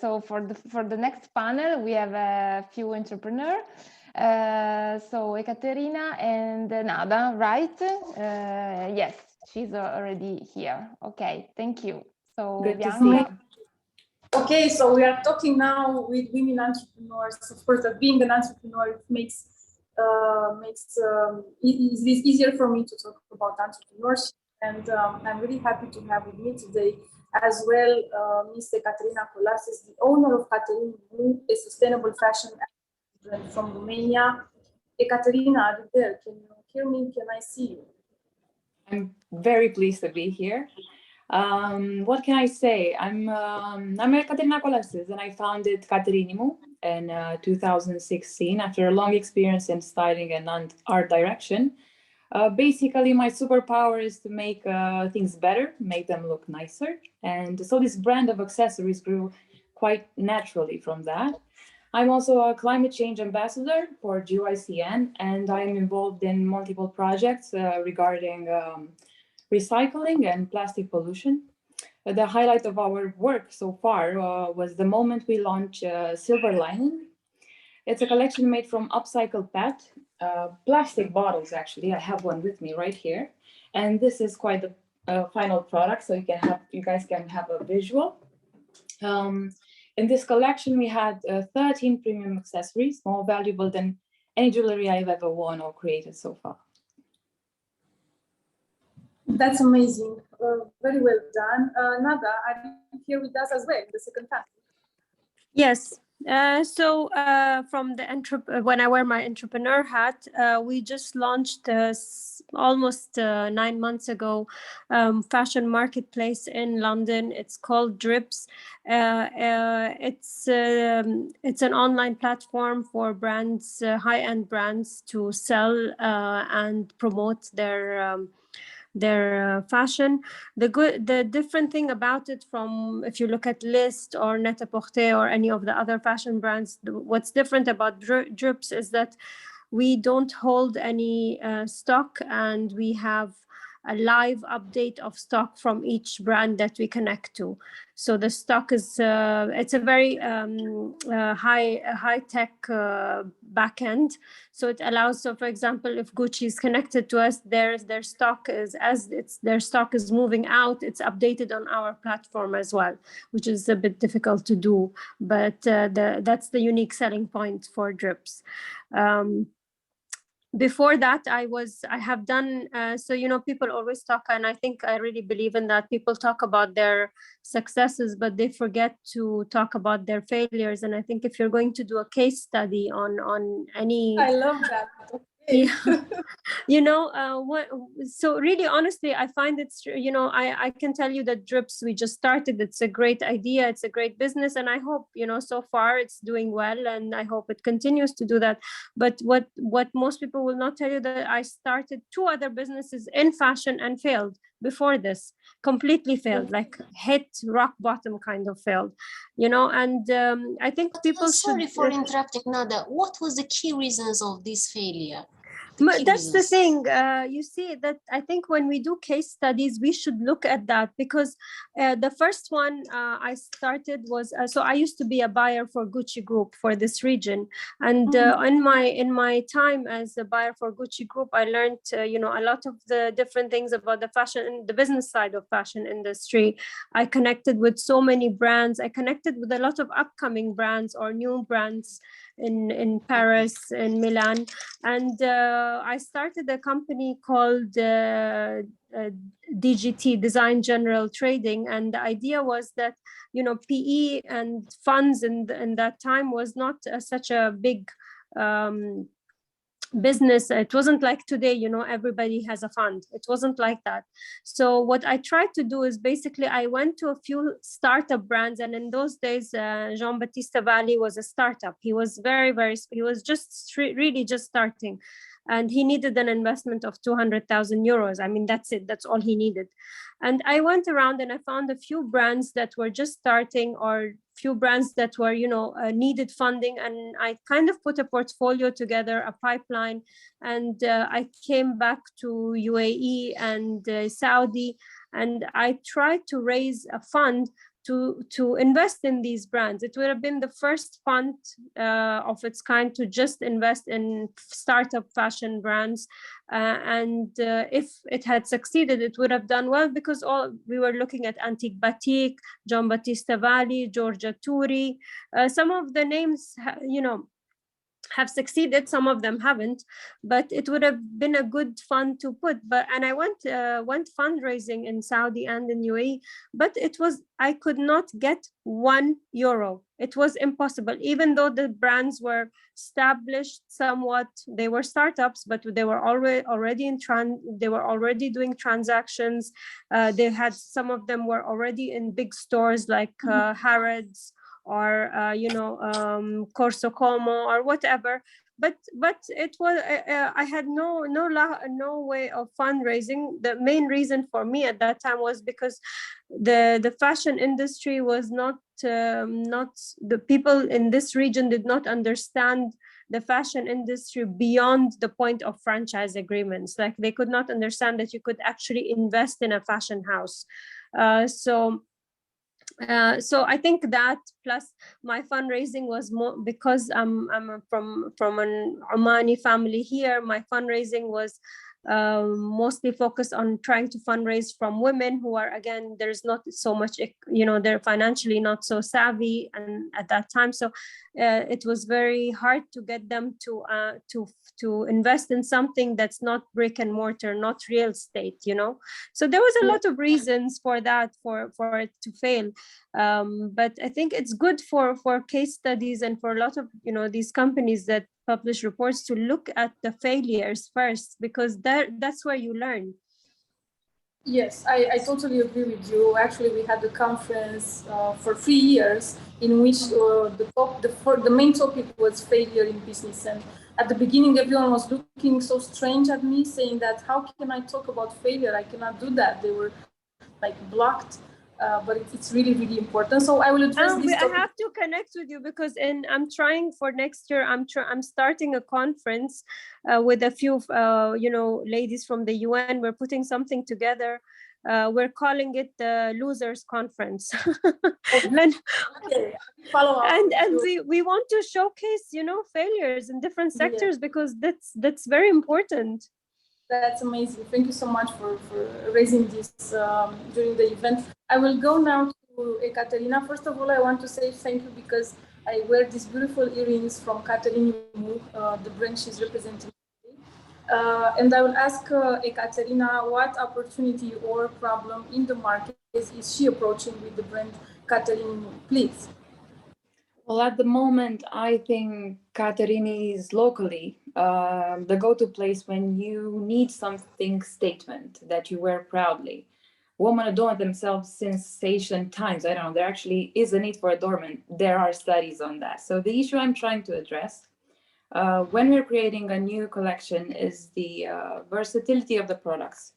So for the next panel, we have a few entrepreneurs. So Ekaterina and Nada, right? Yes, she's already here. Okay, thank you. So Good to Bianca. see. Okay, so we are talking now with women entrepreneurs. Of course, that being an entrepreneur, it makes it easier for me to talk about entrepreneurship, and I'm really happy to have with me today as well Ms. Ekaterina Kolasic, the owner of Caterin, a sustainable fashion brand from Romania. Ekaterina, are you there? Can you hear me? Can I see you? I'm very pleased to be here. What can I say? I'm Ekaterina Kolasic, and I founded Caterinimo in 2016 after a long experience in styling and art direction. Basically, my superpower is to make things better, make them look nicer. And so this brand of accessories grew quite naturally from that. I'm also a climate change ambassador for GYCN, and I'm involved in multiple projects regarding recycling and plastic pollution. The highlight of our work so far was the moment we launched Silver Lining. It's a collection made from upcycled PET plastic bottles. Actually, I have one with me right here, and this is quite the final product, so you guys can have a visual. In this collection, we had 13 premium accessories, more valuable than any jewelry I've ever worn or created so far. That's amazing. Very well done. Nada, are you here with us as well, the second time? Yes, From the when I wear my entrepreneur hat, we just launched almost 9 months ago fashion marketplace in London. It's called Drips. It's an online platform for brands, high-end brands, to sell and promote their fashion. The different thing about it, from if you look at List or Net-a-Porter or any of the other fashion brands, what's different about Drips is that we don't hold any stock, and we have a live update of stock from each brand that we connect to. So the stock is it's a very high tech backend. So it allows, so for example, if Gucci is connected to us, their stock is, their stock is moving out, it's updated on our platform as well, which is a bit difficult to do, but that's the unique selling point for Drips. Before that, I have done, so, you know, people always talk, and I think I really believe in that. People talk about their successes, but they forget to talk about their failures. And I think if you're going to do a case study on any... I love that. Yeah. You know, so really, honestly, I find it's, you know, I can tell you that Drips, we just started. It's a great idea. It's a great business. And I hope, you know, so far it's doing well, and I hope it continues to do that. But what most people will not tell you, that I started 2 other businesses in fashion and failed before this, completely failed, like hit rock bottom kind of failed, you know. And I think people Sorry should... for interrupting, Nada. What was the key reasons of this failure? That's the thing. You see, that I think when we do case studies, we should look at that, because the first one I started was, so I used to be a buyer for Gucci Group for this region. And in my time as a buyer for Gucci Group, I learned, you know, a lot of the different things about the fashion and the business side of fashion industry. I connected with so many brands. I connected with a lot of upcoming brands or new brands in Paris, in Milan. And I started a company called DGT, Design General Trading. And the idea was that, you know, PE and funds in that time was not such a big business. It wasn't like today, you know, everybody has a fund. It wasn't like that. So what I tried to do is, basically, I went to a few startup brands. And in those days, Jean-Baptiste Valli was a startup. He was he was just really just starting. And he needed an investment of 200,000 euros. I mean, that's it. That's all he needed. And I went around and I found a few brands that were just starting, or few brands that were, you know, needed funding. And I kind of put a portfolio together, a pipeline. And I came back to UAE and Saudi, and I tried to raise a fund to invest in these brands. It would have been the first fund of its kind to just invest in startup fashion brands. And if it had succeeded, it would have done well, because we were looking at Antique Batik, Jean-Baptiste Valli, Giorgia Turi. Some of the names, you know, have succeeded, some of them haven't, but it would have been a good fund to put. And I went fundraising in Saudi and in UAE, but I could not get €1. It was impossible, even though the brands were established somewhat. They were startups, but they were they were already doing transactions. They had, some of them were already in big stores like Harrods, or you know, Corso Como or whatever. But it was I had no way of fundraising. The main reason for me at that time was because the fashion industry was not the people in this region did not understand the fashion industry beyond the point of franchise agreements. Like, they could not understand that you could actually invest in a fashion house. So I think that, plus my fundraising was more, because I'm from an Omani family here. My fundraising was mostly focused on trying to fundraise from women who are, again, there's not so much, they're financially not so savvy and at that time. So it was very hard to get them to invest in something that's not brick and mortar, not real estate, So there was a lot of reasons for that, for it to fail. But I think it's good for case studies and for a lot of, these companies that publish reports to look at the failures first, because that's where you learn. Yes, I totally agree with you. Actually, we had a conference for 3 years in which the main topic was failure in business. And at the beginning, everyone was looking so strange at me, saying that how can I talk about failure? I cannot do that. They were like blocked. But it's really, really important. So I will address this topic. I have to connect with you because I'm trying for next year. I'm starting a conference with a few, ladies from the UN. We're putting something together. We're calling it the Losers Conference. Follow up. And we want to showcase, failures in different sectors, because that's very important. That's amazing. Thank you so much for raising this during the event. I will go now to Ekaterina. First of all, I want to say thank you because I wear these beautiful earrings from Torino, the brand she's representing. And I will ask Ekaterina what opportunity or problem in the market is she approaching with the brand Torino, please. Well, at the moment, I think Caterini is locally the go-to place when you need something statement that you wear proudly. Women adorn themselves since ancient times. I don't know, there actually is a need for adornment. There are studies on that. So the issue I'm trying to address when we're creating a new collection is the versatility of the products.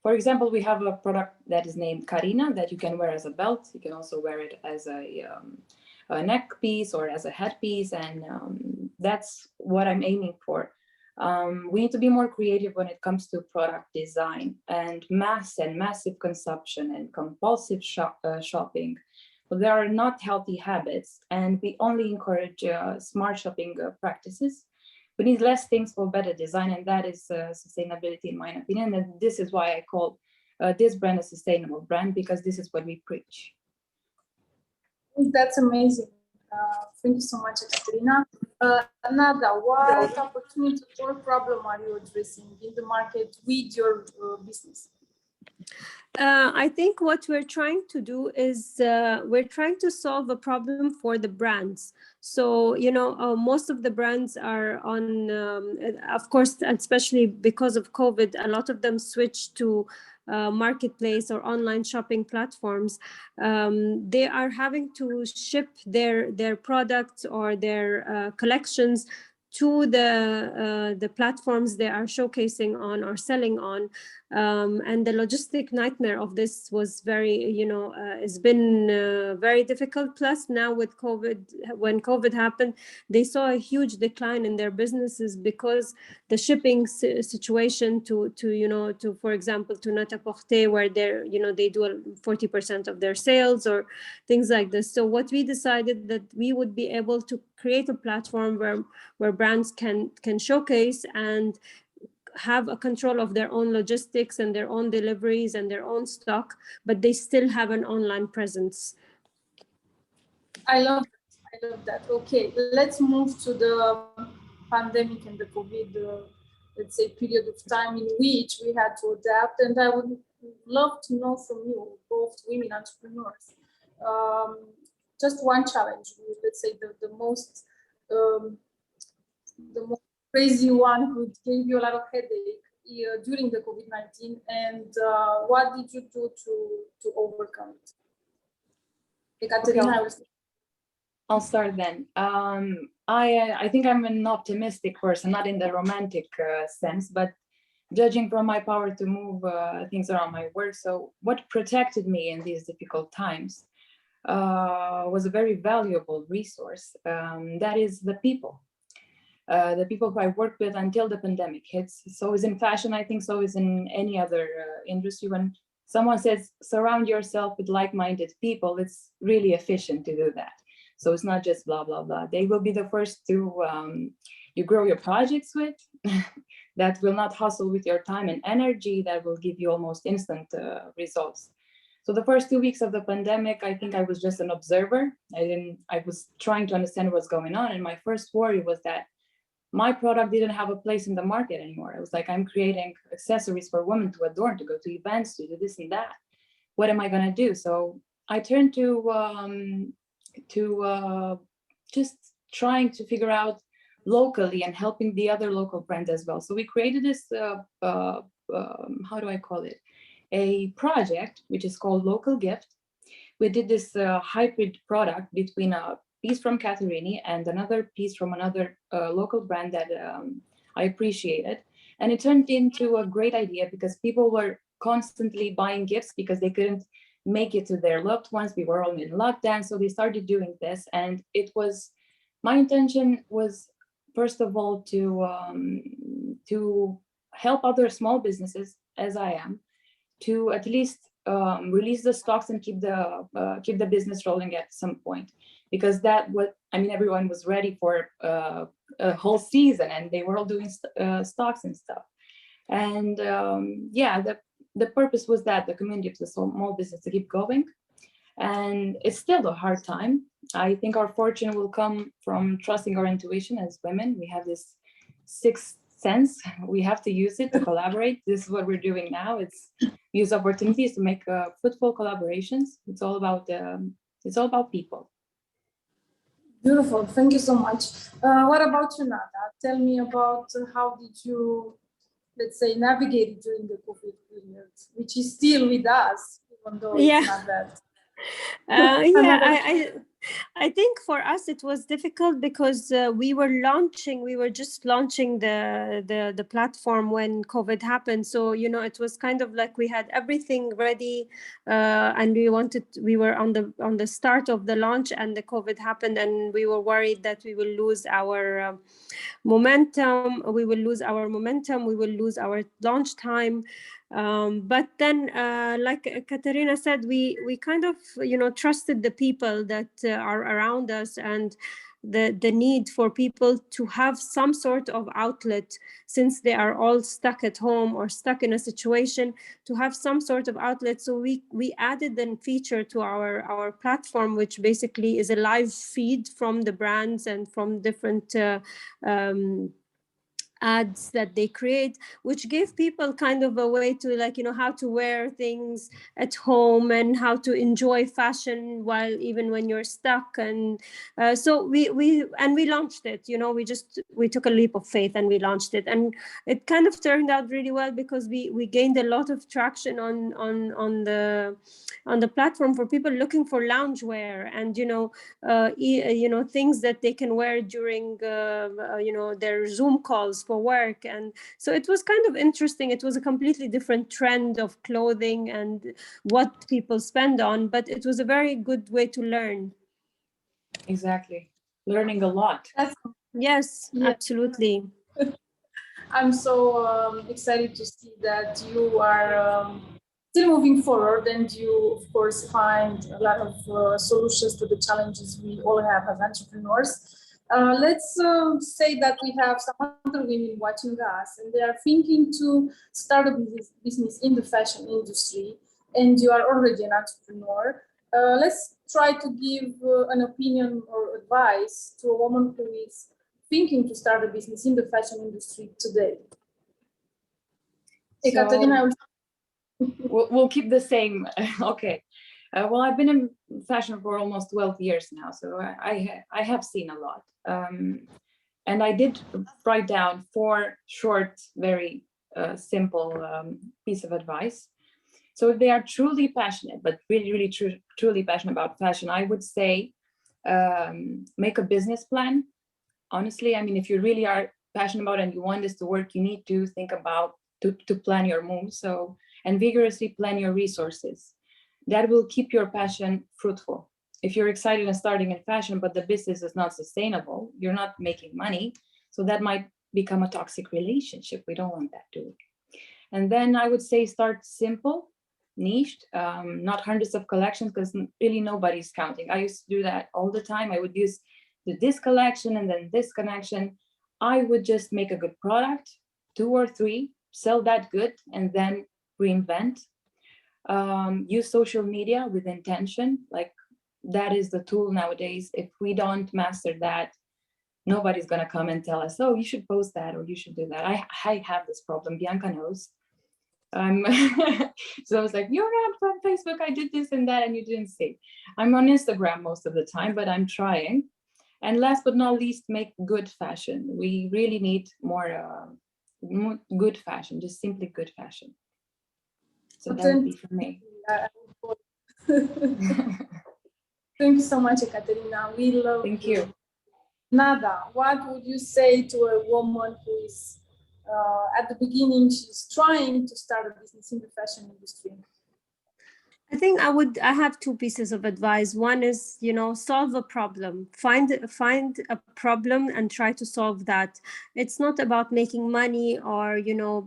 For example, we have a product that is named Karina that you can wear as a belt. You can also wear it as a neck piece or as a headpiece, and that's what I'm aiming for. We need to be more creative when it comes to product design, and massive consumption and compulsive shopping. Well, there are not healthy habits, and we only encourage smart shopping practices. We need less things for better design, and that is sustainability, in my opinion. And this is why I call this brand a sustainable brand, because this is what we preach. That's amazing. Thank you so much, Ekaterina. Nada, what opportunity or problem are you addressing in the market with your business? I think what we're trying to do is we're trying to solve a problem for the brands. So, most of the brands are on, of course, especially because of COVID, a lot of them switched to marketplace or online shopping platforms. They are having to ship their products or their collections to the platforms they are showcasing on or selling on. And the logistic nightmare of this was very, it's been very difficult. Plus now with COVID, when COVID happened, they saw a huge decline in their businesses because the shipping situation to for example, to Net-a-Porter, where they do 40% of their sales or things like this. So what we decided that we would be able to create a platform where brands can showcase and have a control of their own logistics and their own deliveries and their own stock, but they still have an online presence. I love that. Okay, let's move to the pandemic and the COVID, let's say, period of time in which we had to adapt. And I would love to know from you, both women entrepreneurs, just one challenge, let's say the most crazy one who gave you a lot of headache during the COVID-19, and what did you do to overcome it? Ekaterina, okay, I'll start then. I think I'm an optimistic person, not in the romantic sense, but judging from my power to move things around my work. So what protected me in these difficult times was a very valuable resource. That is the people. The people who I worked with until the pandemic hits. So is in fashion, I think so is in any other industry. When someone says, surround yourself with like-minded people, it's really efficient to do that. So it's not just blah, blah, blah. They will be the first to, you grow your projects with, that will not hustle with your time and energy, that will give you almost instant results. So the first 2 weeks of the pandemic, I think I was just an observer. I was trying to understand what's going on. And my first worry was that my product didn't have a place in the market anymore. It was like, I'm creating accessories for women to adorn, to go to events, to do this and that. What am I gonna do? So I turned to just trying to figure out locally and helping the other local brands as well. So we created this, how do I call it? A project, which is called Local Gift. We did this hybrid product between a piece from Caterini and another piece from another local brand that I appreciated. And it turned into a great idea because people were constantly buying gifts because they couldn't make it to their loved ones. We were all in lockdown, so they started doing this. And it was, my intention was, first of all, to help other small businesses, as I am, to at least release the stocks and keep the business rolling at some point, because everyone was ready for a whole season and they were all doing stocks and stuff. And yeah, the purpose was that the community of the small business to keep going. And it's still a hard time. I think our fortune will come from trusting our intuition as women. We have this sixth sense. We have to use it to collaborate. This is what we're doing now. It's use opportunities to make fruitful collaborations. It's all about people. Beautiful. Thank you so much. What about you, Nada? Tell me about how did you, let's say, navigate during the COVID period, which is still with us, even though it's not that. I think for us it was difficult because we were just launching the platform when COVID happened. So, you know, it was kind of like we had everything ready and we were on the start of the launch, and the COVID happened, and we were worried that we will lose our momentum. We will lose our launch time. But then, like Katerina said, we kind of, you know, trusted the people that are around us, and the need for people to have some sort of outlet, since they are all stuck at home or stuck in a situation, to have some sort of outlet. So we added a feature to our platform, which basically is a live feed from the brands and from different ads that they create, which give people kind of a way to, like, you know, how to wear things at home and how to enjoy fashion while even when you're stuck. And so we launched it, you know, we took a leap of faith and we launched it, and it kind of turned out really well because we gained a lot of traction on the platform for people looking for loungewear and, you know, things that they can wear during you know, their Zoom calls for work. And so it was kind of interesting. It was a completely different trend of clothing and what people spend on, but it was a very good way to learn. Exactly. Learning a lot. Yes, absolutely. I'm so excited to see that you are still moving forward, and you, of course, find a lot of solutions to the challenges we all have as entrepreneurs. Let's say that we have some other women watching us, and they are thinking to start a business in the fashion industry, and you are already an entrepreneur. Let's try to give an opinion or advice to a woman who is thinking to start a business in the fashion industry today. So, we'll keep the same. Okay. Well, I've been in fashion for almost 12 years now, so I have seen a lot. And I did write down 4 short, very simple piece of advice. So if they are truly passionate, but really, truly passionate about fashion, I would say make a business plan. Honestly, I mean, if you really are passionate about it and you want this to work, you need to think about to plan your moves. So, and vigorously plan your resources. That will keep your passion fruitful. If you're excited and starting in fashion, but the business is not sustainable, you're not making money. So that might become a toxic relationship. We don't want that, do we? And then I would say start simple, niched, not hundreds of collections, because really nobody's counting. I used to do that all the time. I would use this collection and then this collection. I would just make a good product, 2 or 3, sell that good, and then reinvent. Use social media with intention. Like, that is the tool nowadays. If we don't master that, nobody's gonna come and tell us, oh, you should post that or you should do that. I have this problem. Bianca knows. So I was like, you're not on Facebook, I did this and that, and you didn't see. I'm on Instagram most of the time, but I'm trying. And last but not least, make good fashion. We really need more good fashion, just simply good fashion. So that would be for me. Thank you so much, Ekaterina. We love Thank you. Nada, what would you say to a woman who is at the beginning, she's trying to start a business in the fashion industry? I think I have 2 pieces of advice. One is, solve a problem, find a problem and try to solve that. It's not about making money or,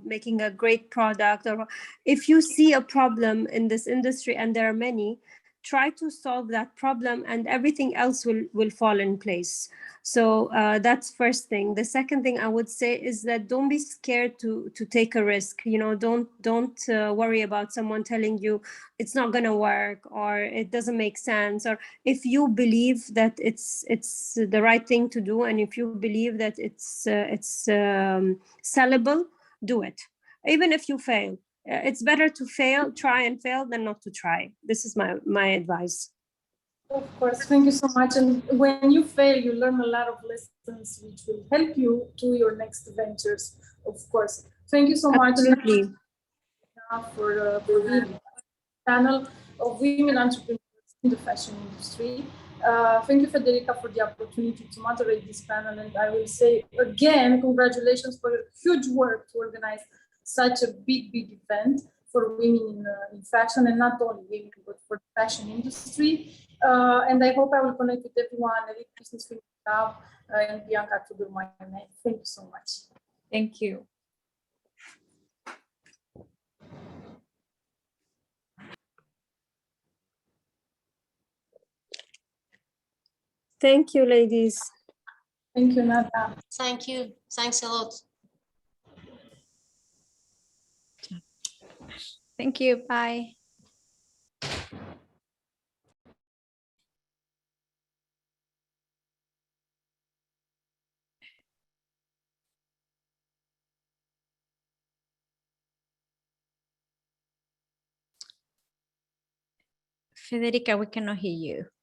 making a great product. Or if you see a problem in this industry, and there are many, try to solve that problem and everything else will fall in place. So that's first thing. The second thing I would say is that don't be scared to take a risk. Don't worry about someone telling you it's not going to work or it doesn't make sense. Or if you believe that it's the right thing to do, and if you believe that it's sellable, do it. Even if you fail, it's better to try and fail than not to try. This is my advice. Of course, thank you so much. And when you fail, you learn a lot of lessons which will help you to your next ventures, of course. Thank you so much for being on the panel of women entrepreneurs in the fashion industry. Thank you, Federica, for the opportunity to moderate this panel. And I will say again, congratulations for your huge work to organize such a big event for women in fashion, and not only women, but for the fashion industry. And I hope I will connect with everyone, Elite Business Women Club, and Bianca to do my name. Thank you so much. Thank you. Thank you, ladies. Thank you, Nada. Thank you. Thanks a lot. Thank you. Bye. Federica, we cannot hear you.